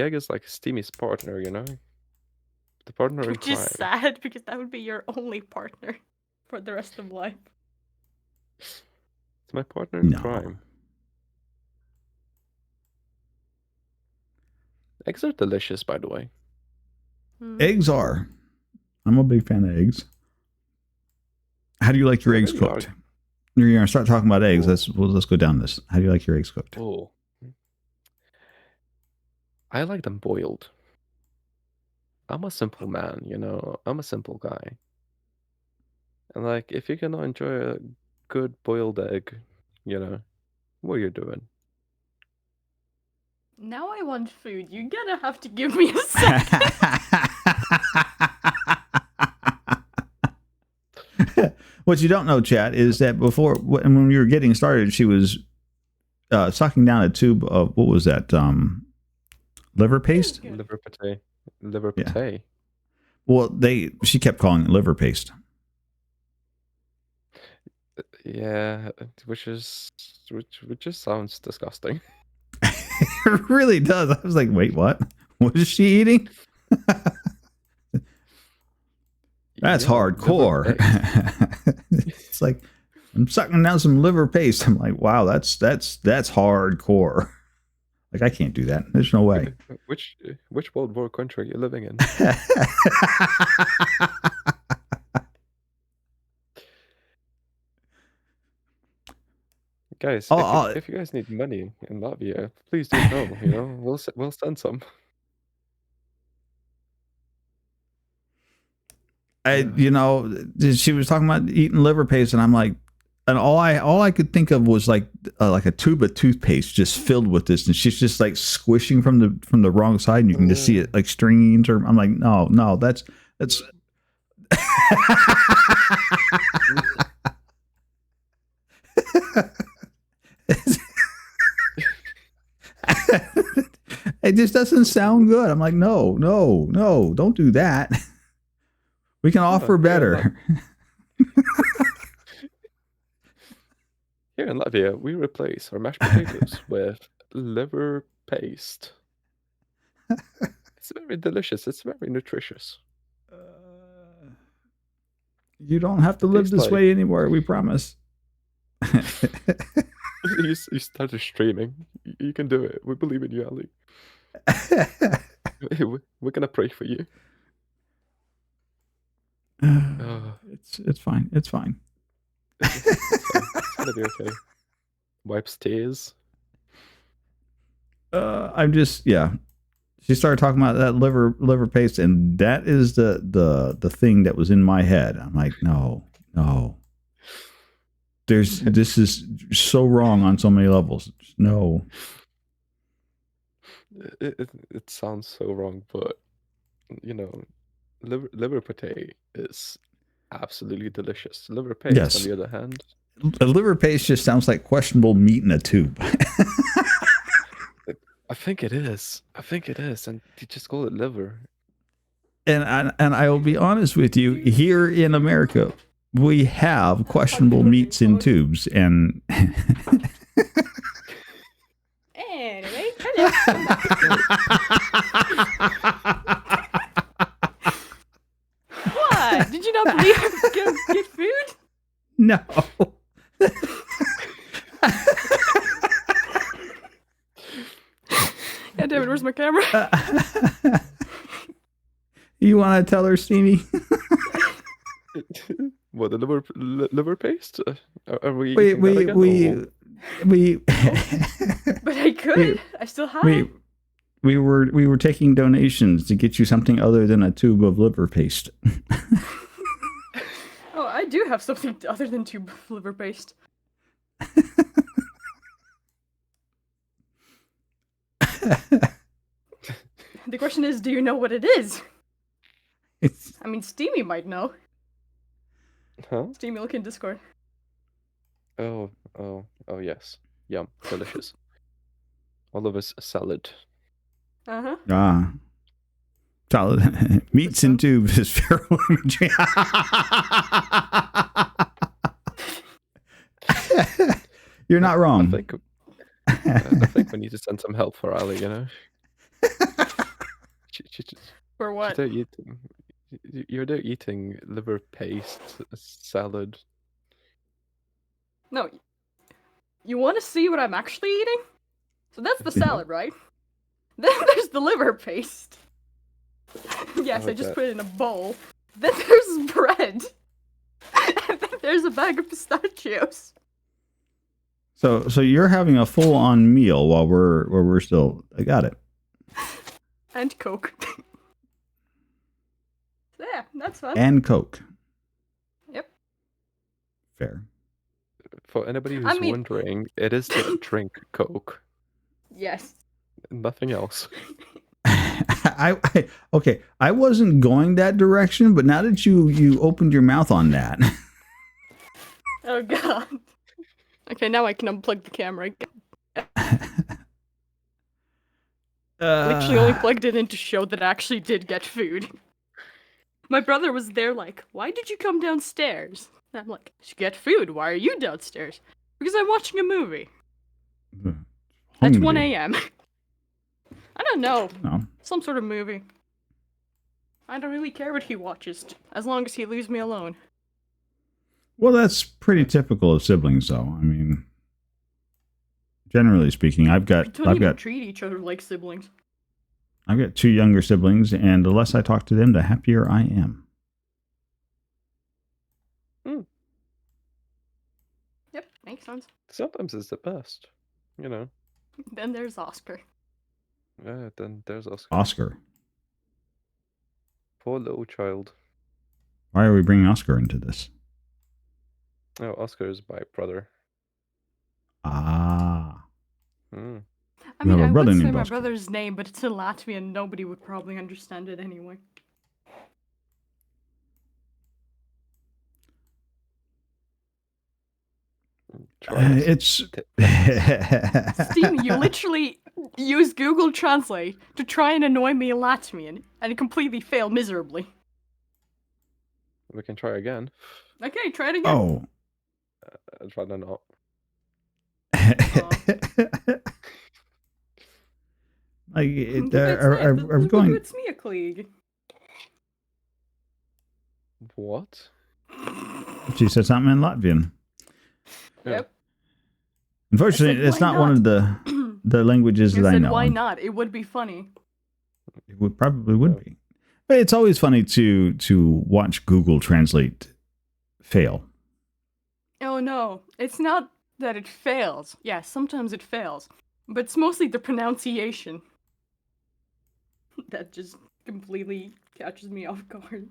egg is like Steamy's partner, you know? The partner in Which is crime. sad because that would be your only partner for the rest of life. It's my partner in No. crime. Eggs are delicious, by the way. Eggs are. I'm a big fan of eggs. How do you like your eggs There you cooked? You're gonna start talking about eggs. Let's go down this. How do you like your eggs cooked? Oh. I like them boiled. I'm a simple man, you know? I'm a simple guy. And like, if you cannot enjoy a good boiled egg, you know, what are you doing? Now I want food. You're gonna have to give me a second. What you don't know, chat, is that before, when we were getting started, she was sucking down a tube of, what was that? Liver paste? Good. Liver pate. Liver Yeah. pate. Well, she kept calling it liver paste. Yeah, which just sounds disgusting. It really does. I was like, wait, what? What is she eating? That's Yeah, liver hardcore. paste. It's like I'm sucking down some liver paste. I'm like, wow, that's hardcore. Like I can't do that. There's no way. Which World War country are you living in? Guys, if you guys need money in Latvia, please do know. You know, we'll send some. She was talking about eating liver paste, and I'm like, and all I could think of was like a tube of toothpaste just filled with this, and she's just like squishing from the wrong side, and you can just see it like stringing. I'm like, no, that's. It just doesn't sound good. I'm like, no, don't do that. We can offer better. Here in Latvia, we replace our mashed potatoes with liver paste. It's very delicious. It's very nutritious. You don't have to live Tastes this like- way anymore. We promise. You started streaming. You can do it. We believe in you, Ali. We're gonna pray for you. It's fine. It's fine. It's gonna be okay. Wipes tears. I'm just She started talking about that liver paste, and that is the thing that was in my head. I'm like, no. This is so wrong on so many levels. No. It sounds so wrong, but you know, liver pate is absolutely delicious. Liver paste, Yes. on the other hand, A liver paste just sounds like questionable meat in a tube. I think it is. And you just call it liver. And I will be honest with you, here in America, we have questionable meats in tubes, and Anyway, hello. What? Did you not believe I could get food? no. Yeah, David, where's my camera? You want to tell her, Steamy? What, the liver paste? Are we? we eating that again, we But I could. I still have it. we were taking donations to get you something other than a tube of liver paste. Oh, I do have something other than tube liver paste. The question is, do you know what it is? I mean, Steamy might know. Huh? Steamy, look in Discord. Oh, yes. Yum, delicious. All of us salad. Uh-huh. Solid meats in tubes is feral imagery. You're not wrong. I think we need to send some help for Ali. You know. For what? You're there eating liver paste salad. No. You want to see what I'm actually eating? So that's the salad, right? Then there's the liver paste. Yes, I just Okay. put it in a bowl. Then there's bread. And then there's a bag of pistachios. So you're having a full on meal while we're still. I got it. And Coke. Yeah, that's fun. And Coke. Yep. Fair. For anybody who's I mean- wondering, it is to drink Coke, Yes. nothing else. Okay. I wasn't going that direction, but now that you opened your mouth on that. Oh god. Okay, now I can unplug the camera again. Literally only plugged it in to show that I actually did get food. My brother was there like, why did you come downstairs? And I'm like, to get food. Why are you downstairs? Because I'm watching a movie. At 1 Hungry. a.m. I don't know. No. Some sort of movie. I don't really care what he watches, as long as he leaves me alone. Well, that's pretty typical of siblings, though. I mean, generally speaking, I've We don't even got treat each other like siblings. 2 younger siblings, and the less I talk to them, the happier I am. Yep, makes sense. Sometimes it's the best, you know. Then there's Oscar. Yeah, then there's Oscar. Oscar. Poor little child. Why are we bringing Oscar into this? Oh, Oscar is my brother. Ah. Mm. I You mean, have a I brother would say named my Oscar. brother's name, but it's in Latvian. Nobody would probably understand it anyway. Try it. It's Steam, you literally use Google Translate to try and annoy me in Latvian, and it completely failed miserably. We can try again. Okay, try it again. Oh. I'd rather not. Like, Are we going? It's me a Klieg. What? She said something in Latvian. Yep. Unfortunately, I said, it's why not one of the languages I that I said, know. why not? It would be funny. It would be. But it's always funny to watch Google Translate fail. Oh no, it's not that it fails. Yeah, sometimes it fails. But it's mostly the pronunciation that just completely catches me off guard.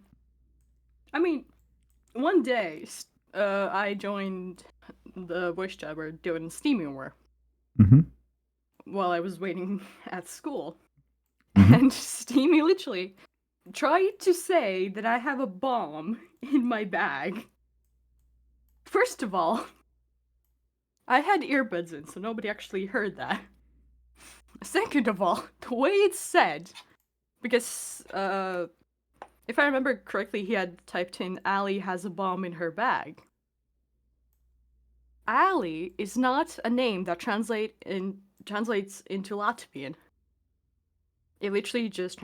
I mean, one day, I joined the voice chat we're doing Steamiware Mm-hmm. while I was waiting at school. Mhm. And Steamy literally tried to say that I have a bomb in my bag. First of all, I had earbuds in, so nobody actually heard that. Second of all, the way it's said, because, if I remember correctly, he had typed in, Ali has a bomb in her bag. Ali is not a name that translates into Latvian. It literally just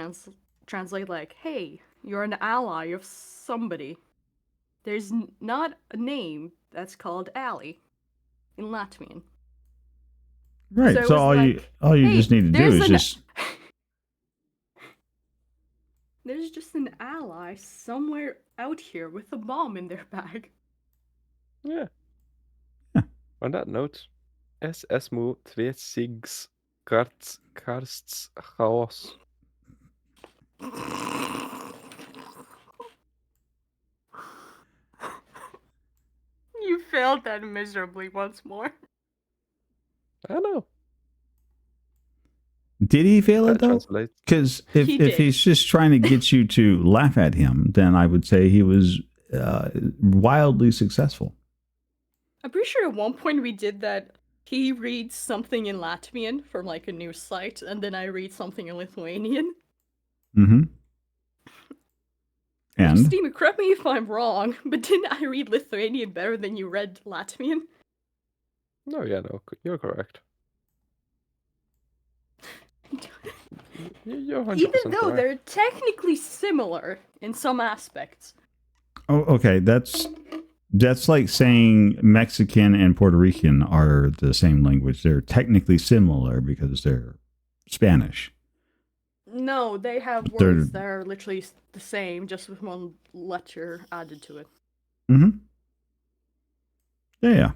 translate like, hey, you're an ally of somebody. There's not a name that's called Ali in Latvian. Right. So it So was all like, you hey, just need to do there's is an- just There's just an ally somewhere out here with a bomb in their bag. Yeah. Yeah. On that note, es esmu tviecigs karsts chaos. You failed that miserably once more. I know. Did he fail it That though? translates. Because He if did. he's just trying to get you to laugh at him, then I would say he was wildly successful. I'm pretty sure at one point we did that. He reads something in Latvian from like a news site, and then I read something in Lithuanian. Mm-hmm. And Steamy, correct me if I'm wrong, but didn't I read Lithuanian better than you read Latvian? No, yeah, no, you're correct. You're 100% Even though correct. they're technically similar in some aspects. oh, okay, that's like saying Mexican and Puerto Rican are the same language. They're technically similar because they're Spanish. No, they have They're- words that are literally the same, just with one letter added to it. Mm-hmm. Yeah.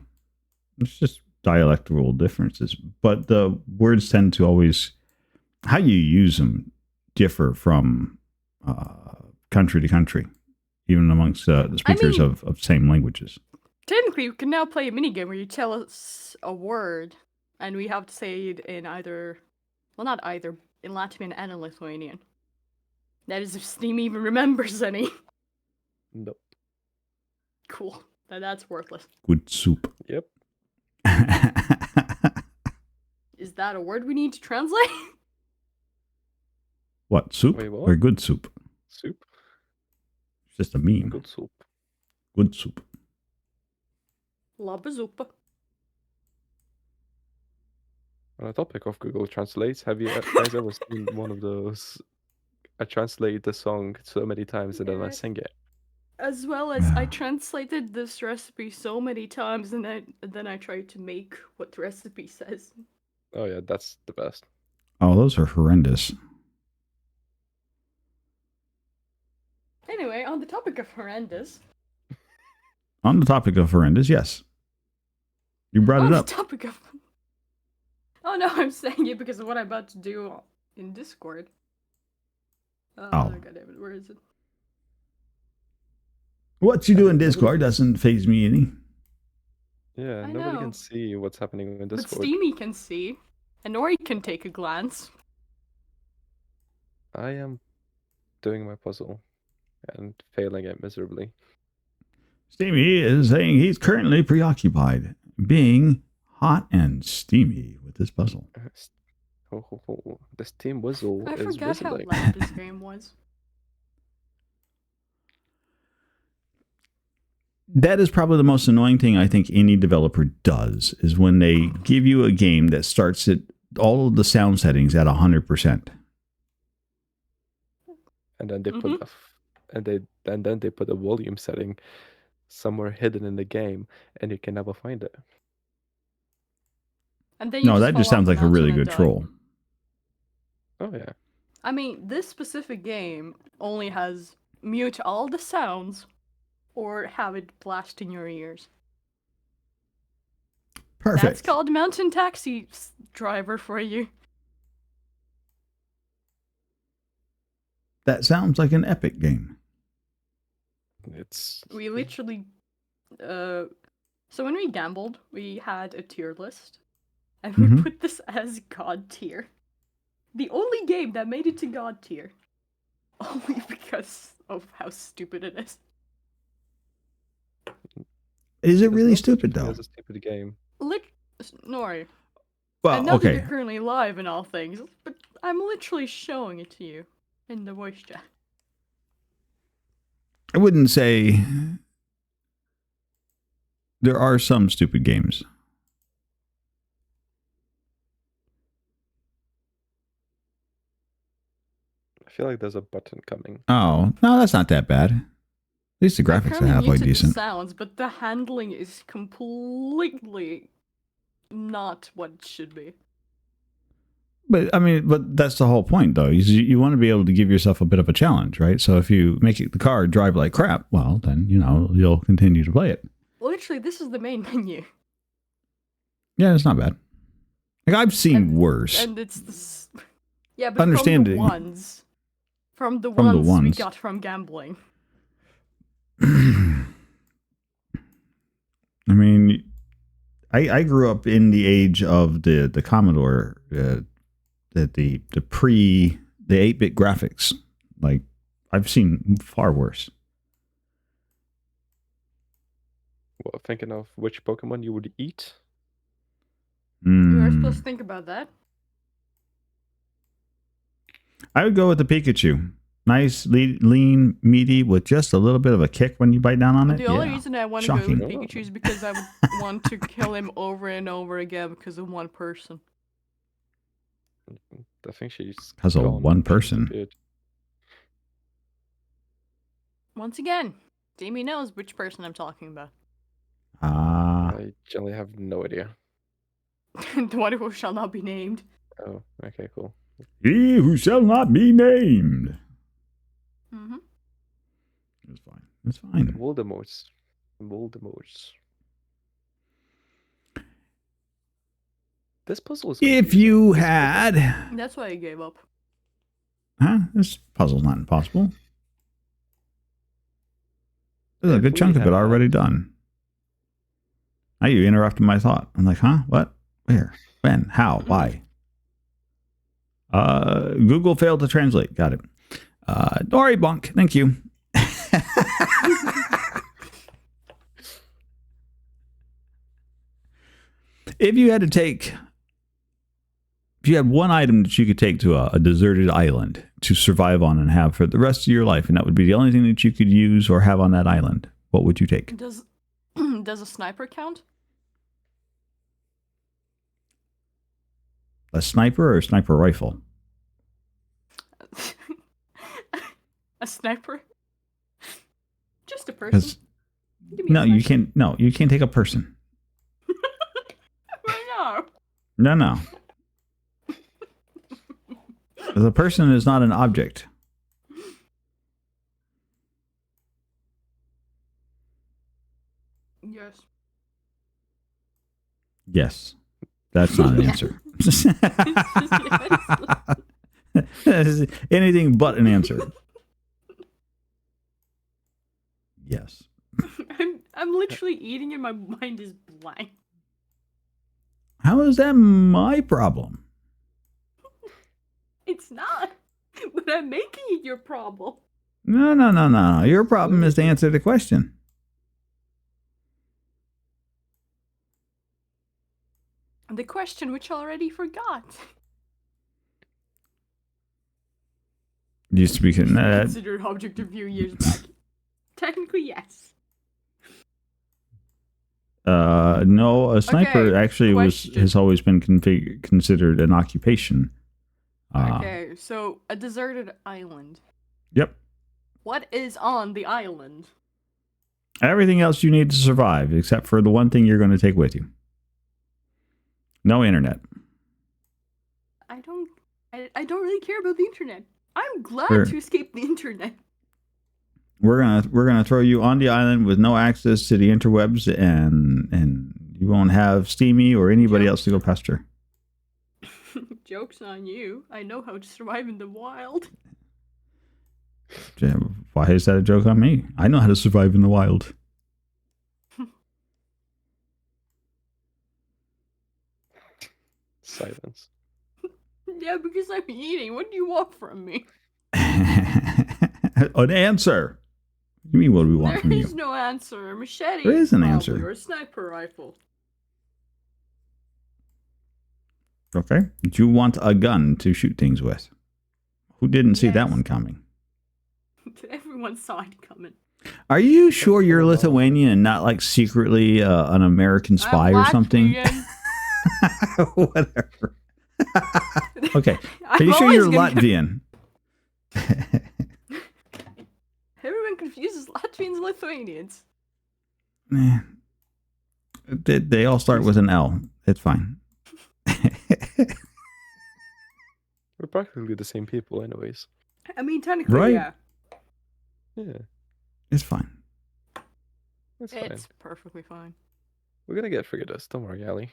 It's just dialectal differences. But the words tend to always, how you use them differ from country to country, even amongst the speakers mean- of same languages. Technically, we can now play a minigame where you tell us a word, and we have to say it in either, well, not either, in Latvian and in Lithuanian. That is if Steam even remembers any. Nope. Cool. That's worthless. Good soup. Yep. Is that a word we need to translate? What, soup? Wait, what? Or good soup? Soup? It's just a meme. Good soup. Good soup. Labazoopa. On the topic of Google Translate, have you guys ever seen one of those? I translate the song so many times and then I Yeah. sing it. As well as I translated this recipe so many times and then I tried to make what the recipe says. Oh yeah, that's the best. Oh, those are horrendous. Anyway, on the topic of horrendous. On the topic of horrendous, yes. You brought On it the up. topic of... Oh no, I'm saying it because of what I'm about to do in Discord. Oh. Goddammit, where is it? What you do in Discord doesn't faze me any. Yeah, I nobody know. can see what's happening in But Discord. Steamy can see, and Nori can take a glance. I am doing my puzzle and failing it miserably. Steamy is saying he's currently preoccupied, being hot and steamy with this puzzle. This Team Whistle I is forgot how whistling. loud this game was. That is probably the most annoying thing I think any developer does, is when they give you a game that starts at all of the sound settings at 100%. And then they put and then they put a volume setting somewhere hidden in the game, and you can never find it. And then you No, that fall just sounds off like the a really mountain good and die. troll. Oh yeah. I mean, this specific game only has mute all the sounds or have it blast in your ears. Perfect. That's called Mountain Taxi Driver for you. That sounds like an epic game. It's We literally, so when we gambled, we had a tier list, and we Mhm. put this as God tier. The only game that made it to God tier, only because of how stupid it is. Is it there's really no such stupid thing though? as a stupid game. Well, know that okay. you're currently live and all things, but I'm literally showing it to you in the voice chat. I wouldn't say there are some stupid games. I feel like there's a button coming. Oh, no, that's not that bad. At least the I graphics are currently halfway muted the decent. sounds, but the handling is completely not what it should be. But I mean, but that's the whole point, though. You want to be able to give yourself a bit of a challenge, right? So if you make the car drive like crap, well, then you'll continue to play it. Literally, this is the main menu, Yeah, it's not bad. Like I've seen worse. and it's this. Yeah, but Understanding. from the the ones we ones. got from gambling. I mean, I grew up in the age of the Commodore, the 8-bit graphics. Like I've seen far worse. Well, thinking of which Pokemon you would eat. You are Mm. supposed to think about that. I would go with the Pikachu. Nice, lean, meaty, with just a little bit of a kick when you bite down on it. The only Yeah. reason I want to go Shocking. with Pikachu is because I would want to kill him over and over again because of one person. I think she's Because of gone. one She person. disappeared. Once again, Jamie knows which person I'm talking about. Ah, I generally have no idea. The one who shall not be named. Oh, okay, cool. he who shall not be named. Mm-hmm. It's fine. It's fine. Voldemort's. This puzzle is. If confusing. you This had, That's why I gave up. this puzzle's not impossible. There's a If good we chunk of it had- already done. Now you interrupted my thought. I'm like, huh? What? Where? When? How? Why? Google failed to translate. Got it. Dory Bunk. Thank you. If you had to take If you had one item that you could take to a deserted island to survive on and have for the rest of your life, and that would be the only thing that you could use or have on that island, what would you take? Does a sniper count? A sniper or a sniper rifle? A sniper? Just a person. 'Cause- Give me a No, you sniper. can't. No, you can't take a person. Why not? No. The person is not an object. Yes. Yes. That's not an answer. Anything but an answer. Yes. I'm literally eating and my mind is blank. How is that my problem? It's not. But I'm making it your problem. No. Your problem is to answer the question. The question which I already forgot. You speaking that? Considered object a few years back. Technically, yes. No, a sniper Okay, actually question. has always been considered an occupation. Okay, so a deserted island. Yep. What is on the island? Everything else you need to survive, except for the one thing you're going to take with you. No internet. I don't really care about the internet. I'm glad Sure. to escape the internet. We're gonna throw you on the island with no access to the interwebs, and you won't have Steamy or anybody Yep. else to go pester. Joke's on you. I know how to survive in the wild. Why is that a joke on me? I know how to survive in the wild. Silence. Yeah, because I'm eating. What do you want from me? An answer. What do you mean? What do we want There from is you? no answer. A machete. There is an probably, answer. Or a sniper rifle. Okay. Do you want a gun to shoot things with? Who didn't see that Yes. one coming? Everyone saw it coming. Are you sure you're Lithuanian and not like secretly an American spy or something? Whatever. Okay. Are you sure you're Latvian? Everyone confuses Latvians and Lithuanians. Eh. They all start with an L. It's fine. We're practically the same people, anyways. I mean, technically, Right. yeah. Yeah, It's fine. that's fine. It's perfectly fine. We're gonna get through this. Don't worry, Ali.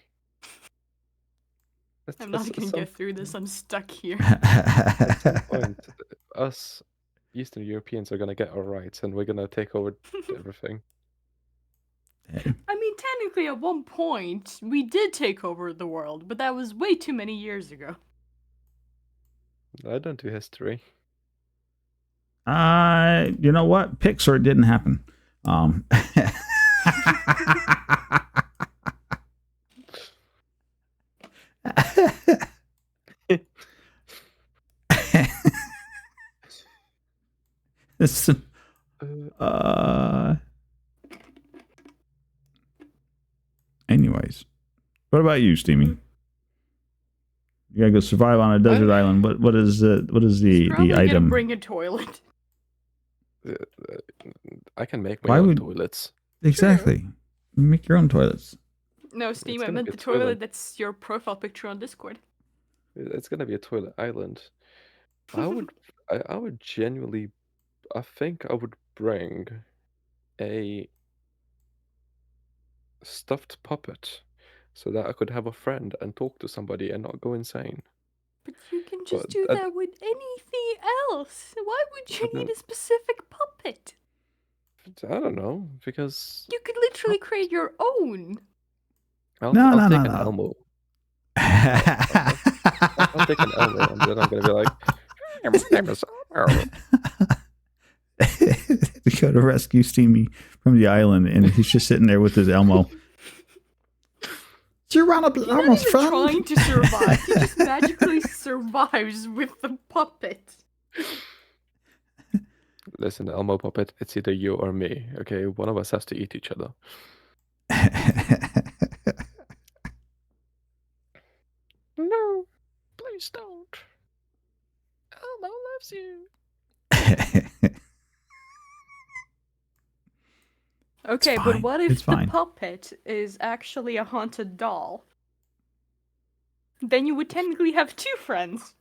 I'm not gonna get through this. I'm stuck here. At some point, us Eastern Europeans are gonna get our rights, and we're gonna take over everything. Hey, I mean, technically, at one point, we did take over the world, but that was way too many years ago. I don't do history. you know what? Pixar didn't happen. This, anyways, what about you, Steamy? You gotta go survive on a desert island. What is the Probably gonna item? bring a toilet. I can make Why my own would- toilets. Exactly. Make your own toilets. No, Steam, I gonna meant be the a toilet. toilet that's your profile picture on Discord. It's gonna be a toilet island. I would genuinely, I think I would bring a stuffed puppet so that I could have a friend and talk to somebody and not go insane. But you can just But do that- that with anything else. Why would you But need no- a specific puppet? I don't know, because You could literally create your own. I'll, No, I'll no, take no, an no. Elmo. I'll take an Elmo and then I'm gonna be like, "Hey, my name is Elmo." We go to rescue Steamy from the island, and he's just sitting there with his Elmo. Geronimo's He's not even friend. trying to survive. He just magically survives with the puppet. Listen, Elmo Puppet, it's either you or me, okay? One of us has to eat each other. No, please don't. Elmo loves you. Okay, fine. but what if It's the fine. puppet is actually a haunted doll? Then you would technically have two friends.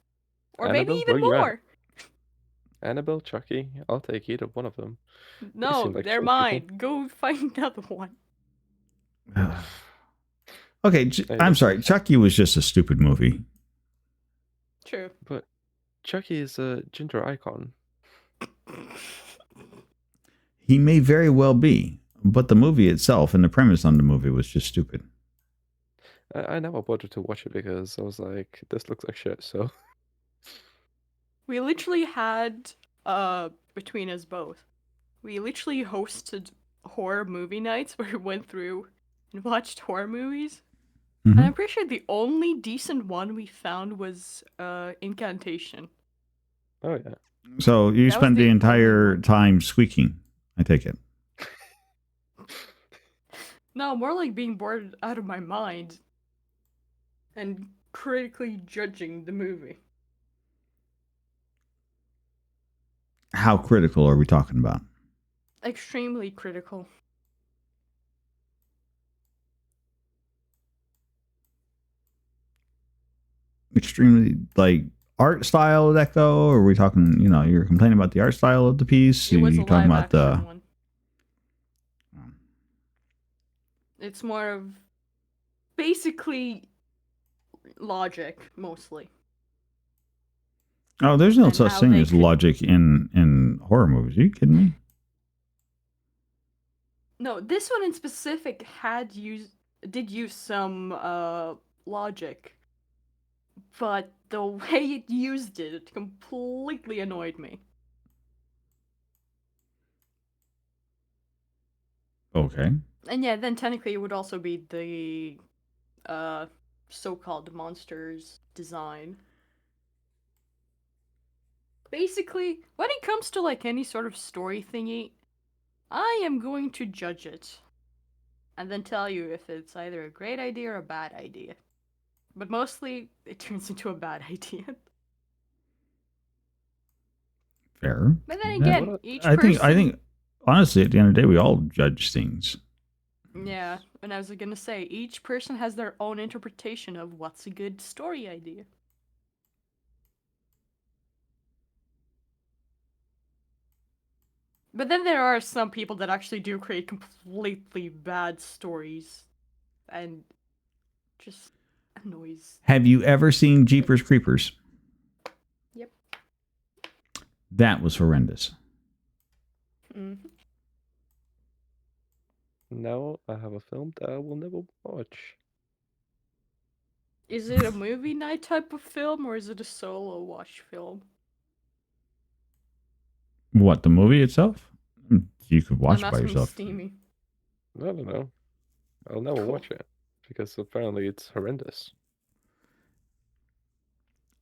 Or maybe Annabelle, even where you at? more. Annabelle, Chucky, I'll take either one of them. No, seem like they're chill people. mine. Go find another one. Okay, Hey, I'm listen. sorry. Chucky was just a stupid movie. True. But Chucky is a ginger icon. He may very well be, but the movie itself and the premise on the movie was just stupid. I never bothered to watch it because I was like, this looks like shit, so. We literally had, between us both, we literally hosted horror movie nights where we went through and watched horror movies. Mhm. And I'm pretty sure the only decent one we found was, Incantation. Oh, yeah. So you That was spent the the only entire one. time squeaking, I take it. No, more like being bored out of my mind and critically judging the movie. How critical are we talking about? Extremely critical. Extremely, like, art style deco? Or are we talking, you're complaining about the art style of the piece? It was a You're talking live about action one. It's more of basically logic, mostly. Oh, there's no And such how thing they as could- logic in horror movies. Are you kidding me? No, this one in specific did use some logic, but the way it used it completely annoyed me. Okay. And yeah, then technically it would also be the so-called monsters design. Basically, when it comes to like any sort of story thingy, I am going to judge it and then tell you if it's either a great idea or a bad idea. But mostly it turns into a bad idea. Fair. But then Yeah. again, each I person think honestly, at the end of the day, we all judge things. Yeah, and I was gonna say, each person has their own interpretation of what's a good story idea. But then there are some people that actually do create completely bad stories and just annoys. Have you ever seen Jeepers Creepers? Yep. That was horrendous. Mm-hmm. Now I have a film that I will never watch. Is it a movie night type of film or is it a solo watch film? What, the movie itself? You could watch I'm by asking yourself. Steamy. I don't know. I'll never Cool. watch it because apparently it's horrendous.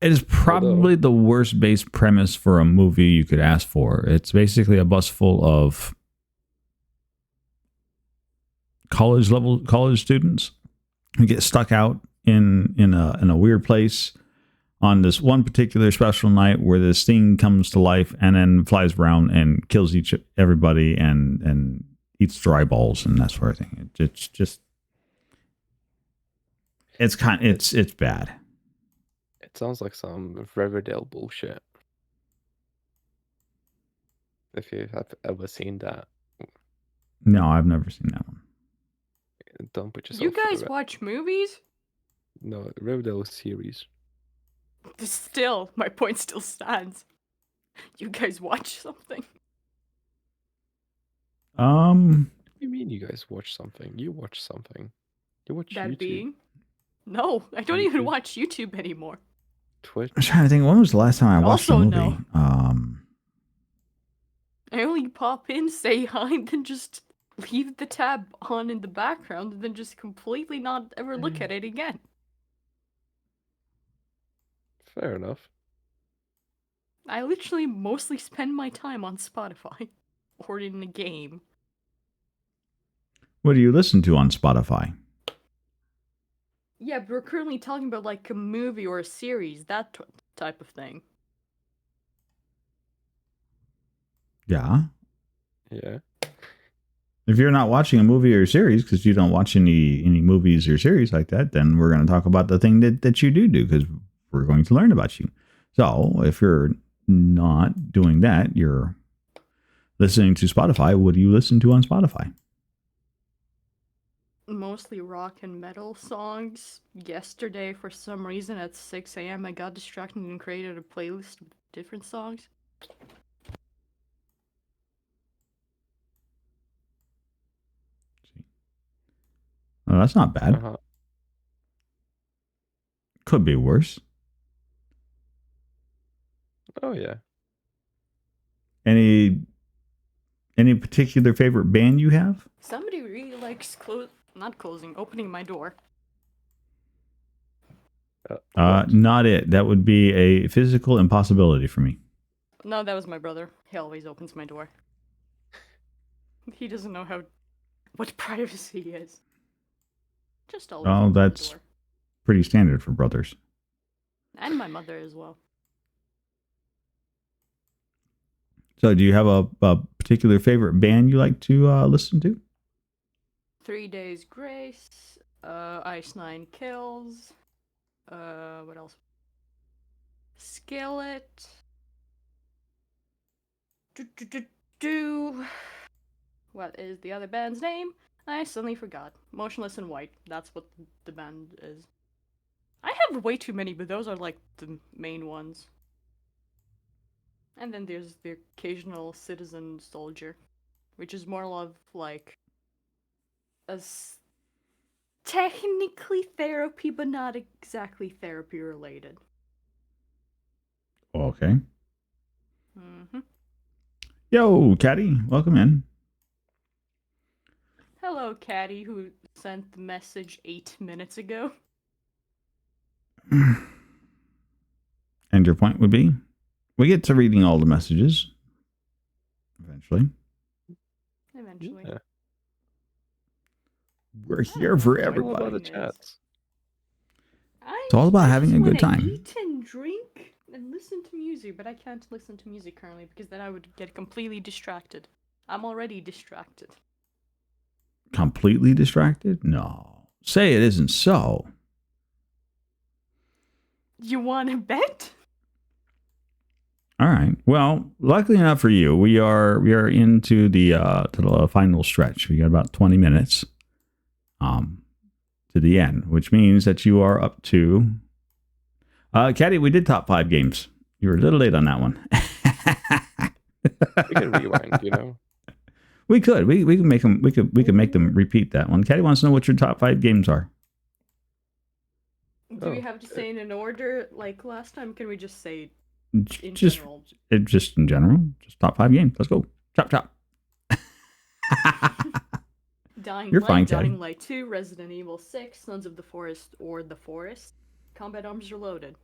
It is probably the worst base premise for a movie you could ask for. It's basically a bus full of college students who get stuck out in a weird place on this one particular special night where this thing comes to life and then flies around and kills everybody and eats dry balls and that sort of thing. It's just it's bad. It sounds like some Riverdale bullshit. If you have ever seen that, No, I've never seen that one. don't put yourself. You through guys it. watch movies? No, Riverdale series. Still, my point still stands. You guys watch something? What do you mean you guys watch something? You watch something. You watch That YouTube, being? No, I don't even YouTube. watch YouTube anymore. Twitch. I'm trying to think. When was the last time I watched a Also, movie? no. I only pop in, say hi, and then just leave the tab on in the background and then just completely not ever look at it again. Fair enough. I literally mostly spend my time on Spotify or in a game. What do you listen to on Spotify? Yeah, but we're currently talking about like a movie or a series, that type of thing. Yeah. Yeah. If you're not watching a movie or series because you don't watch any movies or series like that, then we're going to talk about the thing that you do because we're going to learn about you. So if you're not doing that, you're listening to Spotify. What do you listen to on Spotify? Mostly rock and metal songs. Yesterday, for some reason, at 6 a.m., I got distracted and created a playlist of different songs. Oh, that's not bad. Uh-huh. Could be worse. Oh yeah. Any particular favorite band you have? Somebody really likes opening my door. What? Not it. That would be a physical impossibility for me. No, that was my brother. He always opens my door. He doesn't know what privacy is. Just always Oh, opens my that's door. pretty standard for brothers. And my mother as well. So, do you have a particular favorite band you like to listen to? 3 Days Grace, Ice Nine Kills, what else? Skillet. What is the other band's name? I suddenly forgot. Motionless in White. That's what the band is. I have way too many, but those are like the main ones. And then there's the occasional Citizen Soldier, which is more of like technically therapy, but not exactly therapy related. Okay. Mm-hmm. Yo, Caddy, welcome in. Hello, Caddy, who sent the message 8 minutes ago. And your point would be? We get to reading all the messages. Eventually. Yeah. We're here for It's all about everybody. the chats. It's all about having a good time. Eat and drink and listen to music, but I can't listen to music currently because then I would get completely distracted. I'm already distracted. Completely distracted? No. Say it isn't so. You want to bet? All right. Well, luckily enough for you, we are into the final stretch. We got about 20 minutes to the end, which means that you are up to Caddy, we did top 5 games. You were a little late on that one. We can rewind, you know. We could. We can make them. We could make them repeat that one. Caddy wants to know what your top 5 games are. Do we have to say in an order like last time? Can we just say in Just general? Just in general. Just top 5 games. Let's go. Chop chop. You're fine, Caddy. Dying Light 2, Resident Evil 6, Sons of the Forest or The Forest. Combat Arms Reloaded.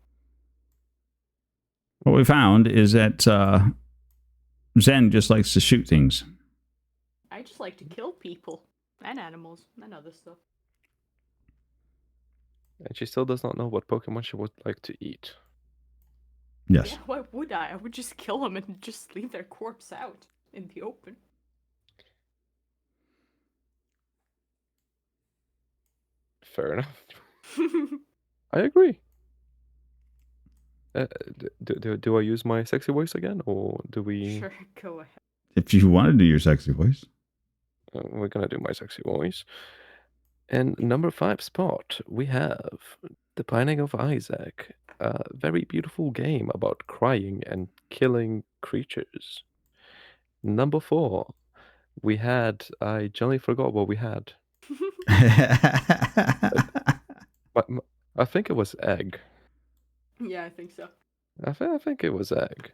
What we found is that Zen just likes to shoot things. I just like to kill people and animals and other stuff. And she still does not know what Pokemon she would like to eat. Yes. Yeah, why would I? I would just kill them and just leave their corpse out in the open. Fair enough. I agree. Do I use my sexy voice again, or do we? Sure, go ahead. If you want to do your sexy voice. We're gonna do my sexy voice. And number 5 spot, we have The Binding of Isaac, a very beautiful game about crying and killing creatures. Number 4, we had, I generally forgot what we had. But I think it was Egg. Yeah, I think so. I think it was Egg.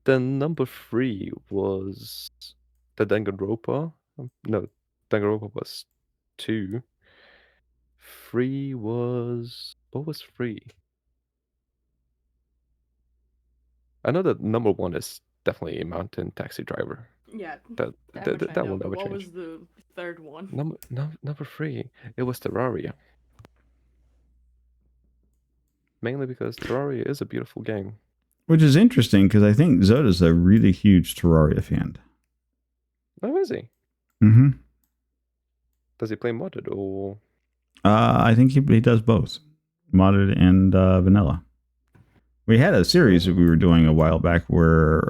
Then number 3 was the Danganronpa, No, Danganronpa was 2. 3 was... What was 3? I know that number 1 is definitely Mountain Taxi Driver. Yeah, That that that, much that, I that know. will But never what change. was the third one? Number 3, it was Terraria. Mainly because Terraria is a beautiful game. Which is interesting because I think Zoda's a really huge Terraria fan. Oh, is he? Mm-hmm. Does he play modded or... I think he does both, modded and vanilla. We had a series that we were doing a while back where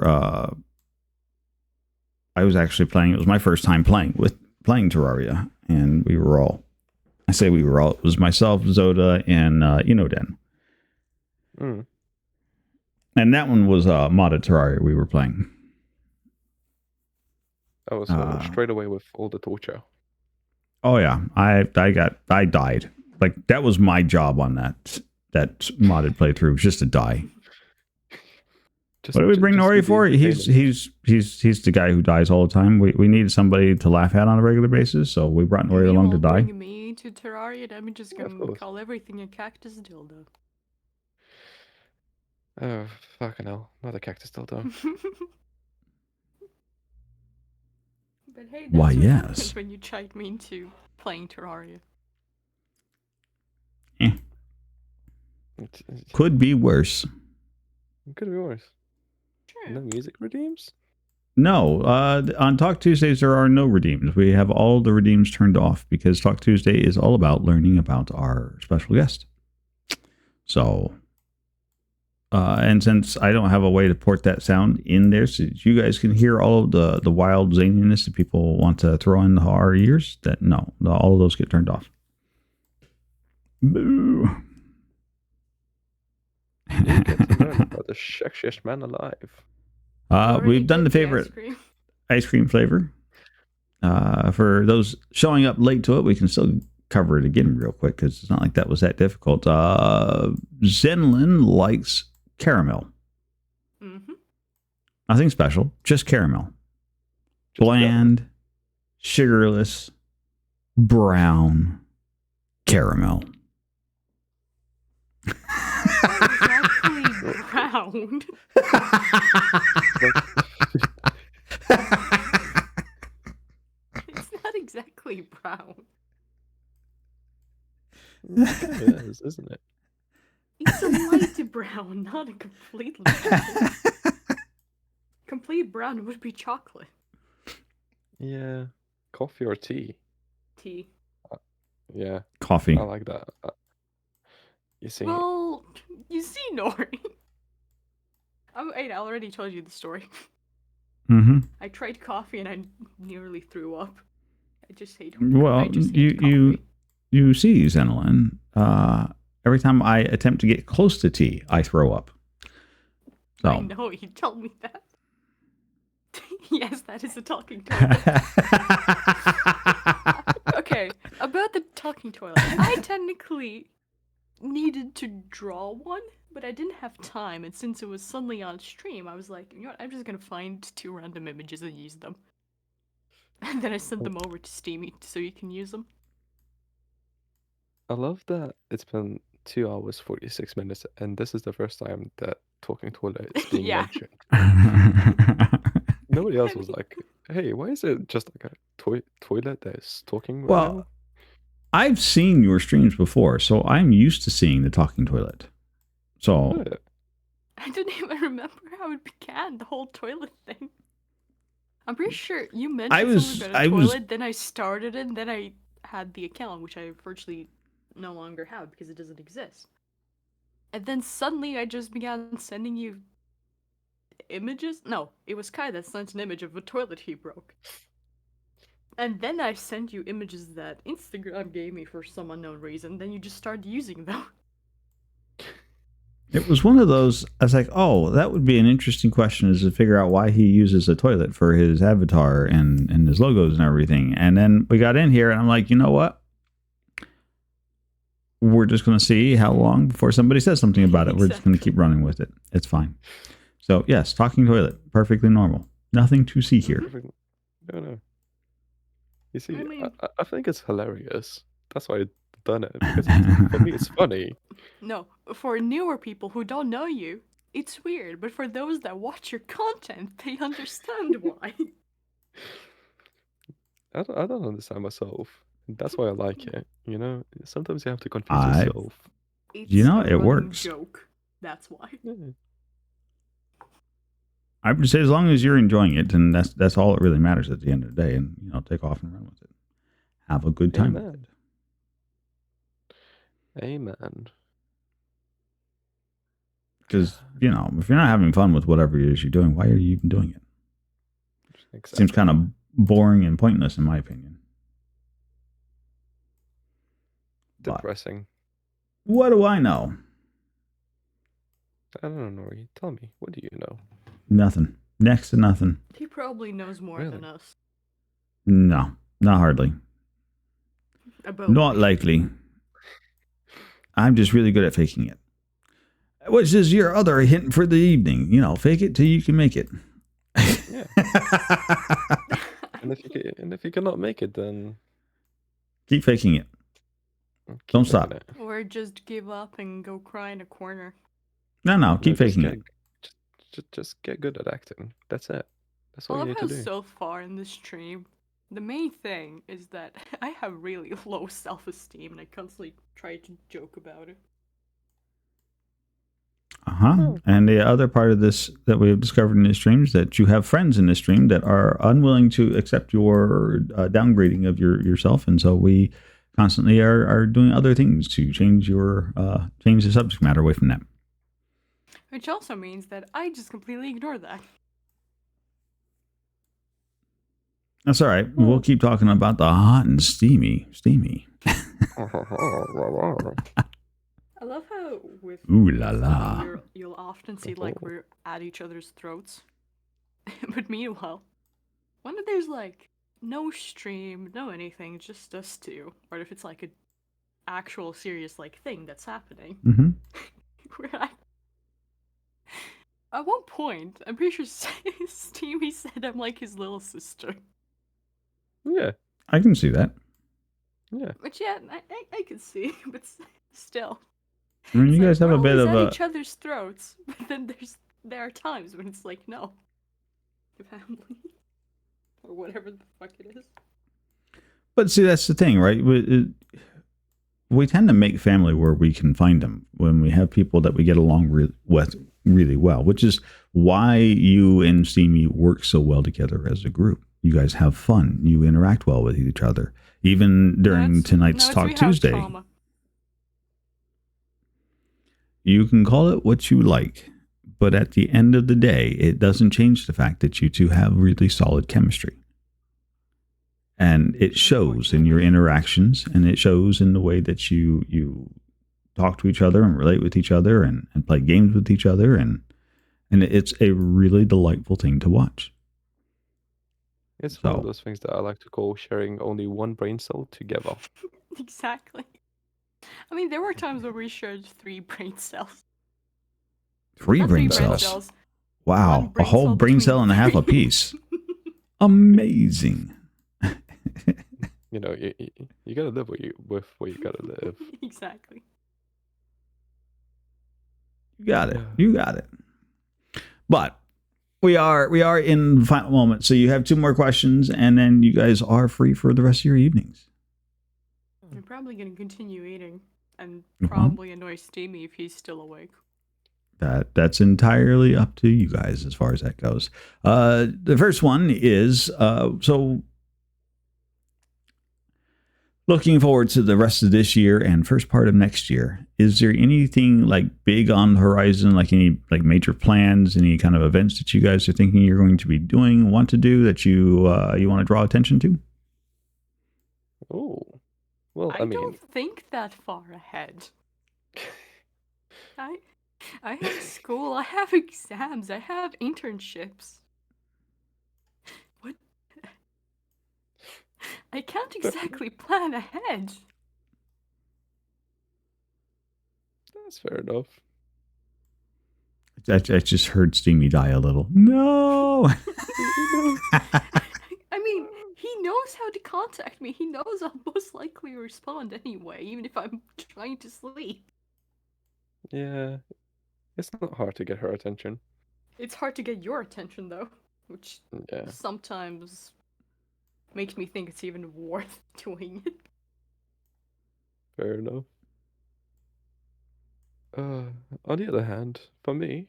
I was actually playing. It was my first time playing Terraria, and we were all. I say we were all. It was myself, Zoda, and Inoden. Mm. And that one was modded Terraria we were playing. I was straight away with all the torture. Oh yeah, I died. Like that was my job on that modded playthrough, was just to die. What did we bring Nori for? He's the guy who dies all the time. We needed somebody to laugh at on a regular basis, so we brought Nori along to die. Bring me to Terraria, and I'm just gonna call everything a cactus dildo. Oh, fucking hell. Not a cactus dildo. But hey, that's why, what yes. happens when you chide me into playing Terraria. Could be worse. Could be worse. Sure. No music redeems? No, on Talk Tuesdays there are no redeems. We have all the redeems turned off because Talk Tuesday is all about learning about our special guest. So, and since I don't have a way to port that sound in there so you guys can hear all of the wild zaniness that people want to throw in our ears, that no, all of those get turned off. Boo. You get to learn about the sexiest man alive. We've done the favorite ice cream flavor. For those showing up late to it, we can still cover it again real quick because it's not like that was that difficult. Zenlin likes caramel. Mm-hmm. Nothing special, just caramel. Bland, sugarless, brown caramel. Exactly brown. It's not exactly brown. It is, isn't it? It's a light brown, not a completely brown. Complete brown would be chocolate. Yeah. Coffee or tea? Tea. Yeah. Coffee. I like that. You see? Well, you see, Nori. I already told you the story. Mm-hmm. I tried coffee and I nearly threw up. I just hate. Well, I just hate coffee. you see, Zenlin. Every time I attempt to get close to tea, I throw up. So. I know, you told me that. Yes, that is a talking toilet. Okay, about the talking toilet. I technically needed to draw one, but I didn't have time, and since it was suddenly on stream, I was like, you know what, I'm just gonna find 2 random images and use them. And then I sent them over to Steamy so you can use them. I love that it's been 2 hours 46 minutes, and this is the first time that talking toilet is being Yeah. mentioned. Nobody else was like, "Hey, why is it just like a toilet that is talking?" Well, now? I've seen your streams before, so I'm used to seeing the talking toilet. So Yeah. I didn't even remember how it began, the whole toilet thing. I'm pretty sure you mentioned something about a toilet, then I started it, and then I had the account, which I virtually no longer have because it doesn't exist. And then suddenly I just began sending you images? No, it was Kai that sent an image of a toilet he broke. And then I sent you images that Instagram gave me for some unknown reason, then you just started using them. it was one of those, I was like, oh, that would be an interesting question, is to figure out why he uses a toilet for his avatar and his logos and everything. And then we got in here and I'm like, you know what? We're just going to see how long before somebody says something about it. We're just going to keep running with it. It's fine. So yes, talking toilet, perfectly normal. Nothing to see here. No. You see, I mean, I think it's hilarious. That's why I've done it, because for me it's funny. no, for newer people who don't know you, it's weird, but for those that watch your content, they understand why. I don't understand myself. That's why I like it. You know, sometimes you have to confuse I- yourself. It's You know, a it running works. joke. That's why. Yeah. I would say as long as you're enjoying it, and that's all that really matters at the end of the day. And take off and run with it. Have a good time with Amen. it. Amen. Because if you're not having fun with whatever it is you're doing, why are you even doing it? Exactly. Seems kind of boring and pointless, in my opinion. But depressing. what do I know? I don't know, Nori. Tell me, what do you know? Nothing. Next to nothing. He probably knows more Really? than us. No, not hardly. About Not likely. I'm just really good at faking it. Which is your other hint for the evening. Fake it till you can make it. Yeah. And if you cannot make it, then Keep faking it. keep Don't making stop. it. Or just give up and go cry in a corner. No, keep No, just faking it. Just get good at acting. That's it. That's I all you love need how to do. so far in this stream, the main thing is that I have really low self-esteem and I constantly try to joke about it. Uh-huh. And the other part of this that we've discovered in this stream is that you have friends in this stream that are unwilling to accept your downgrading of yourself, and so we constantly are doing other things to change the subject matter away from that. Which also means that I just completely ignore that. That's all right. We'll keep talking about the hot and steamy. I love how with Ooh la la. you'll often see like we're at each other's throats. But meanwhile, when there's like no stream, no anything, just us two, or if it's like an actual serious like thing that's happening, Mm-hmm. at one point, I'm pretty sure Steamy said I'm like his little sister. Yeah. I can see that. Yeah. Which yeah, I can see, but still. I mean, It's you like, guys have we're a bit always of at a. each other's throats, but then there are times when it's like no, the family or whatever the fuck it is. But see, that's the thing, right? We tend to make family where we can find them when we have people that we get along with really well, which is why you and Steamy work so well together as a group. You guys have fun. You interact well with each other. Even during tonight's Talk Tuesday. You can call it what you like, but at the end of the day, it doesn't change the fact that you two have really solid chemistry. And it shows in your interactions, and it shows in the way that you talk to each other and relate with each other and play games with each other. And it's a really delightful thing to watch. It's one of those things that I like to call sharing only one brain cell together. Exactly. I mean, there were times where we shared 3 brain cells. Three Not brain 3 cells. Wow, One brain a whole cell brain cell and a half between a piece. Amazing. You know, you gotta live with what you gotta live. Exactly. You got it. But we are in the final moment, so you have 2 more questions, and then you guys are free for the rest of your evenings. I'm probably gonna continue eating and probably annoy Steamy if he's still awake. That's entirely up to you guys as far as that goes. The first one is so looking forward to the rest of this year and first part of next year. Is there anything like big on the horizon, like any like major plans, any kind of events that you guys are thinking you're going to be doing, want to do that you want to draw attention to? Oh, well, I don't think that far ahead. I have school, I have exams, I have internships. What? I can't exactly plan ahead. That's fair enough. I just heard Steamy die a little. No. I mean, He knows how to contact me. He knows I'll most likely respond anyway, even if I'm trying to sleep. Yeah, it's not hard to get her attention. It's hard to get your attention though, which Yeah, sometimes makes me think it's even worth doing it. fair enough. On the other hand, for me,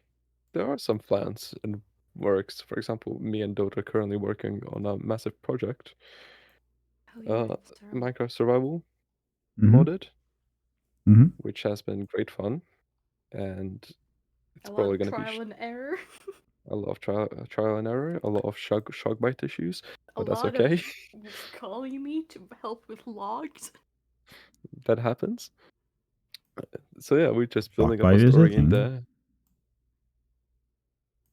there are some plans and works. For example, me and Dota are currently working on a massive project, Oh yeah, it's terrible. Minecraft Survival Mhm. modded, Mhm. which has been great fun, and it's A lot probably of going to be trial and error. a lot of trial and error, a lot of shock bite issues, A but that's lot okay. of calling me to help with logs. That happens. So yeah, we're just building up a Shockbite is a story in thing. there.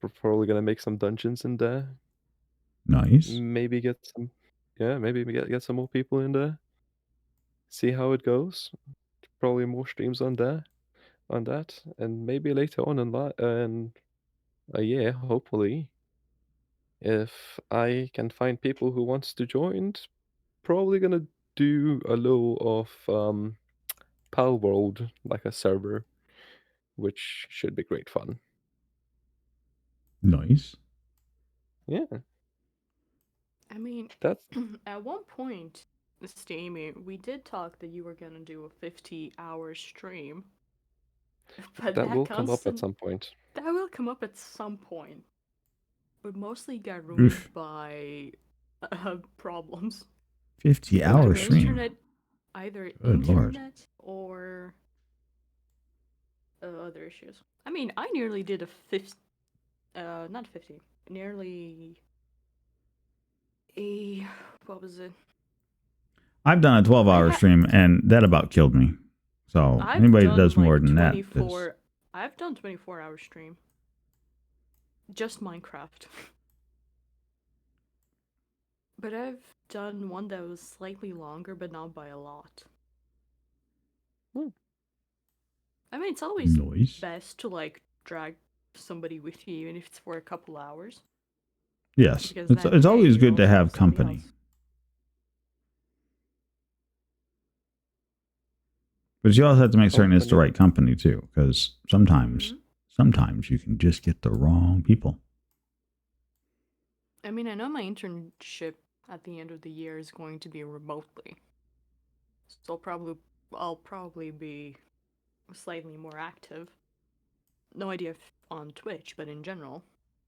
We're probably gonna make some dungeons in there. Nice. Maybe get some, yeah, maybe we get some more people in there. See how it goes. Probably more streams on there, on that, and maybe later on in a year, hopefully, if I can find people who wants to join, probably gonna do a little of Pal World, like a server, which should be great fun. Nice. Yeah, I mean, that's at one point, Steamy, we did talk that you were gonna do a 50-hour stream. But that will come up at some point. that will come up at some point. But mostly got ruined Oof. by problems. 50-hour Either stream. either Good lord. internet or other issues. I mean, I nearly did not 50, nearly what was it? I've done a 12-hour stream, and that about killed me. So anybody that does more than that, I've done 24-hour stream. Just Minecraft. But I've done one that was slightly longer, but not by a lot. I mean, it's always best to like drag somebody with you, even if it's for a couple hours. Yes, it's always good to have company. But you also have to make certain it's the right company too, because sometimes you can just get the wrong people. I mean, I know my internship at the end of the year is going to be remotely, so I'll probably be slightly more active. No idea if on Twitch, but in general,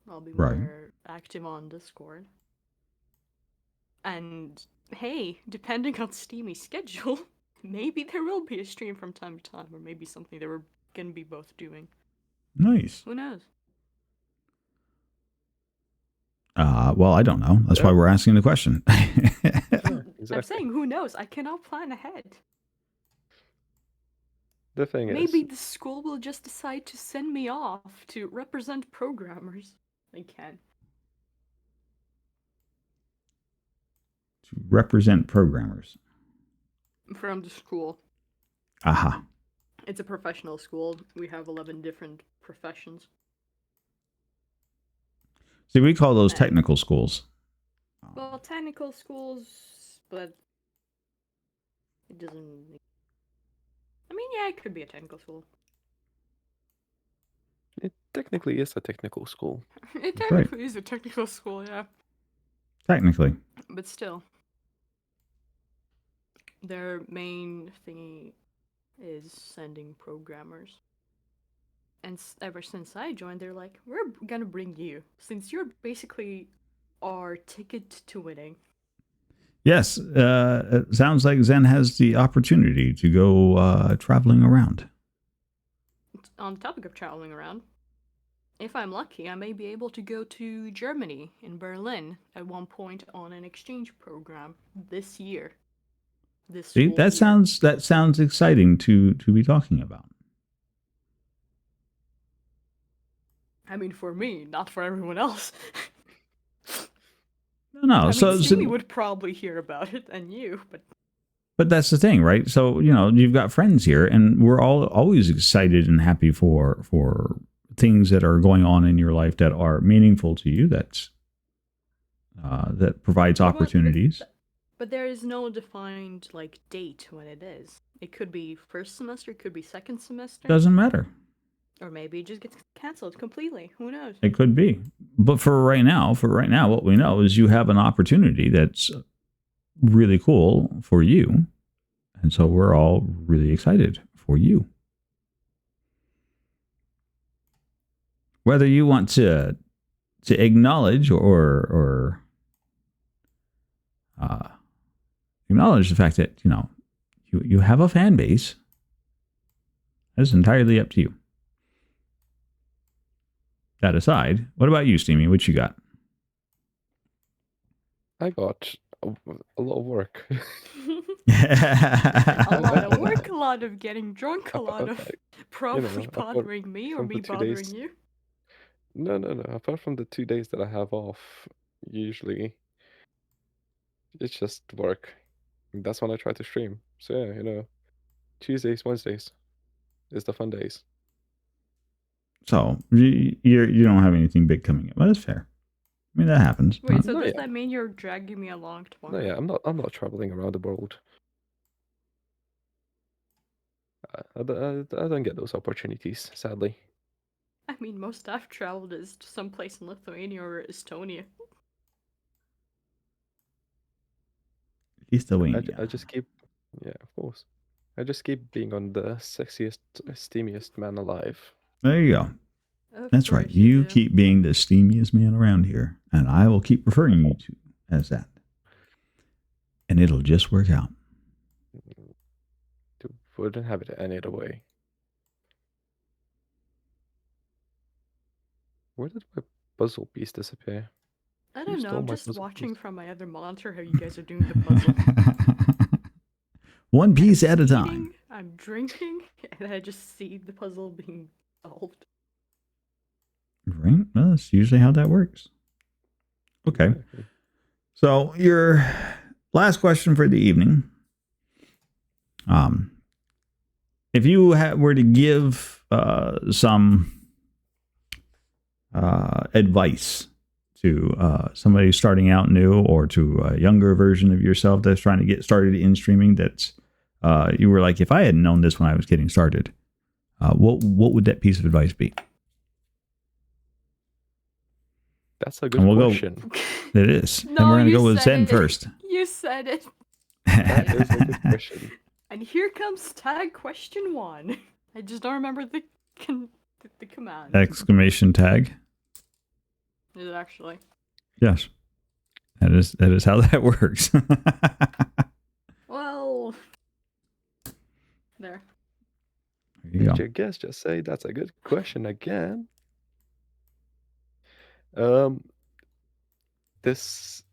I'll be more active on Discord. And hey, depending on Steamy's schedule, maybe there will be a stream from time to time, or maybe something that we're gonna be both doing. Nice. Who knows? Well, I don't know. That's why we're asking the question. Exactly. I'm saying, who knows? I cannot plan ahead. The thing is, maybe the school will just decide to send me off to represent programmers. They can. To represent programmers. From the school. Aha. It's a professional school. We have 11 different professions. See, we call those technical schools. Well, technical schools, but it doesn't... I mean, yeah, it could be a technical school. It technically is a technical school. It technically is a technical school, yeah. Technically. But still. Their main thingy is sending programmers. And ever since I joined, they're like, we're gonna bring you, since you're basically our ticket to winning. Yes, it sounds like Zen has the opportunity to go traveling around. On the topic of traveling around, if I'm lucky, I may be able to go to Germany, in Berlin, at one point on an exchange program this year. See, that sounds exciting to be talking about. I mean, for me, not for everyone else. No. I mean, Steamy would probably hear about it, and you, but that's the thing, right? So, you've got friends here, and we're all always excited and happy for things that are going on in your life that are meaningful to you. that provides What about if opportunities. But there is no defined like date when it is. It could be first semester, it could be second semester, Doesn't matter. or maybe it just gets canceled completely. Who knows? It could be. But for right now, what we know is you have an opportunity that's really cool for you. And so we're all really excited for you. Whether you want to acknowledge or acknowledge the fact that, you have a fan base, that's entirely up to you. That aside, what about you, Steamy? What you got? I got a lot of work. A lot of work, a lot of getting drunk, a lot of probably apart bothering me or from me the 2 bothering days. you. No. Apart from the 2 days that I have off, usually it's just work. That's when I try to stream. So yeah, Tuesdays, Wednesdays is the fun days. So you don't have anything big coming up. Well, that's fair. I mean, that happens. Wait, so No, does yeah. that mean you're dragging me along tomorrow? No, yeah, I'm not traveling around the world. I don't get those opportunities, sadly. I mean, most I've traveled is to someplace in Lithuania or Estonia. Lithuania. I just keep, yeah, of course. I just keep being on the sexiest, steamiest man alive. There you go. Of That's right. course You do. keep being the steamiest man around here, and I will keep referring you to as that. And it'll just work out. Wouldn't have it any other way. Where did my puzzle piece disappear? I Who don't know, stole I'm my just puzzle watching piece? from my other monitor how you guys are doing the puzzle. One And piece I'm at a eating, time. I'm drinking, and I just see the puzzle being solved. Right? Well, that's usually how that works. Okay. Exactly. So your last question for the evening. If you were to give some advice to somebody starting out new, or to a younger version of yourself that's trying to get started in streaming, that's you were like, if I had known this when I was getting started, what would that piece of advice be? That's a good And we'll question. It is. No, and we're going to you go with said Zen it. first. You said it. That is a good question. And here comes tag question 1. I just don't remember the command. Exclamation tag. Is it actually? Yes. That is how that works. Well, there. There you Did go. your guest just say that's a good question again? This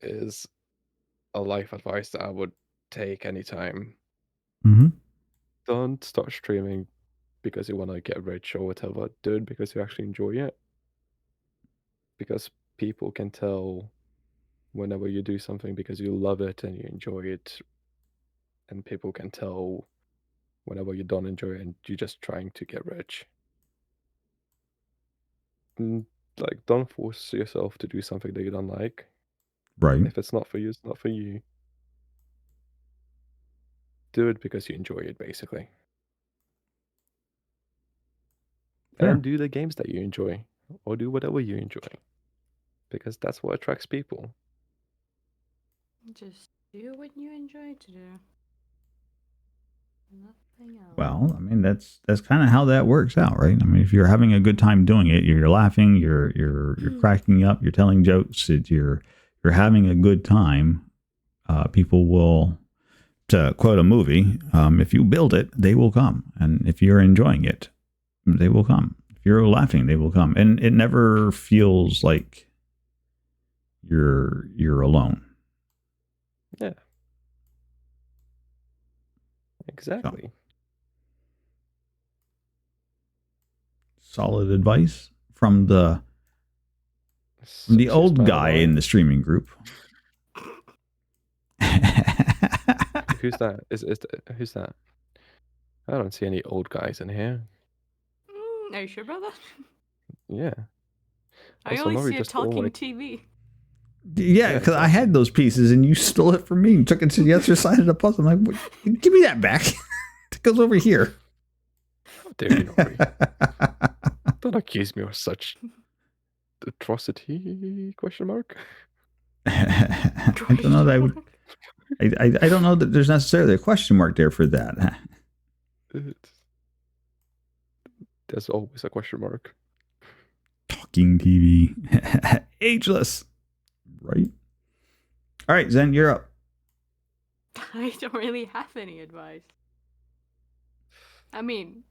is a life advice that I would take anytime. Mm-hmm. Don't start streaming because you want to get rich or whatever. Do it because you actually enjoy it. Because people can tell whenever you do something because you love it and you enjoy it. And people can tell whenever you don't enjoy it and you're just trying to get rich. Like, don't force yourself to do something that you don't like. Right. If it's not for you, it's not for you. Do it because you enjoy it, basically. Fair. And do the games that you enjoy, or do whatever you enjoy, because that's what attracts people. Just do what you enjoy to do. Nothing else. Well, I mean, that's kind of how that works out, right? I mean, if you're having a good time doing it, you're laughing, you're cracking up, you're telling jokes, you're having a good time. People will, to quote a movie, if you build it, they will come, and if you're enjoying it, they will come. If you're laughing, they will come, and it never feels like you're alone. Yeah. Exactly. Solid advice from the old guy in the streaming group. Who's that? Who's that? I don't see any old guys in here. Are you sure about that? Yeah. I Also, only Nori see a just stole talking my- TV. Yeah, because I had those pieces and you stole it from me and took it to the other side of the puzzle. I'm like, give me that back. It goes over here. How dare you, Nori? Don't accuse me of such atrocity? Question mark. I don't know that I would. I don't know that there's necessarily a question mark there for that. There's always a question mark. Talking TV. Ageless. Right. All right, Zen, you're up. I don't really have any advice. I mean,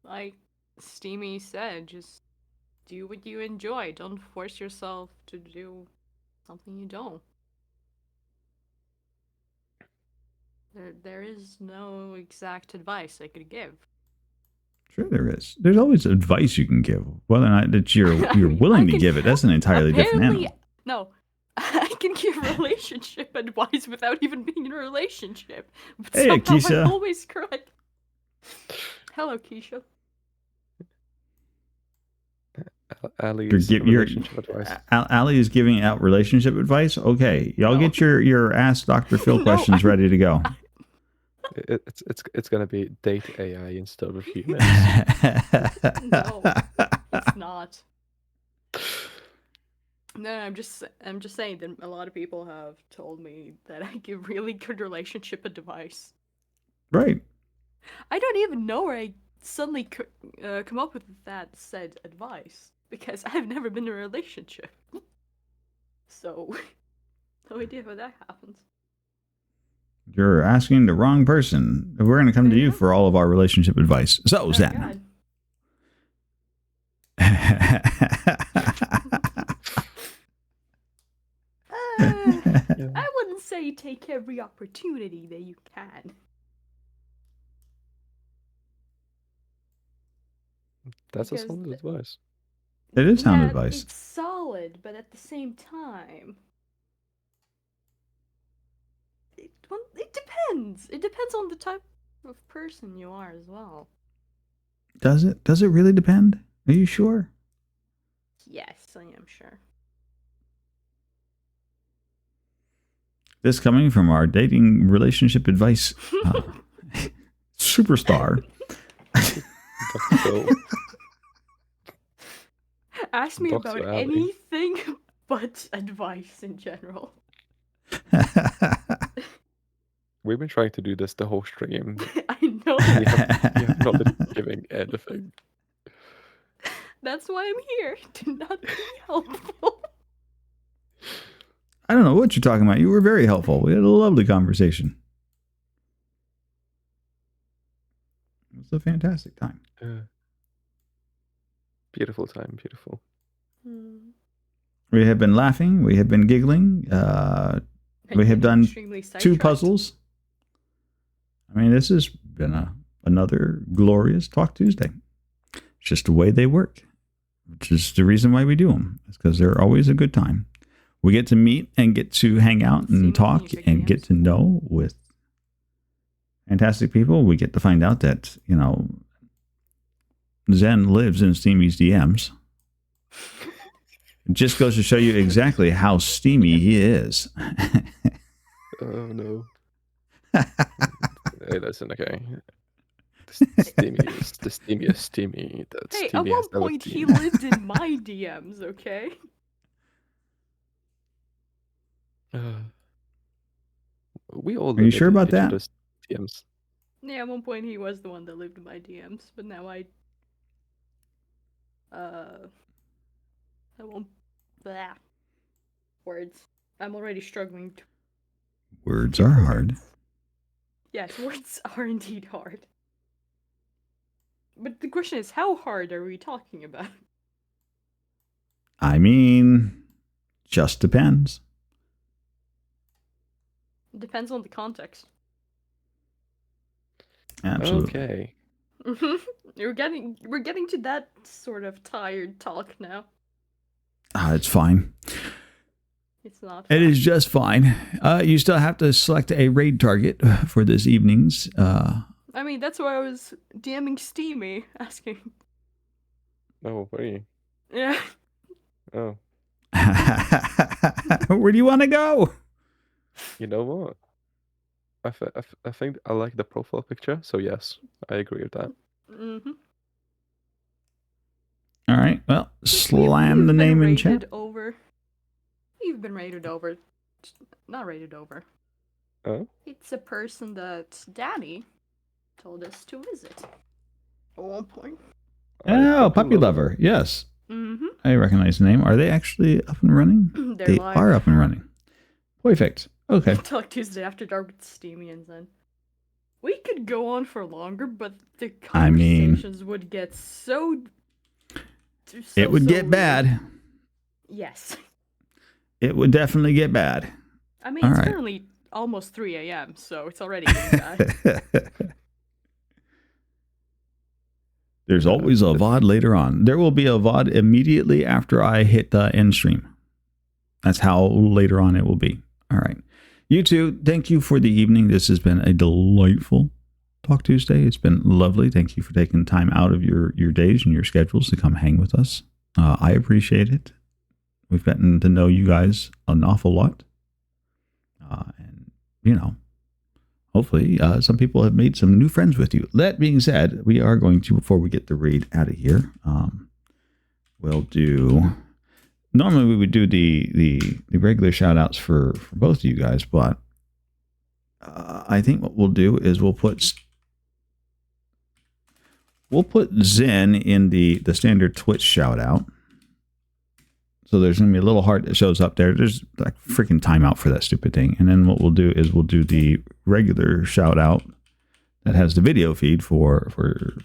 like Steamy said, just do what you enjoy. Don't force yourself to do something you don't. There is no exact advice I could give. Sure, there is. There's always advice you can give. Whether or not that you're I mean, willing I to can- give it, that's an entirely different Apparently, animal. no. I can give relationship advice without even being in a relationship. But Hey, somehow Keisha. I'm always correct. Hello, Keisha. Ali's You're- relationship advice. Ali is giving out relationship advice. Okay, y'all No. get your Ask Dr. Phil No, questions ready to go. It's gonna be date AI instead of humans. No. It's not. No, I'm just saying that a lot of people have told me that I give really good relationship advice. Right. I don't even know where I suddenly come up with that said advice because I've never been in a relationship. So, no idea how that happens. You're asking the wrong person. We're going to come to you for all of our relationship advice. So, Oh, Zen. God. I wouldn't say take every opportunity that you can. That's a Because solid advice. It is sound Yeah, advice. It's solid, but at the same time, it depends. It depends on the type of person you are as well. Does it? Does it really depend? Are you sure? Yes, I am sure. This coming from our dating relationship advice superstar. Dr. Phil. Ask me Dr. about Ali. anything but advice in general. We've been trying to do this the whole stream. I know. We have not been giving anything. That's why I'm here, to not be helpful. I don't know what you're talking about. You were very helpful. We had a lovely conversation. It was a fantastic time. Beautiful time, beautiful. We have been laughing. We have been giggling. We have done Extremely 2 sidetracked. puzzles. I mean, this has been another glorious Talk Tuesday. It's just the way they work, which is the reason why we do them. It's because they're always a good time. We get to meet and get to hang out See and what talk music and is. get to know with fantastic people. We get to find out that, Zen lives in Steamy's DMs. It just goes to show you exactly how steamy he is. Oh no. Hey, listen, okay. The steamiest steamy. That's Hey, at steamy one as ever point he been. lived in my DMs, okay? We all Are you live sure in about each that? other's DMs. Yeah, at one point he was the one that lived in my DMs, but now I won't. Blah. Words. I'm already struggling to. Words are hard. Yes, words are indeed hard. But the question is, how hard are we talking about? I mean, just depends. It depends on the context. Absolutely. Okay. we're getting to that sort of tired talk now. It's fine. It's not. It fun. is just fine. You still have to select a raid target for this evening's. I mean, that's why I was DMing Steamy, asking. Oh, were you? Yeah. Oh. Where do you want to go? You know what? I think I like the profile picture, so yes, I agree with that. Mm-hmm. All right. Well, slam the name in chat. You've been rated over. Not rated over. Oh? It's a person that Danny told us to visit at one point. Oh, Puppy Lover. Yes. Mm-hmm. I recognize the name. Are they actually up and running? They're They live. are up and running. Perfect. Okay. Talk Tuesday After Dark with Steamy and Zen. We could go on for longer, but the conversations would get so it would get weird. bad. Yes. It would definitely get bad. I mean, it's currently almost 3 a.m., so it's already getting bad. There's always a VOD later on. There will be a VOD immediately after I hit the end stream. That's how later on it will be. All right. You two, thank you for the evening. This has been a delightful Talk Tuesday. It's been lovely. Thank you for taking time out of your days and your schedules to come hang with us. I appreciate it. We've gotten to know you guys an awful lot. And, you know, hopefully some people have made some new friends with you. That being said, we are going to, before we get the raid out of here, we'll do... Normally we would do the regular shout outs for both of you guys, but I think what we'll do is we'll put Zen in the standard Twitch shout out. So there's going to be a little heart that shows up there. There's like freaking timeout for that stupid thing. And then what we'll do is we'll do the regular shout out that has the video feed for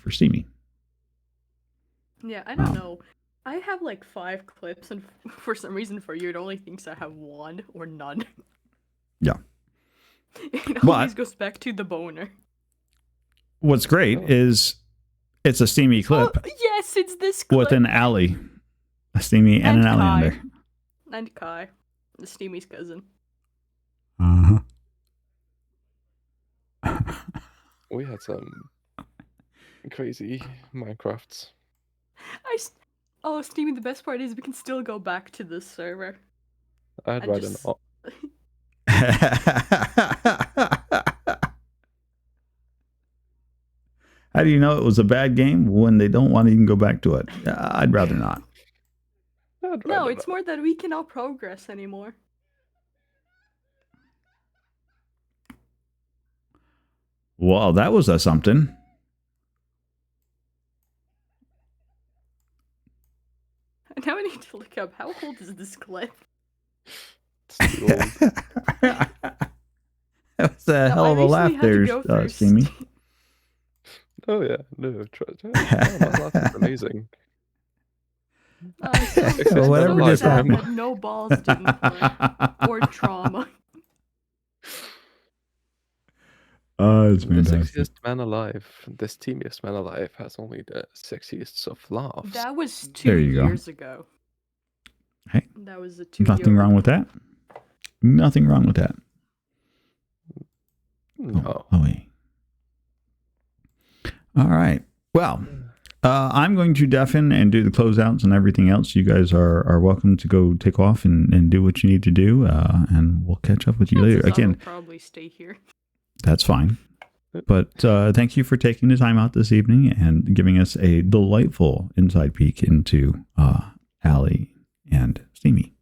Steamy. Yeah, I don't know. I have like 5 clips, and for some reason for you, it only thinks I have 1 or none. Yeah. It always goes back to the boner. What's great is it's a Steamy clip. Oh, yes, it's this clip. With an Allie. A Steamy and an Allie on there. And Kai, the Steamy's cousin. Uh-huh. We had some crazy Minecrafts. Oh, Steamy, the best part is we can still go back to this server. I'd rather not. How do you know it was a bad game when they don't want to even go back to it? I'd rather not. No, it's more that we cannot progress anymore. Well, that was something. Now I need to look up how old is this clip. That was a hell of a laugh there, Steamy. Oh yeah, no, that laugh is amazing. Whatever just happened. No balls didn't work, or trauma. It's the fantastic. sexiest man alive, the steamiest man alive, has only the sexiest of laughs. That was 2 years ago. Hey, that was a 2 nothing wrong with that. Nothing wrong with that. No. Oh wait. All right. Well, I'm going to deafen and do the closeouts and everything else. You guys are welcome to go take off and do what you need to do. And we'll catch up with you later. Again, I'll probably stay here. That's fine. But thank you for taking the time out this evening and giving us a delightful inside peek into Allie and Steamy.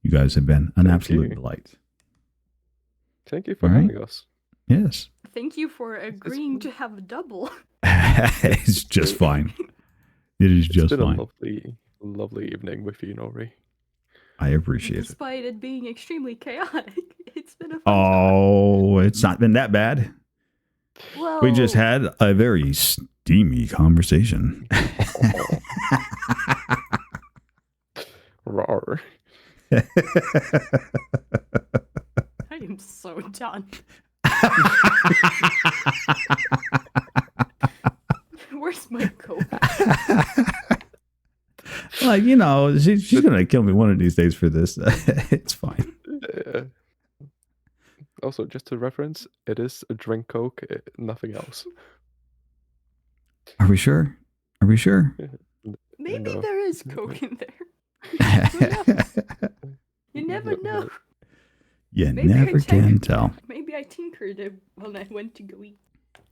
You guys have been an absolute delight. Thank you for having us. Yes. Thank you for agreeing to have a double. It's just fine. It is just fine. It's been a lovely evening with you, Nori. I appreciate it. Despite it being extremely chaotic, it's been a fun time. It's not been that bad. Well, we just had a very steamy conversation. Rawr. I am so done. Where's my coat? Like, you know, she's going to kill me one of these days for this. It's fine. Also, just to reference, it is a drink Coke, nothing else. Are we sure? Are we sure? Maybe there is Coke in there. You never know. You Maybe I never can tell. Maybe I tinkered it when I went to go eat.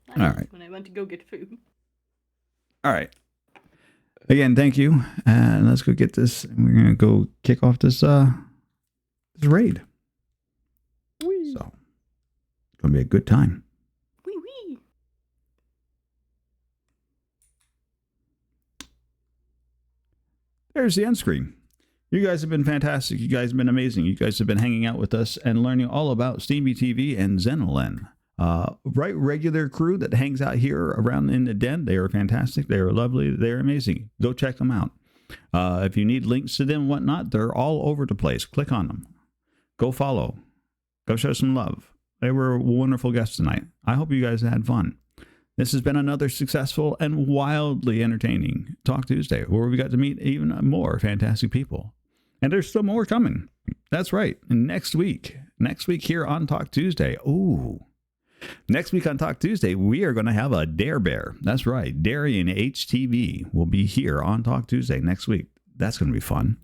All right. When I went to go get food. All right. Again, thank you. And let's go get this. We're going to go kick off this raid. Whee. So, it's going to be a good time. Wee wee. There's the end screen. You guys have been fantastic. You guys have been amazing. You guys have been hanging out with us and learning all about Steamy TV and Xenolen. Right, regular crew that hangs out here around in the den. They are fantastic. They are lovely. They are amazing. Go check them out. If you need links to them and whatnot, they're all over the place. Click on them. Go follow. Go show some love. They were wonderful guests tonight. I hope you guys had fun. This has been another successful and wildly entertaining Talk Tuesday, where we got to meet even more fantastic people. And there's still more coming. That's right. Next week here on Talk Tuesday. Ooh. Next week on Talk Tuesday, we are going to have a Dare Bear. That's right. Darian HTV will be here on Talk Tuesday next week. That's going to be fun.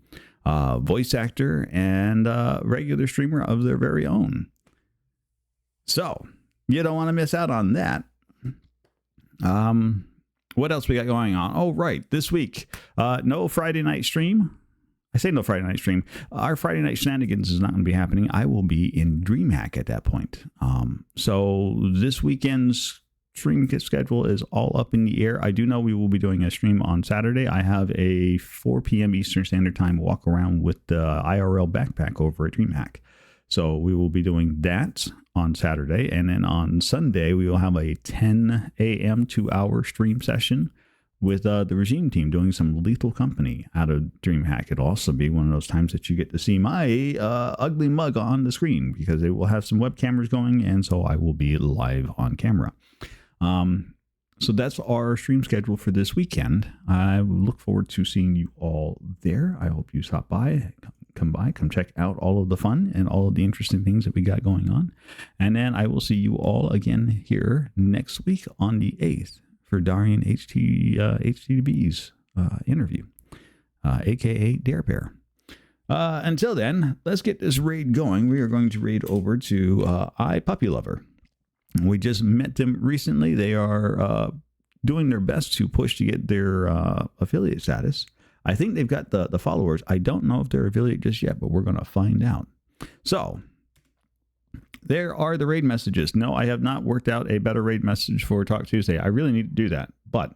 Voice actor and regular streamer of their very own. So, you don't want to miss out on that. What else we got going on? Oh, right. This week, no Friday night stream. I say no Friday night stream. Our Friday night shenanigans is not going to be happening. I will be in DreamHack at that point. So this weekend's stream schedule is all up in the air. I do know we will be doing a stream on Saturday. I have a 4 p.m. Eastern Standard Time walk around with the IRL backpack over at DreamHack. So we will be doing that on Saturday. And then on Sunday, we will have a 10 a.m. 2-hour stream session with the Regime team doing some Lethal Company out of DreamHack. It'll also be one of those times that you get to see my ugly mug on the screen because they will have some web cameras going, and so I will be live on camera. So that's our stream schedule for this weekend. I look forward to seeing you all there. I hope you stop by, come check out all of the fun and all of the interesting things that we got going on. And then I will see you all again here next week on the 8th. For Darian HTB's interview, a.k.a. Dare Bear. Until then, let's get this raid going. We are going to raid over to iPuppyLover. We just met them recently. They are doing their best to push to get their affiliate status. I think they've got the followers. I don't know if they're affiliate just yet, but we're going to find out. So, there are the raid messages. No, I have not worked out a better raid message for Talk Tuesday. I really need to do that. But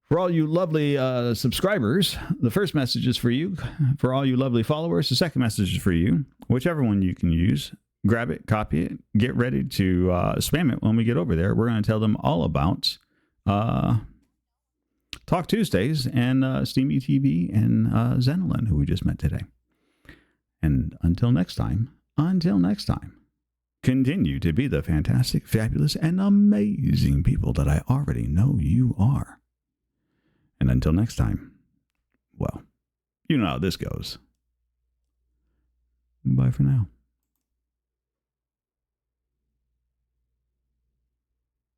for all you lovely subscribers, the first message is for you. For all you lovely followers, the second message is for you. Whichever one you can use, grab it, copy it, get ready to spam it when we get over there. We're going to tell them all about Talk Tuesdays and Steamy TV and Xenolen, who we just met today. And until next time, continue to be the fantastic, fabulous, and amazing people that I already know you are. And until next time, well, you know how this goes. Bye for now.